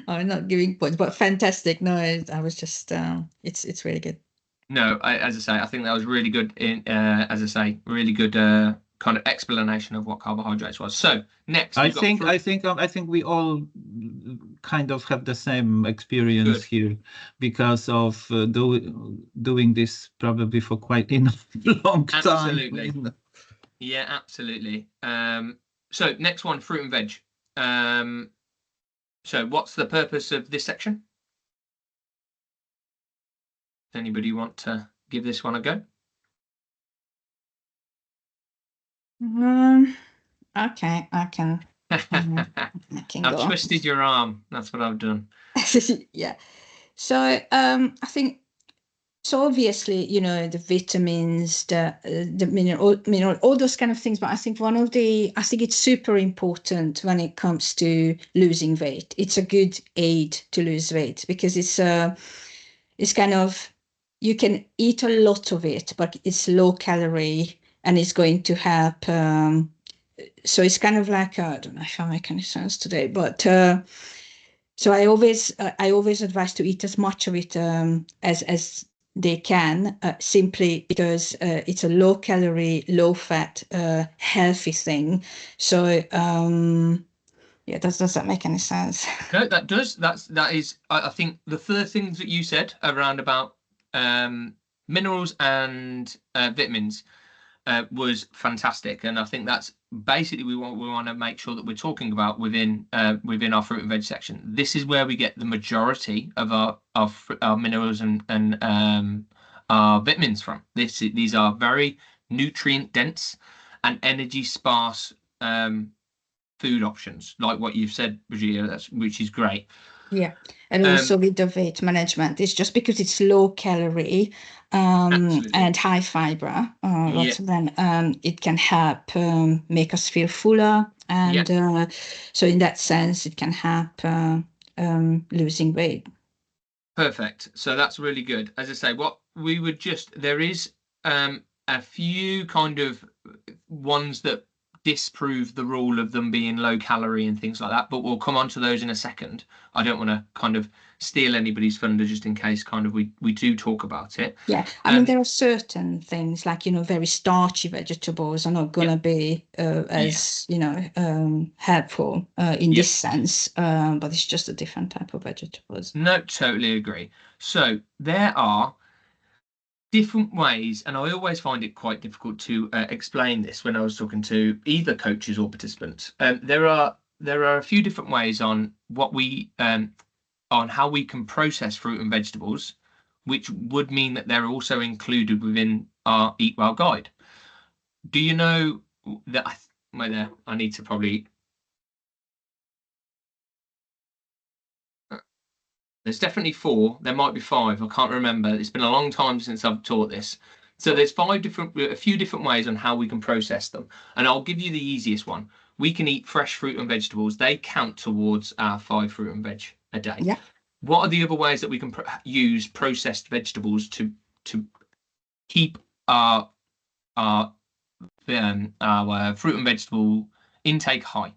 I'm not giving points, but fantastic. No, I was just it's really good. No, as I say, I think that was really good. Really good kind of explanation of what carbohydrates was. So next, I think we all kind of have the same experience here, because of doing this probably for quite enough long time. Absolutely. Yeah, absolutely. So next one, fruit and veg. So what's the purpose of this section? Does anybody want to give this one a go? Okay, I can. I've twisted your arm. That's what I've done. Yeah. So I think, so obviously, the vitamins, the mineral, all those kind of things. But I think I think it's super important when it comes to losing weight. It's a good aid to lose weight, because it's kind of, you can eat a lot of it, but it's low calorie and it's going to help. So it's kind of like, I don't know if I make any sense today, but so I always advise to eat as much of it as they can, simply because it's a low calorie, low fat, healthy thing. So yeah, does that make any sense? No, that does. That is. I think the first things that you said around about minerals and vitamins was fantastic, and I think that's basically we want to make sure that we're talking about within our fruit and veg section. This is where we get the majority of our minerals and our vitamins from. These are very nutrient dense and energy sparse food options, like what you've said, Brigitte, which is great. Yeah, and also with the weight management, it's just because it's low calorie Absolutely. and high fiber, lots of them, it can help make us feel fuller. And so in that sense, it can help losing weight. Perfect. So that's really good. As I say, what we would there is a few kind of ones that disprove the rule of them being low calorie and things like that, but we'll come on to those in a second. I don't want to kind of steal anybody's thunder, just in case kind of we do talk about it. Yeah, I mean, there are certain things like, very starchy vegetables are not going to be as, helpful in this sense, but it's just a different type of vegetables. No, totally agree. So there are different ways, and I always find it quite difficult to explain this when I was talking to either coaches or participants. There are a few different ways on what we on how we can process fruit and vegetables, which would mean that they're also included within our Eat Well guide. Do you know that I need to probably there's definitely 4. There might be 5. I can't remember. It's been a long time since I've taught this. So there's a few different ways on how we can process them. And I'll give you the easiest one. We can eat fresh fruit and vegetables. They count towards our 5 fruit and veg a day. Yeah. What are the other ways that we can use processed vegetables to keep our fruit and vegetable intake high?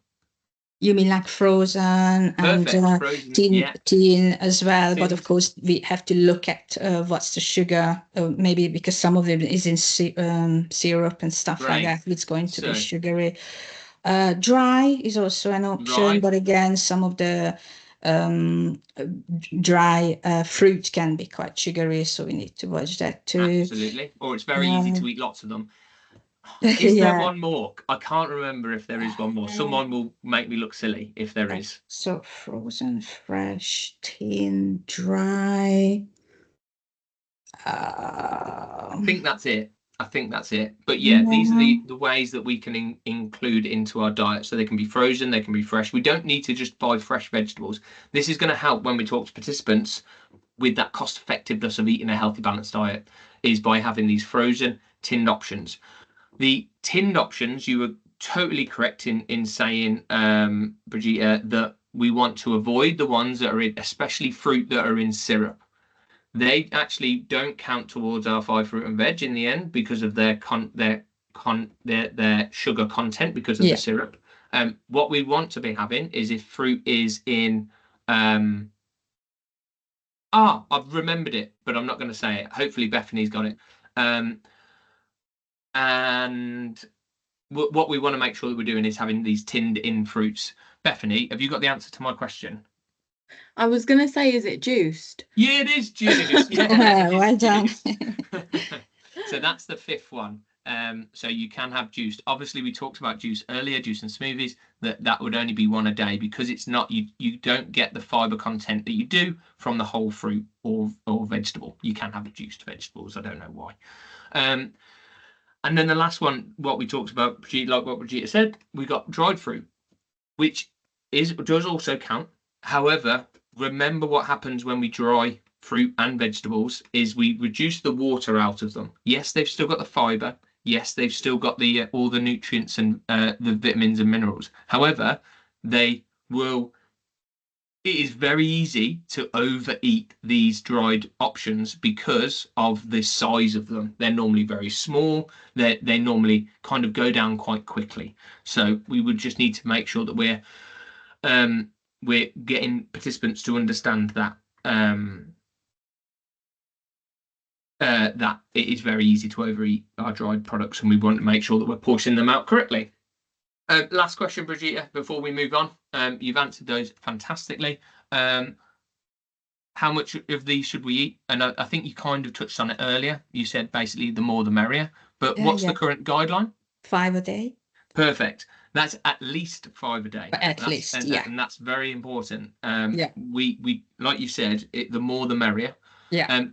You mean like frozen and tin as well? But of course, we have to look at what's the sugar, maybe because some of them is in syrup and stuff like that. It's going to be sugary. Dry is also an option, but again, some of the dry fruit can be quite sugary, so we need to watch that too. Absolutely. Or it's very easy to eat lots of them. Is there one more? I can't remember if there is one more. Someone will make me look silly if there is. So frozen, fresh, tin, dry. I think that's it. But yeah, these are the ways that we can include into our diet. So they can be frozen, they can be fresh. We don't need to just buy fresh vegetables. This is going to help when we talk to participants with that cost effectiveness of eating a healthy, balanced diet, is by having these frozen, tinned options. The tinned options, you were totally correct in saying, Brigitte, that we want to avoid the ones that are in, especially fruit that are in syrup. They actually don't count towards our 5 fruit and veg in the end because of their sugar content because of the syrup. What we want to be having is if fruit is in I've remembered it, but I'm not going to say it. Hopefully Bethany's got it. And what we want to make sure that we're doing is having these tinned in fruits. Bethany, have you got the answer to my question? I was going to say, is it juiced? Yeah, it is juiced. Yeah, well done. So that's the 5th one. So you can have juice. Obviously, we talked about juice earlier, juice and smoothies, that would only be 1 a day because it's not, you don't get the fiber content that you do from the whole fruit or vegetable. You can have juiced vegetables. I don't know why. And then the last one, what we talked about, like what Brigitte said, we got dried fruit, which does also count. However, remember what happens when we dry fruit and vegetables is we reduce the water out of them. Yes, they've still got the fiber. Yes, they've still got the all the nutrients and the vitamins and minerals. However, it is very easy to overeat these dried options because of the size of them. They're normally very small. They normally kind of go down quite quickly. So we would just need to make sure that we're getting participants to understand that that it is very easy to overeat our dried products, and we want to make sure that we're portioning them out correctly. Last question, Brigitte, before we move on. You've answered those fantastically. How much of these should we eat? And I think you kind of touched on it earlier. You said basically the more the merrier. But what's the current guideline? 5 a day. Perfect. That's at least 5 a day. And that's very important. We like you said, the more the merrier. Yeah.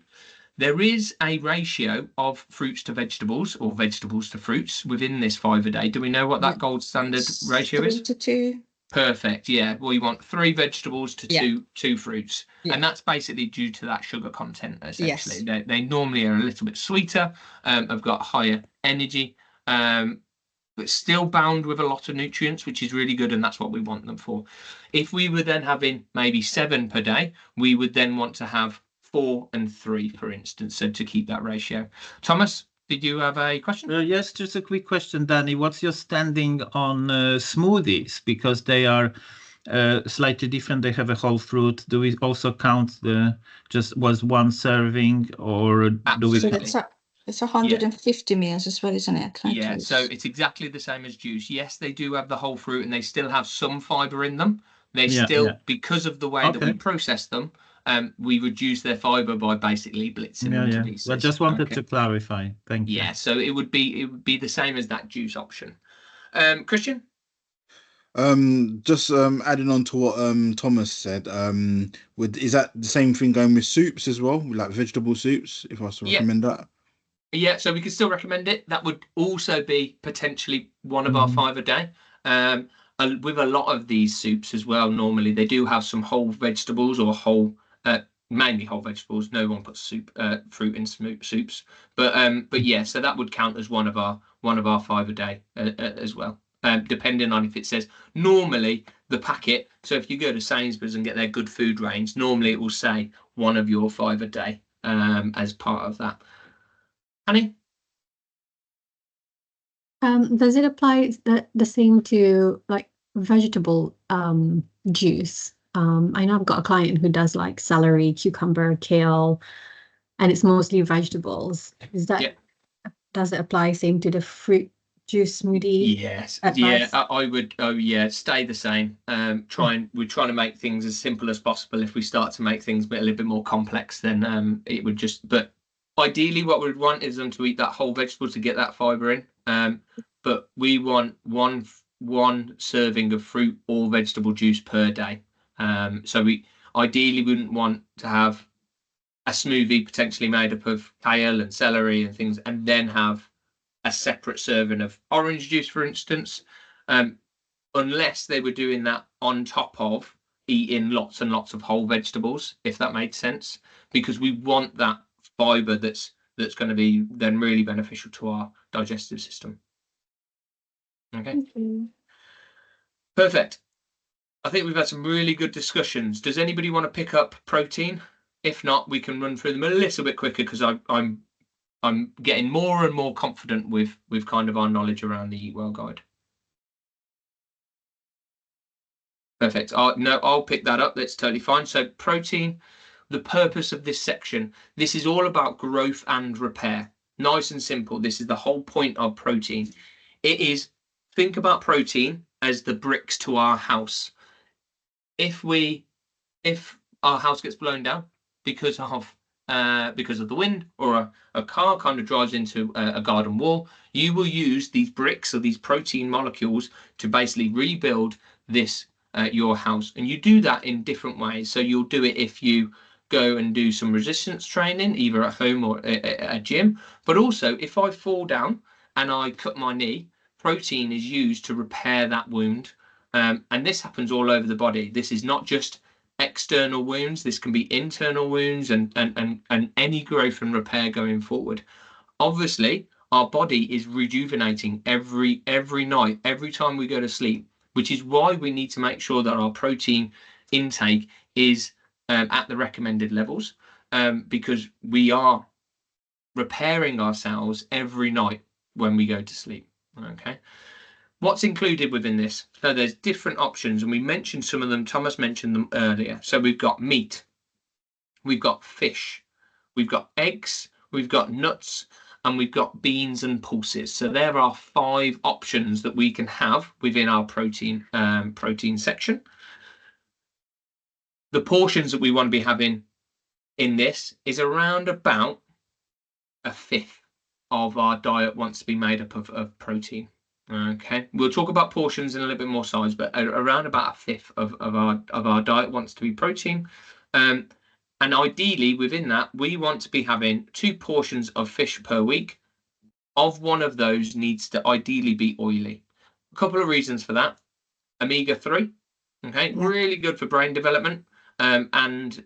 There is a ratio of fruits to vegetables or vegetables to fruits within this 5 a day. Do we know what that gold standard ratio is? 3 to 2. Perfect. Yeah. We want 3 vegetables to Yeah. two fruits. Yeah. And that's basically due to that sugar content, essentially. Yes. They normally are a little bit sweeter, have got higher energy, but still bound with a lot of nutrients, which is really good. And that's what we want them for. If we were then having maybe 7 per day, we would then want to have 4 and 3, for instance. So to keep that ratio. Thomas, did you have a question? Yes, just a quick question, Danny. What's your standing on smoothies? Because they are slightly different. They have a whole fruit. Do we also count the just was 1 serving, or do we? So Absolutely. it's 150 mils as well, isn't it? Like Yeah, this. so it's exactly the same as juice. Yes, they do have the whole fruit and they still have some fiber in them. They Yeah, still, yeah. because of the way that we Okay. process them, we reduce their fiber by basically blitzing them to pieces. But just wanted Okay. to clarify. Thank you. Yeah, so it would be the same as that juice option. Christian? Just adding on to what Thomas said, is that the same thing going with soups as well, like vegetable soups, if I was to Yeah. recommend that? Yeah, so we could still recommend it. That would also be potentially one of our 5 a day. With a lot of these soups as well, normally they do have some whole vegetables or mainly whole vegetables. No one puts fruit in soups, but yeah, so that would count as one of our 5 a day as well. Depending on if it says normally the packet. So if you go to Sainsbury's and get their good food range, normally it will say one of your 5 a day as part of that. Annie? Does it apply the same to like vegetable juice? I know I've got a client who does like celery, cucumber, kale, and it's mostly vegetables. Is that Yeah. Does it apply same to the fruit juice smoothie? Yes. advice? Yeah, I would. Oh, yeah, stay the same. We're trying to make things as simple as possible. If we start to make things a little bit more complex, then it would just. But ideally, what we'd want is them to eat that whole vegetable to get that fiber in. But we want one serving of fruit or vegetable juice per day. So we ideally wouldn't want to have a smoothie potentially made up of kale and celery and things, and then have a separate serving of orange juice, for instance, unless they were doing that on top of eating lots and lots of whole vegetables, if that made sense, because we want that fiber that's going to be then really beneficial to our digestive system. Okay. Perfect. I think we've had some really good discussions. Does anybody want to pick up protein? If not, we can run through them a little bit quicker, because I'm getting more and more confident with kind of our knowledge around the Eat Well guide. Perfect. I'll pick that up. That's totally fine. So protein, the purpose of this section, this is all about growth and repair. Nice and simple. This is the whole point of protein. It is, think about protein as the bricks to our house. If our house gets blown down because of the wind, or a car kind of drives into a garden wall, you will use these bricks or these protein molecules to basically rebuild this your house. And you do that in different ways. So you'll do it if you go and do some resistance training, either at home or at a gym. But also, if I fall down and I cut my knee, protein is used to repair that wound. And this happens all over the body. This is not just external wounds. This can be internal wounds and any growth and repair going forward. Obviously, our body is rejuvenating every night, every time we go to sleep, which is why we need to make sure that our protein intake is at the recommended levels, because we are repairing ourselves every night when we go to sleep. Okay. What's included within this? So there's different options, and we mentioned some of them. Thomas mentioned them earlier. So we've got meat, we've got fish, we've got eggs, we've got nuts, and we've got beans and pulses. So there are 5 options that we can have within our protein section. The portions that we want to be having in this is around about 1/5 of our diet wants to be made up of protein. Okay, we'll talk about portions in a little bit more size, but around about 1/5 of our diet wants to be protein. And ideally within that, we want to be having 2 portions of fish per week. Of one of those needs to ideally be oily. A couple of reasons for that. Omega-3 Okay, Yeah. really good for brain development and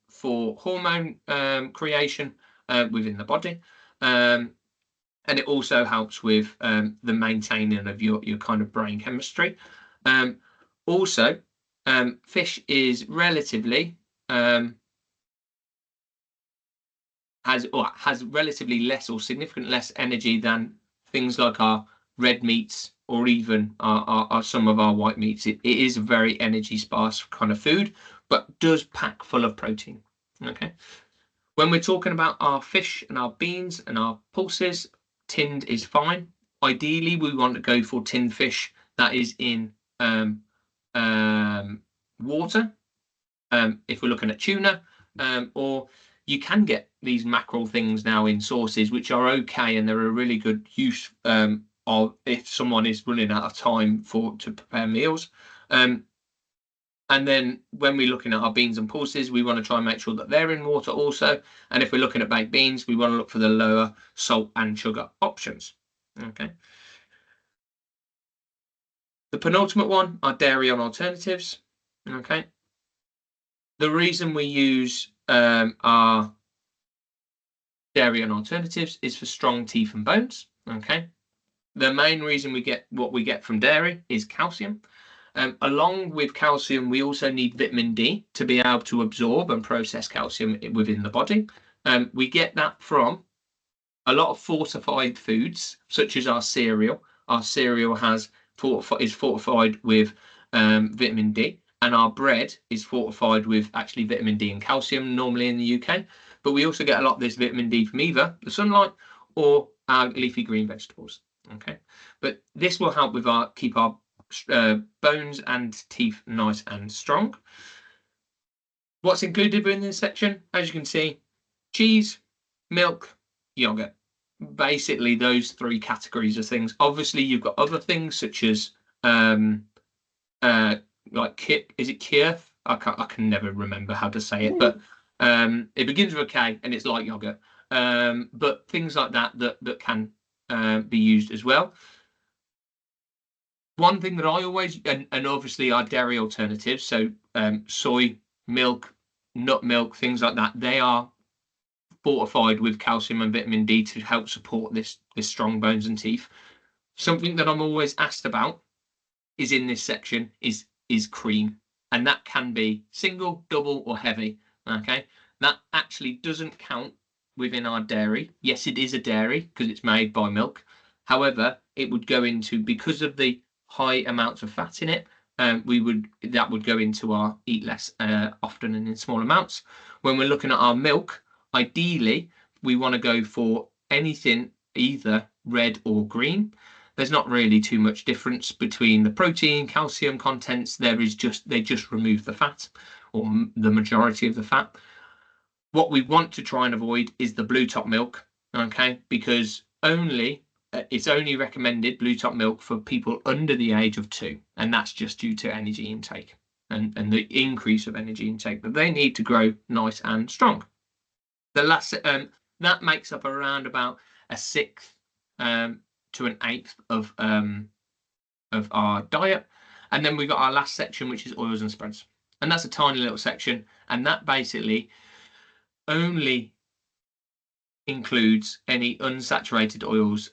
for hormone creation within the body. And it also helps with the maintaining of your kind of brain chemistry. Also, fish is relatively has relatively less or significant less energy than things like our red meats or even some of our white meats. It is a very energy sparse kind of food, but does pack full of protein. Okay. When we're talking about our fish and our beans and our pulses, tinned is fine. Ideally, we want to go for tinned fish that is in water. If we're looking at tuna, or you can get these mackerel things now in sauces, which are okay, and they're a really good use of if someone is running out of time to prepare meals. And then when we're looking at our beans and pulses, we want to try and make sure that they're in water also. And if we're looking at baked beans, we want to look for the lower salt and sugar options. Okay. The penultimate one are dairy on alternatives. Okay. The reason we use our dairy on alternatives is for strong teeth and bones. Okay. The main reason we get what we get from dairy is calcium. Along with calcium, we also need vitamin D to be able to absorb and process calcium within the body. We get that from a lot of fortified foods, such as our cereal. Our cereal is fortified with vitamin D, and our bread is fortified with actually vitamin D and calcium, normally in the UK. But we also get a lot of this vitamin D from either the sunlight or our leafy green vegetables. Okay, but this will help with keep our bones and teeth nice and strong. What's included in this section? As you can see, cheese, milk, yogurt. Basically, those three categories of things. Obviously, you've got other things such as like is it Kiev? I can never remember how to say it, but it begins with a K and it's like yogurt. But things like that can be used as well. One thing that I always, and obviously our dairy alternatives, so soy milk, nut milk, things like that, they are fortified with calcium and vitamin D to help support this strong bones and teeth. Something that I'm always asked about is in this section is cream, and that can be single, double, or heavy. Okay, that actually doesn't count within our dairy. Yes, it is a dairy because it's made by milk. However, it would go into, because of the high amounts of fat in it, that would go into our eat less often and in small amounts. When we're looking at our milk, ideally we want to go for anything either red or green. There's not really too much difference between the protein, calcium contents. They just remove the fat, or the majority of the fat. What we want to try and avoid is the blue top milk, okay? Because it's only recommended, blue top milk, for people under the age of 2, and that's just due to energy intake and the increase of energy intake that they need to grow nice and strong. The last that makes up around about a 1/6 to an 1/8 of our diet, and then we've got our last section, which is oils and spreads, and that's a tiny little section, and that basically only includes any unsaturated oils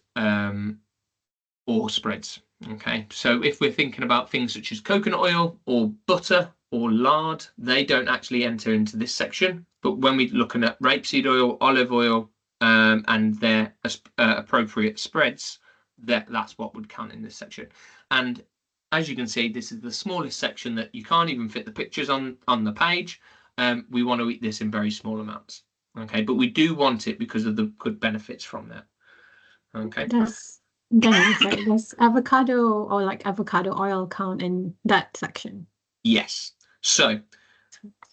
or spreads. Okay, so if we're thinking about things such as coconut oil or butter or lard, they don't actually enter into this section. But when we're looking at rapeseed oil, olive oil, and their appropriate spreads, that's what would count in this section. And as you can see, this is the smallest section that you can't even fit the pictures on the page. We want to eat this in very small amounts. Okay, but we do want it because of the good benefits from that. Okay. Does avocado or like avocado oil count in that section? Yes. So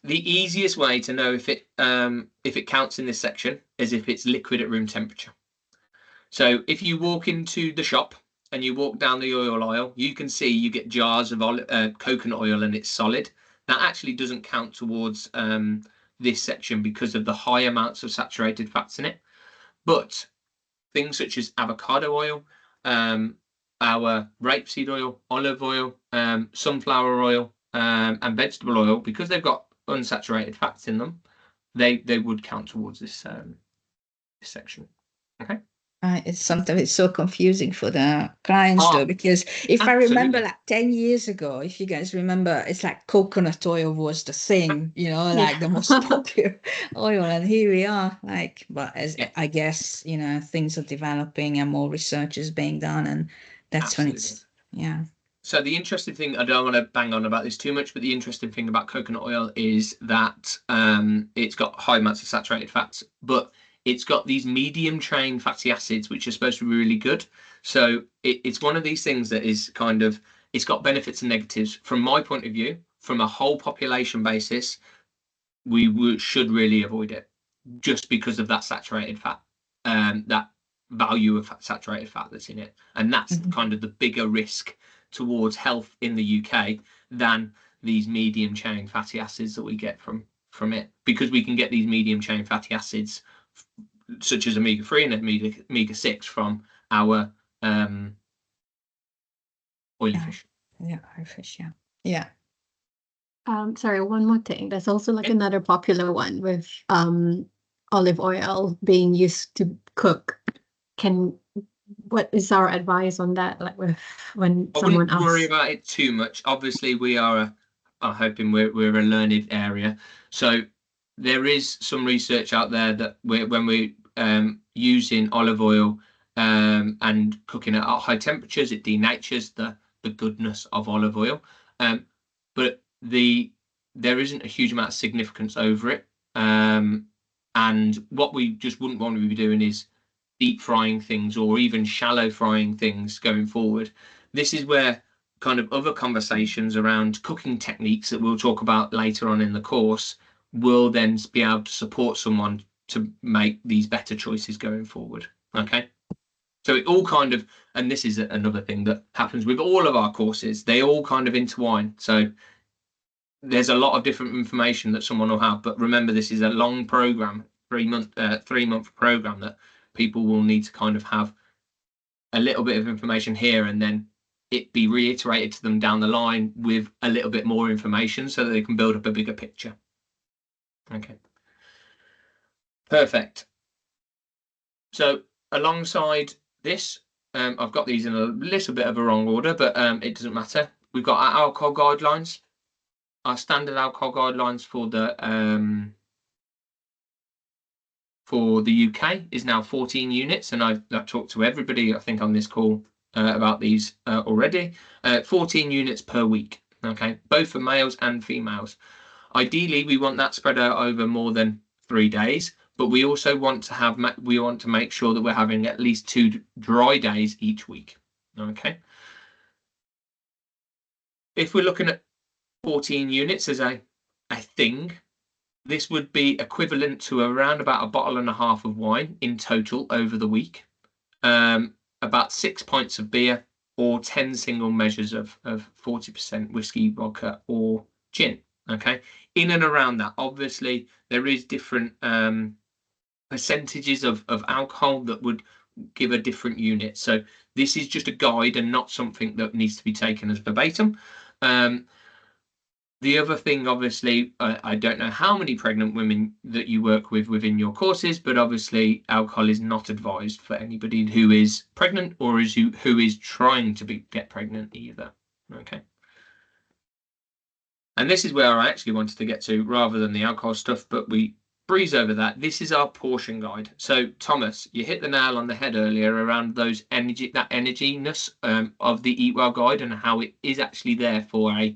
the easiest way to know if it counts in this section is if it's liquid at room temperature. So if you walk into the shop and you walk down the oil aisle, you can see you get jars of coconut oil and it's solid. That actually doesn't count towards this section because of the high amounts of saturated fats in it. But things such as avocado oil, our rapeseed oil, olive oil, sunflower oil, and vegetable oil, because they've got unsaturated fats in them, they would count towards this this section. Okay. It's sometimes it's so confusing for the clients though, because if I remember absolutely. like 10 years ago, if you guys remember, it's like coconut oil was the thing, you know, like the most popular oil, and here we are, like, but as Yeah. I guess, you know, things are developing and more research is being done, and that's when it's, yeah. So the interesting thing, I don't want to bang on about this too much, but the interesting thing about coconut oil is that it's got high amounts of saturated fats, but it's got these medium chain fatty acids, which are supposed to be really good. So it's one of these things that is kind of, it's got benefits and negatives. From my point of view, from a whole population basis, we should really avoid it just because of that saturated fat, that value of saturated fat that's in it. And that's kind of the bigger risk towards health in the UK than these medium chain fatty acids that we get from it, because we can get these medium chain fatty acids such as omega-3 and omega-6 from our oily fish. Yeah, fish, yeah. Sorry, one more thing. There's also like Yeah. another popular one with olive oil being used to cook. What is our advice on that? Like when I someone wouldn't worry asks. about it too much. Obviously, we are hoping we're a learned area, so there is some research out there that when we're using olive oil and cooking it at high temperatures, it denatures the goodness of olive oil, but there isn't a huge amount of significance over it, and what we just wouldn't want to be doing is deep frying things or even shallow frying things going forward. This is where kind of other conversations around cooking techniques that we'll talk about later on in the course will then be able to support someone to make these better choices going forward. Okay. So it all kind of, and this is another thing that happens with all of our courses, they all kind of intertwine. So there's a lot of different information that someone will have, but remember, this is a long program, 3-month program that people will need to kind of have a little bit of information here and then it be reiterated to them down the line with a little bit more information so that they can build up a bigger picture. Okay. Perfect. So alongside this, I've got these in a little bit of a wrong order, but it doesn't matter. We've got our alcohol guidelines. Our standard alcohol guidelines for the UK is now 14 units, and I've talked to everybody, I think, on this call about these already. 14 units per week, okay, both for males and females. Ideally, we want that spread out over more than 3 days, but we also want to make sure that we're having at least 2 dry days each week, okay. If we're looking at 14 units as a thing, this would be equivalent to around about a bottle and a half of wine in total over the week, about 6 pints of beer, or 10 single measures of 40% whiskey, vodka, or gin. Okay, in and around that. Obviously, there is different percentages of alcohol that would give a different unit. So this is just a guide and not something that needs to be taken as verbatim. The other thing, obviously, I don't know how many pregnant women that you work with within your courses, but obviously alcohol is not advised for anybody who is pregnant or who is trying to get pregnant either. Okay. And this is where I actually wanted to get to rather than the alcohol stuff, but we breeze over that. This is our portion guide. So Thomas, you hit the nail on the head earlier around that energiness of the Eat Well guide and how it is actually there for a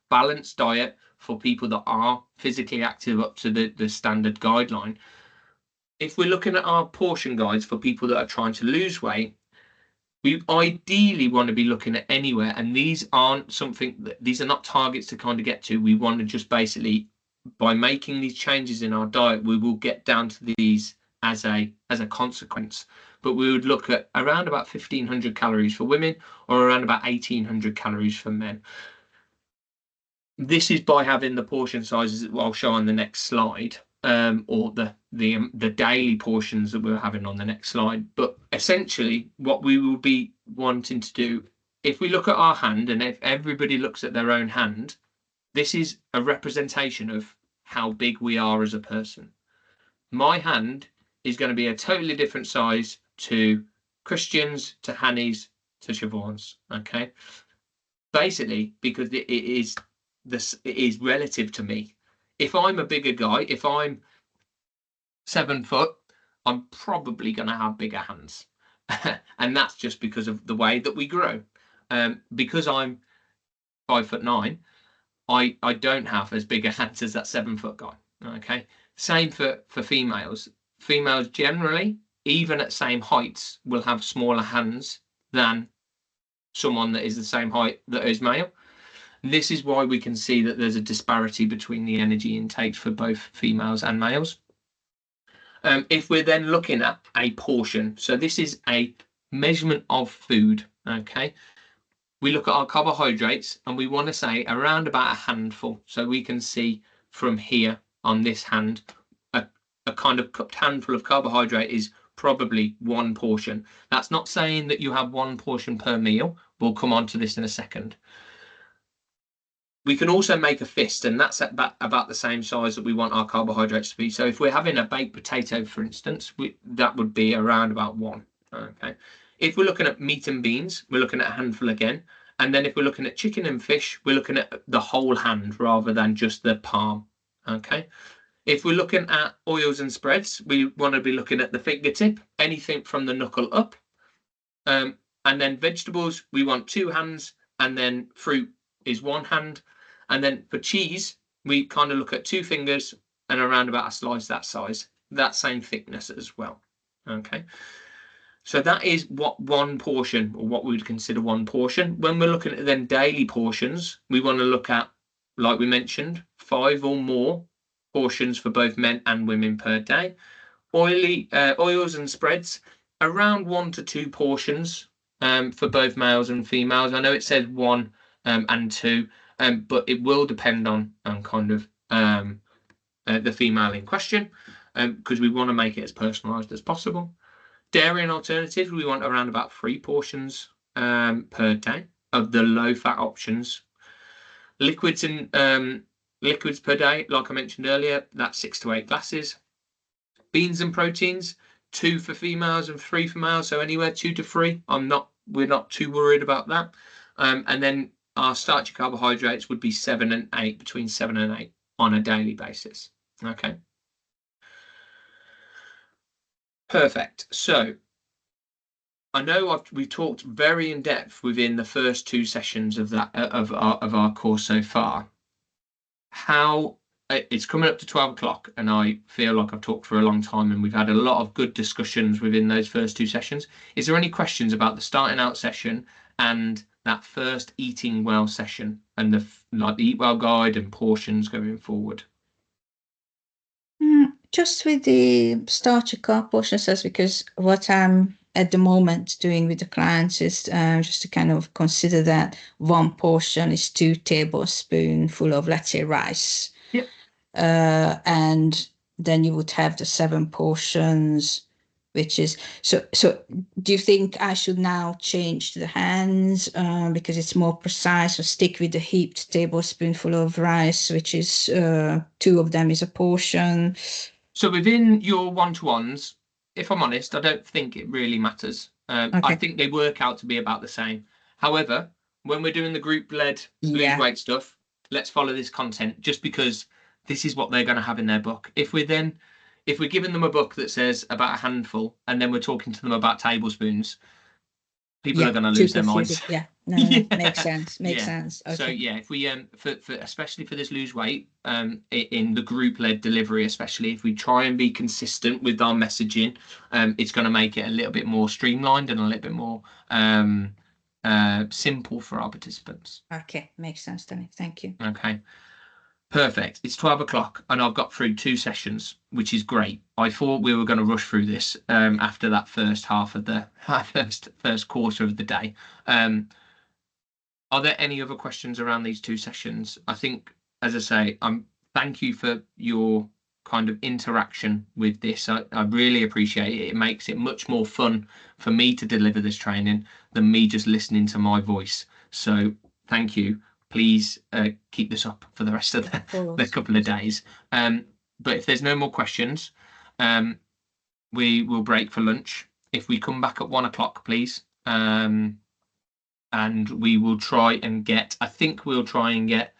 balanced diet for people that are physically active up to the standard guideline. If we're looking at our portion guides for people that are trying to lose weight, we ideally want to be looking at anywhere, and these are not targets to kind of get to. We want to just basically, by making these changes in our diet, we will get down to these as a consequence. But we would look at around about 1,500 calories for women or around about 1,800 calories for men. This is by having the portion sizes that I'll show on the next slide, or the daily portions that we're having on the next slide. But essentially, what we will be wanting to do, if we look at our hand, and if everybody looks at their own hand, This is a representation of how big we are as a person. My hand is going to be a totally different size to Christian's, to Hanny's, to Siobhan's. Okay, basically because it is relative to me. If I'm a bigger guy, if I'm 7 foot, I'm probably going to have bigger hands. And that's just because of the way that we grow. Because I'm 5'9", I don't have as big a hands as that 7 foot guy. Okay. Same for females. Females generally, even at same heights, will have smaller hands than someone that is the same height that is male. This is why we can see that there's a disparity between the energy intakes for both females and males. If we're then looking at a portion, so this is a measurement of food, okay? We look at our carbohydrates and we want to say around about a handful. So we can see from here on this hand, a kind of cupped handful of carbohydrate is probably 1 portion. That's not saying that you have 1 portion per meal. We'll come on to this in a second. We can also make a fist, and that's about the same size that we want our carbohydrates to be. So if we're having a baked potato, for instance, that would be around about 1. Okay. If we're looking at meat and beans, we're looking at a handful again. And then if we're looking at chicken and fish, we're looking at the whole hand rather than just the palm. Okay. If we're looking at oils and spreads, we want to be looking at the fingertip, anything from the knuckle up. And then vegetables, we want 2 hands, and then fruit is 1 hand. And then for cheese, we kind of look at 2 fingers and around about a slice that size, that same thickness as well. Okay. So that is what 1 portion, or what we would consider 1 portion. When we're looking at then daily portions, we want to look at, like we mentioned, 5 or more portions for both men and women per day. Oils and spreads, around 1 to 2 portions for both males and females. I know it says 1 and 2, but it will depend on kind of the female in question, because we want to make it as personalised as possible. Dairy and alternatives, we want around about 3 portions per day of the low-fat options. Liquids and liquids per day, like I mentioned earlier, that's 6 to 8 glasses. Beans and proteins, 2 for females and 3 for males, so anywhere 2 to 3. We're not too worried about that. And then our starchy carbohydrates would be 7 and 8, between 7 and 8 on a daily basis. Okay. Perfect. So I know we've talked very in depth within the first 2 sessions of that of our course so far. How it's coming up to 12 o'clock, and I feel like I've talked for a long time, and we've had a lot of good discussions within those first 2 sessions. Is there any questions about the starting out session and that first eating well session, and the Eat Well guide and portions going forward? Just with the starchy carb portion says, because what I'm at the moment doing with the clients is just to kind of consider that 1 portion is 2 tablespoonfuls of, let's say, rice. Yep. And then you would have the 7 portions, which is so do you think I should now change the hands because it's more precise, or stick with the heaped tablespoonful of rice, which is 2 of them is a portion? So within your one-to-ones, if I'm honest, I don't think it really matters. Okay. I think they work out to be about the same. However, when we're doing the group-led lose weight stuff, let's follow this content, just because this is what they're going to have in their book. If we're giving them a book that says about a handful, and then we're talking to them about tablespoons, people are going to lose their minds. Yeah, no, makes sense. Makes sense. Okay. So yeah, if we for especially for this lose weight, in the group-led delivery, especially if we try and be consistent with our messaging, it's going to make it a little bit more streamlined and a little bit more simple for our participants. Okay, makes sense, Danny. Thank you. Okay. Perfect. It's 12 o'clock and I've got through 2 sessions, which is great. I thought we were going to rush through this after that first half of the first quarter of the day. Are there any other questions around these 2 sessions? I think, as I say, thank you for your kind of interaction with this. I really appreciate it. It makes it much more fun for me to deliver this training than me just listening to my voice. So thank you. please keep this up for the rest of the couple of days. But if there's no more questions, we will break for lunch. If we come back at 1 o'clock, please, and we will try and get, I think we'll try and get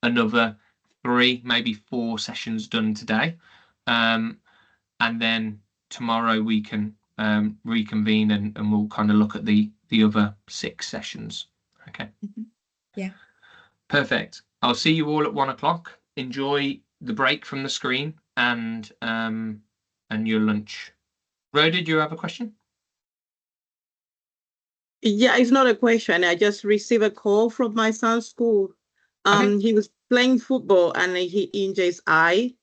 another 3, maybe 4 sessions done today. And then tomorrow we can reconvene and we'll kind of look at the other 6 sessions. Okay. Yeah. Perfect. I'll see you all at 1 o'clock. Enjoy the break from the screen and your lunch. Ro, did you have a question? Yeah, it's not a question. I just received a call from my son's school. Okay. He was playing football and he injured his eye.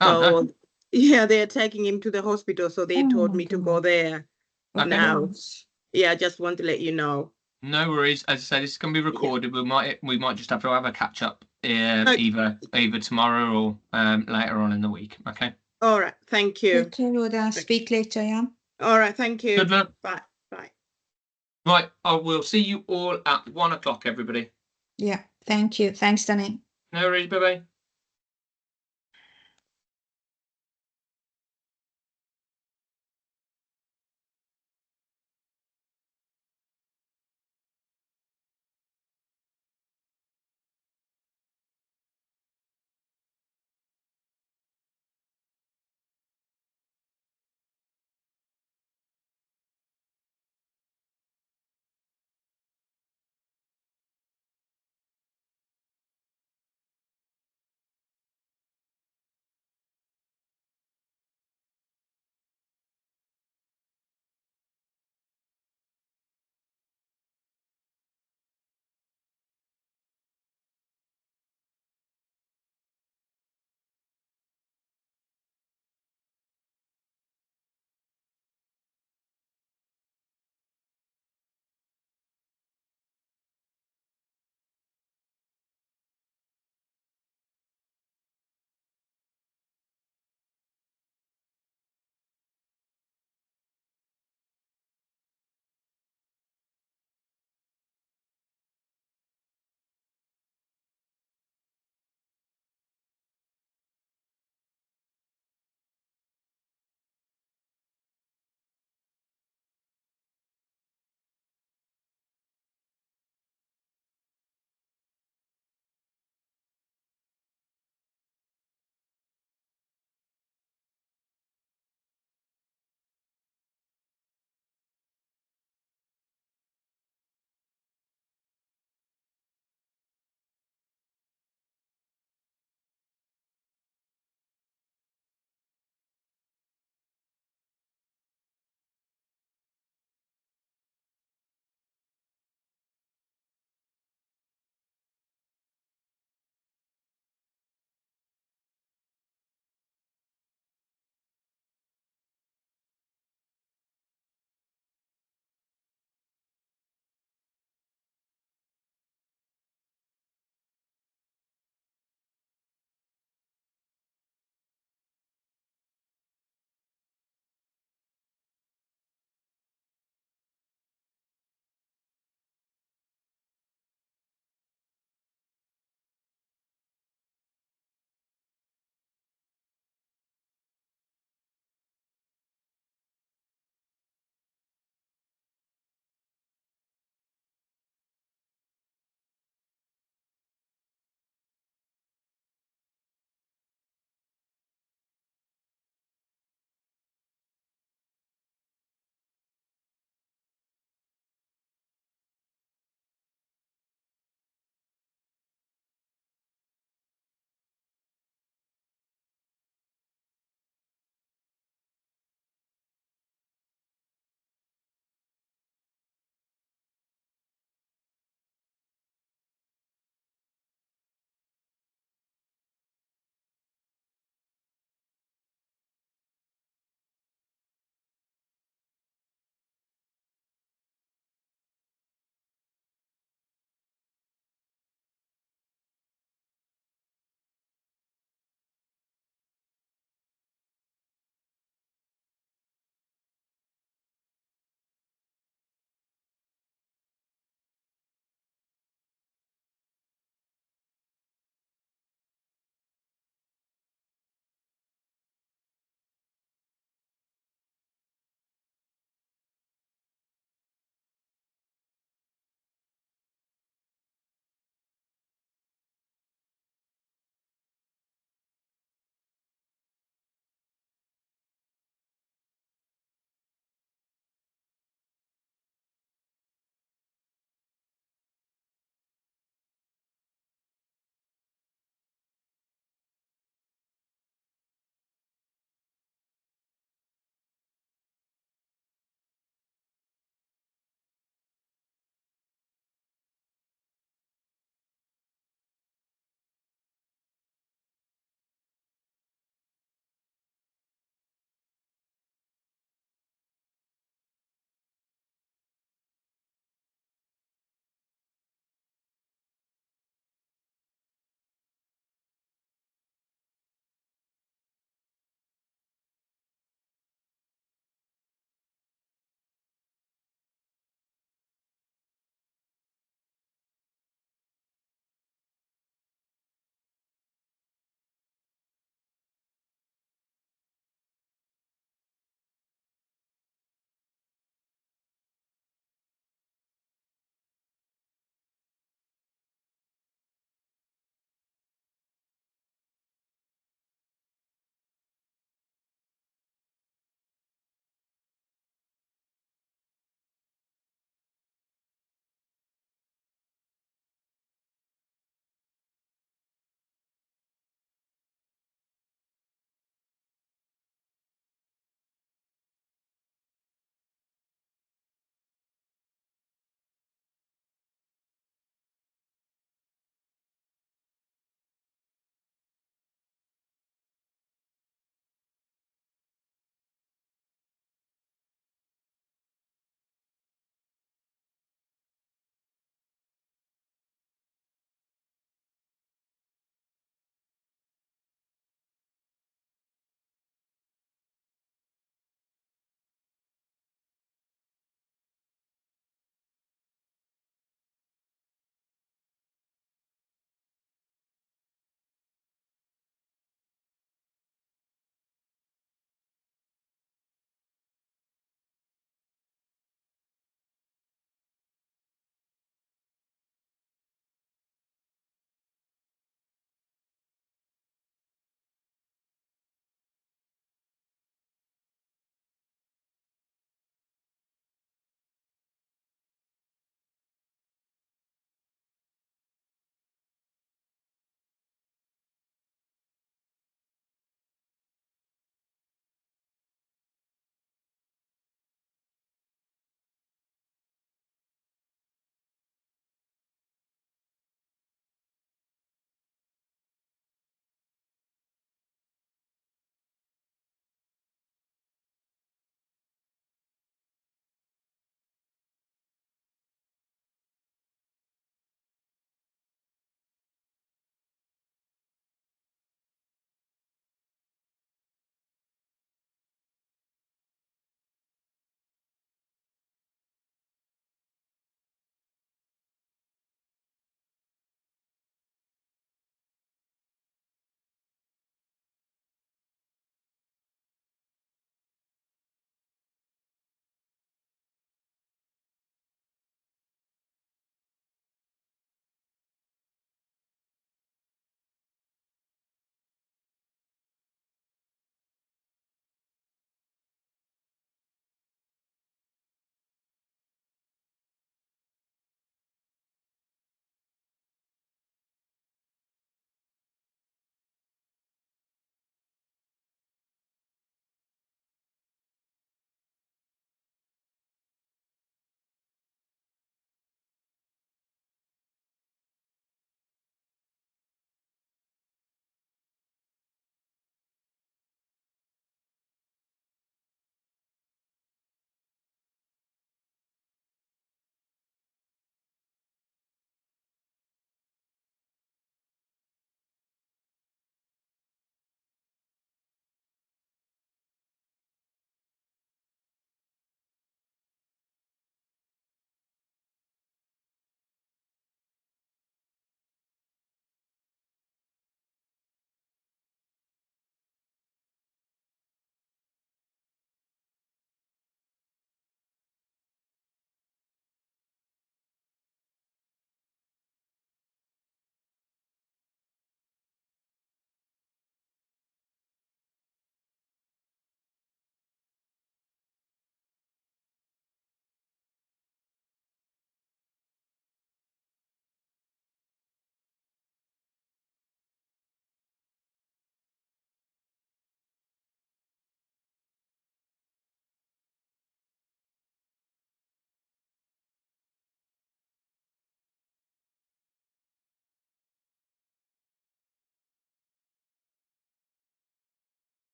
Oh, So no. yeah, they're taking him to the hospital. So they Oh told my me to God. go there Okay. now. Yeah, I just want to let you know. No worries. As I say, this can be recorded. We might just have to have a catch up either tomorrow or later on in the week. Okay. All right. Thank you. Okay, Rhoda. Speak later, yeah? All right. Thank you. Good luck. Bye. Bye. Right. I will see you all at 1 o'clock, everybody. Yeah. Thank you. Thanks, Danny. No worries. Bye bye.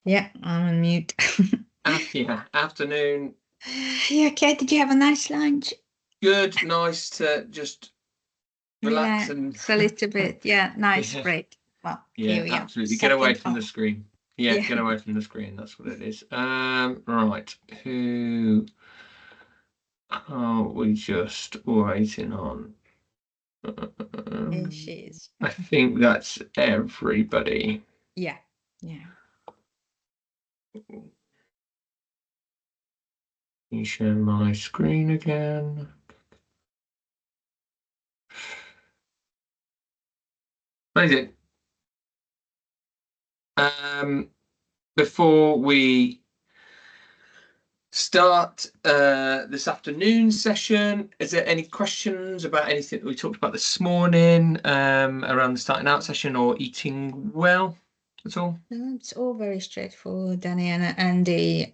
Yeah, I'm on mute. Yeah, afternoon. Yeah, Kate, did you have a nice lunch? Good, nice to just relax and Relax a little bit. Yeah, nice Yeah. break. Well, yeah, here we are. absolutely. Get away Second from the half. screen. Yeah, Yeah. get away from the screen. That's what it is. Right. Who are we just waiting on? Here she is. I think that's everybody. Yeah. Yeah. Let me share my screen again. Amazing. Before we start this afternoon session, is there any questions about anything that we talked about this morning around the starting out session or eating well at all? It's all very straightforward, Diana, and the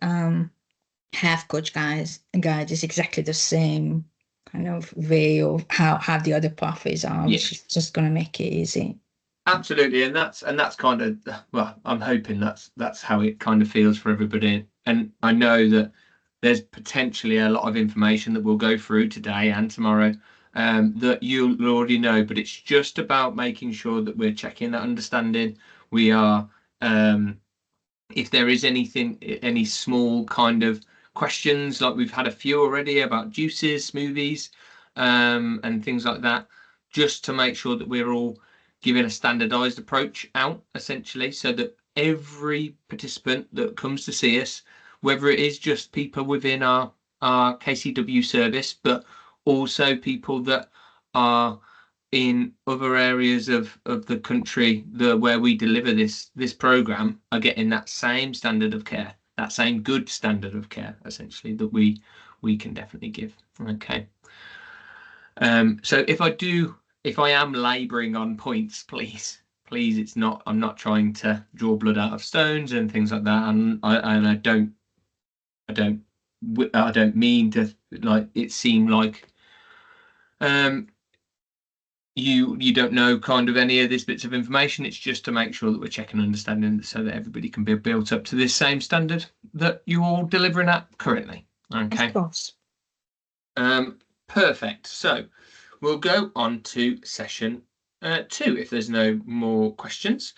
half coach guide is exactly the same kind of way of how the other pathways are, which is just going to make it easy. Absolutely, and that's kind of, well, I'm hoping that's how it kind of feels for everybody. And I know that there's potentially a lot of information that we'll go through today and tomorrow that you'll already know, but it's just about making sure that we're checking that understanding. We are, if there is anything, any small kind of questions, like we've had a few already about juices, smoothies, and things like that, just to make sure that we're all giving a standardized approach out, essentially, so that every participant that comes to see us, whether it is just people within our KCW service, but also people that are in other areas of the country where we deliver this program, are getting that same standard of care, that same good standard of care, essentially, that we can definitely give. Okay. So if I am laboring on points, please, it's not, I'm not trying to draw blood out of stones and things like that, and I don't mean to like it seem like you don't know kind of any of these bits of information. It's just to make sure that we're checking and understanding so that everybody can be built up to this same standard that you're all delivering at currently. Okay. Of course. Perfect. So we'll go on to session 2 if there's no more questions.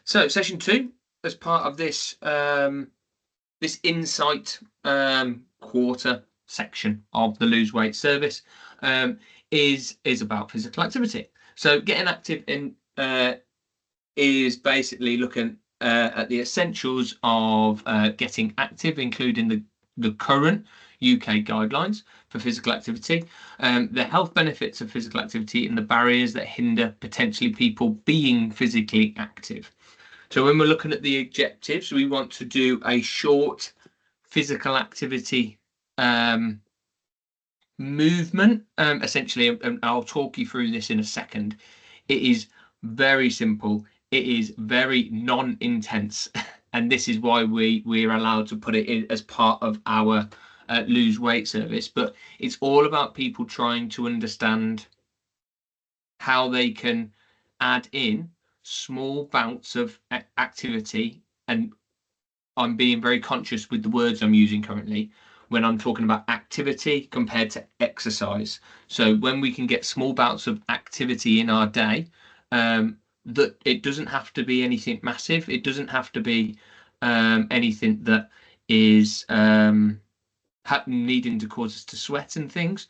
So session 2, as part of this this insight quarter section of the Lose Weight service, is about physical activity. So getting active in is basically looking at the essentials of getting active, including the current UK guidelines for physical activity, the health benefits of physical activity, and the barriers that hinder potentially people being physically active. So when we're looking at the objectives, we want to do a short physical activity movement, essentially, and I'll talk you through this in a second. It is very simple. It is very non-intense, and this is why we're allowed to put it in as part of our Lose Weight service. But it's all about people trying to understand how they can add in small bouts of activity, and I'm being very conscious with the words I'm using currently when I'm talking about activity compared to exercise. So when we can get small bouts of activity in our day, that it doesn't have to be anything massive. It doesn't have to be anything that is needing to cause us to sweat and things.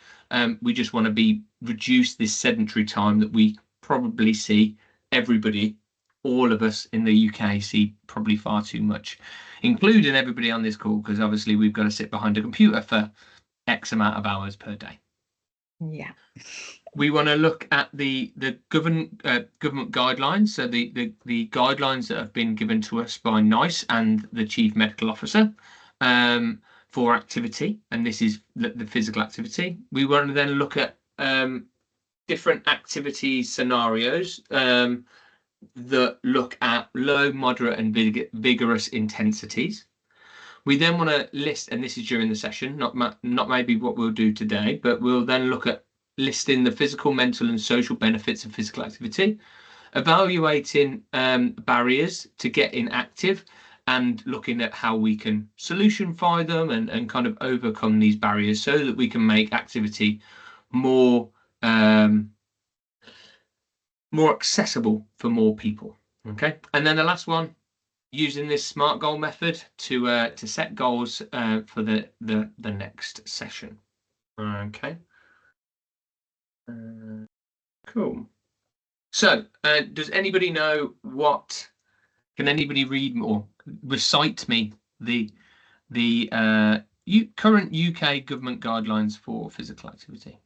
We just want to reduce this sedentary time that we probably see everybody, all of us in the UK see probably far too much, including everybody on this call, because obviously we've got to sit behind a computer for X amount of hours per day. Yeah. We want to look at the government guidelines, so the guidelines that have been given to us by NICE and the Chief Medical Officer for activity, and this is the physical activity. We want to then look at different activity scenarios that look at low, moderate, and vigorous intensities. We then want to list, and this is during the session, not maybe what we'll do today, but we'll then look at listing the physical, mental, and social benefits of physical activity, evaluating barriers to getting active, and looking at how we can solutionify them and kind of overcome these barriers so that we can make activity more more accessible for more people. Okay, and then the last one, using this SMART goal method to set goals for the next session. Okay. Cool. So, does anybody know what? Can anybody read or recite me the current UK government guidelines for physical activity?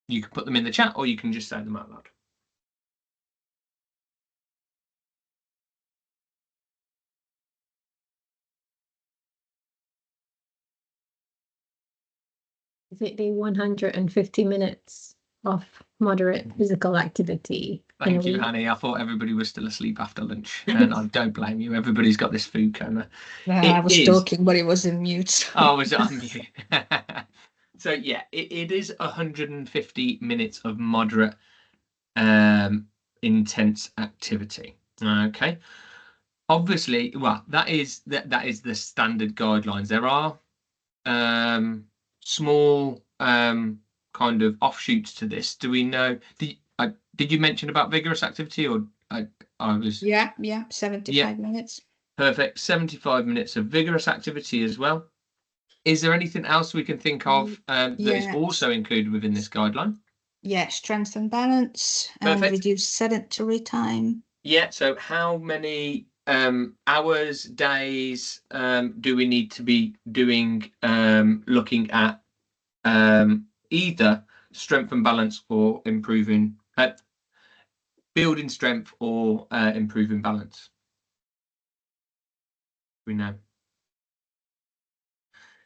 You can put them in the chat, or you can just say them out loud. Is it the 150 minutes of moderate physical activity? in a Thank you, week? Annie. I thought everybody was still asleep after lunch, and I don't blame you. Everybody's got this food coma. I It was is. talking, but it was in mute. Oh, was it on mute? So yeah, it is 150 minutes of moderate intense activity. Okay. Obviously, well, that is the standard guidelines. There are small kind of offshoots to this. Do we know? Did you mention about vigorous activity, or I was? Yeah, 75 minutes. Perfect. 75 minutes of vigorous activity as well. Is there anything else we can think of that is also included within this guideline? Yeah, strength and balance and Perfect. reduce sedentary time. Yeah, so how many hours, days do we need to be doing looking at either strength and balance or improving building strength or improving balance? We know.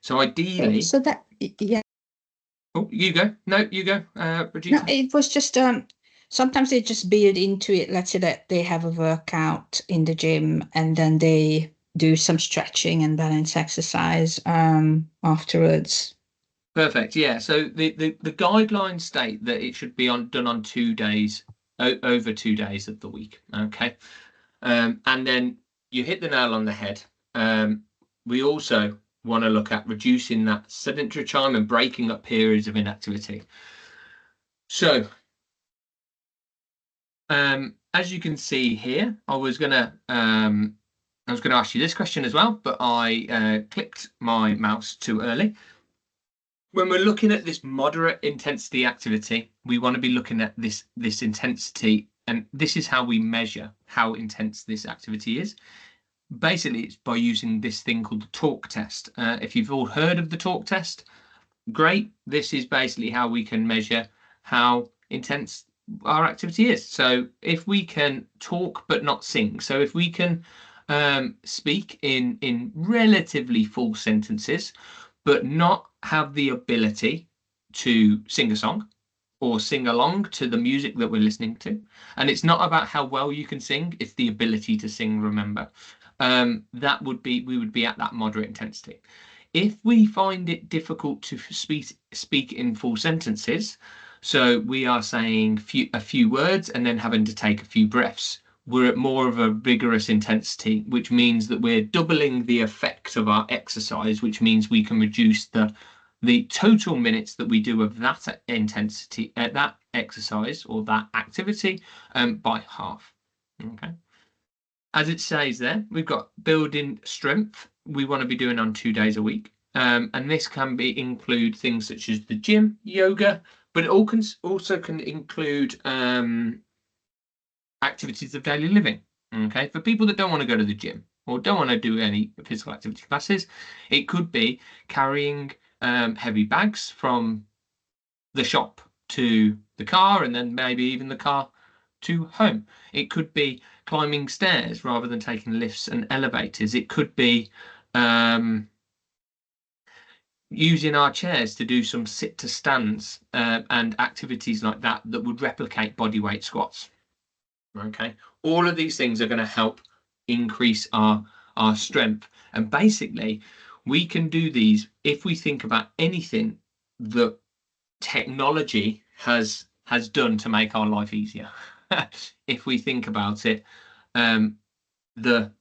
So ideally, So that, yeah. Oh, you go. No, you go, Brigitte. No, it was just sometimes they just build into it. Let's say that they have a workout in the gym and then they do some stretching and balance exercise afterwards. Perfect. Yeah. So the guidelines state that it should be done on 2 days, over 2 days of the week. Okay. And then you hit the nail on the head. We also want to look at reducing that sedentary time and breaking up periods of inactivity. So, as you can see here, I was gonna ask you this question as well, but I clicked my mouse too early. When we're looking at this moderate intensity activity, we want to be looking at this intensity, and this is how we measure how intense this activity is. Basically, it's by using this thing called the talk test. If you've all heard of the talk test, great. This is basically how we can measure how intense our activity is. So if we can talk but not sing, so if we can speak in relatively full sentences, but not have the ability to sing a song or sing along to the music that we're listening to. And it's not about how well you can sing, it's the ability to sing, remember. We would be at that moderate intensity. If we find it difficult to speak in full sentences, so we are saying a few words and then having to take a few breaths, we're at more of a vigorous intensity, which means that we're doubling the effect of our exercise, which means we can reduce the total minutes that we do of that intensity, that exercise or that activity by half. Okay. As it says there, we've got building strength. We want to be doing on 2 days a week. And this can include things such as the gym, yoga, but it also can include activities of daily living. Okay, for people that don't want to go to the gym or don't want to do any physical activity classes, it could be carrying heavy bags from the shop to the car and then maybe even the car to home. It could be climbing stairs rather than taking lifts and elevators. It could be using our chairs to do some sit to stands and activities like that would replicate bodyweight squats. Okay, all of these things are going to help increase our strength, and basically we can do these if we think about anything that technology has done to make our life easier. If we think about it, the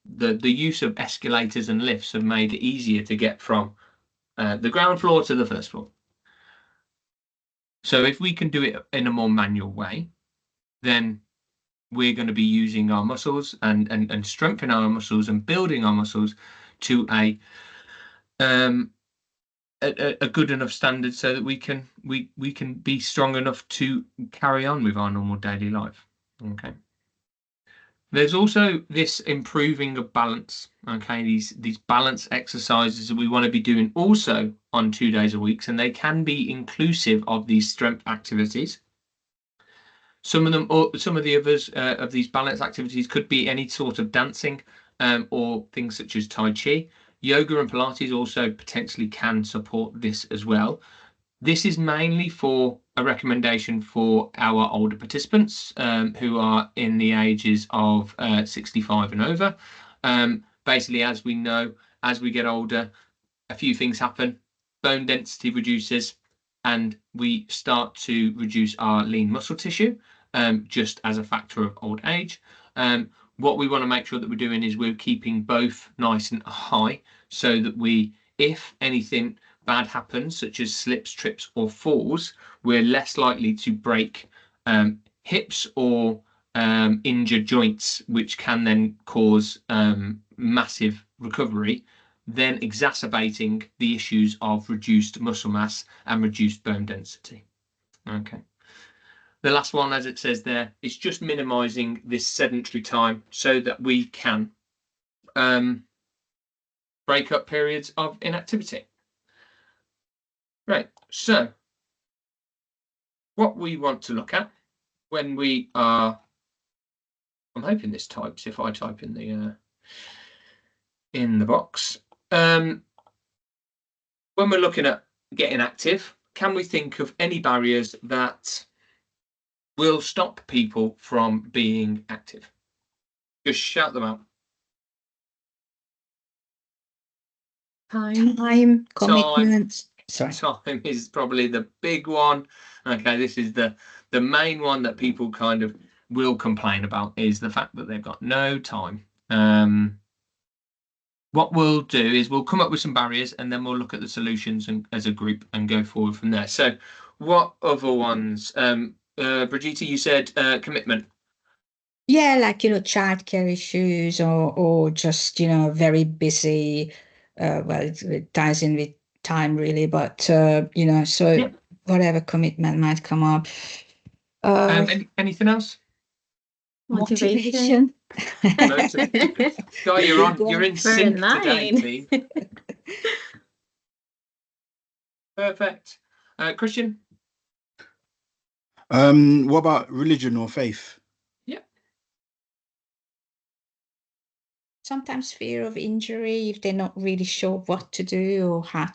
use of escalators and lifts have made it easier to get from the ground floor to the first floor. So if we can do it in a more manual way, then we're going to be using our muscles and strengthening our muscles and building our muscles to a good enough standard so that we can be strong enough to carry on with our normal daily life. Okay. There's also this improving of balance. Okay, these balance exercises that we want to be doing also on 2 days a week, and they can be inclusive of these strength activities. Some of them, or some of the others of these balance activities, could be any sort of dancing or things such as Tai Chi. Yoga and Pilates also potentially can support this as well. This is mainly for a recommendation for our older participants who are in the ages of 65 and over. Basically, as we know, as we get older, a few things happen. Bone density reduces and we start to reduce our lean muscle tissue just as a factor of old age. What we want to make sure that we're doing is we're keeping both nice and high so that we, if anything bad happens, such as slips, trips, or falls, we're less likely to break hips or injure joints, which can then cause massive recovery, then exacerbating the issues of reduced muscle mass and reduced bone density. Okay. The last one, as it says there, is just minimizing this sedentary time so that we can break up periods of inactivity. Right, so what we want to look at when we are, I'm hoping this types if I type in the box. When we're looking at getting active, can we think of any barriers that will stop people from being active? Just shout them out. Time, commitments. Sorry. Time is probably the big one. Okay, this is the main one that people kind of will complain about, is the fact that they've got no time. What we'll do is we'll come up with some barriers and then we'll look at the solutions and as a group and go forward from there. So what other ones? Brigitte, you said commitment. Yeah, like, childcare issues or just, very busy. Well, it ties in with time really, but, so yeah. Whatever commitment might come up. Anything else? Motivation. Guy, you're in sync today, team. Perfect. Christian? What about religion or faith? Yeah. Sometimes fear of injury if they're not really sure what to do or how to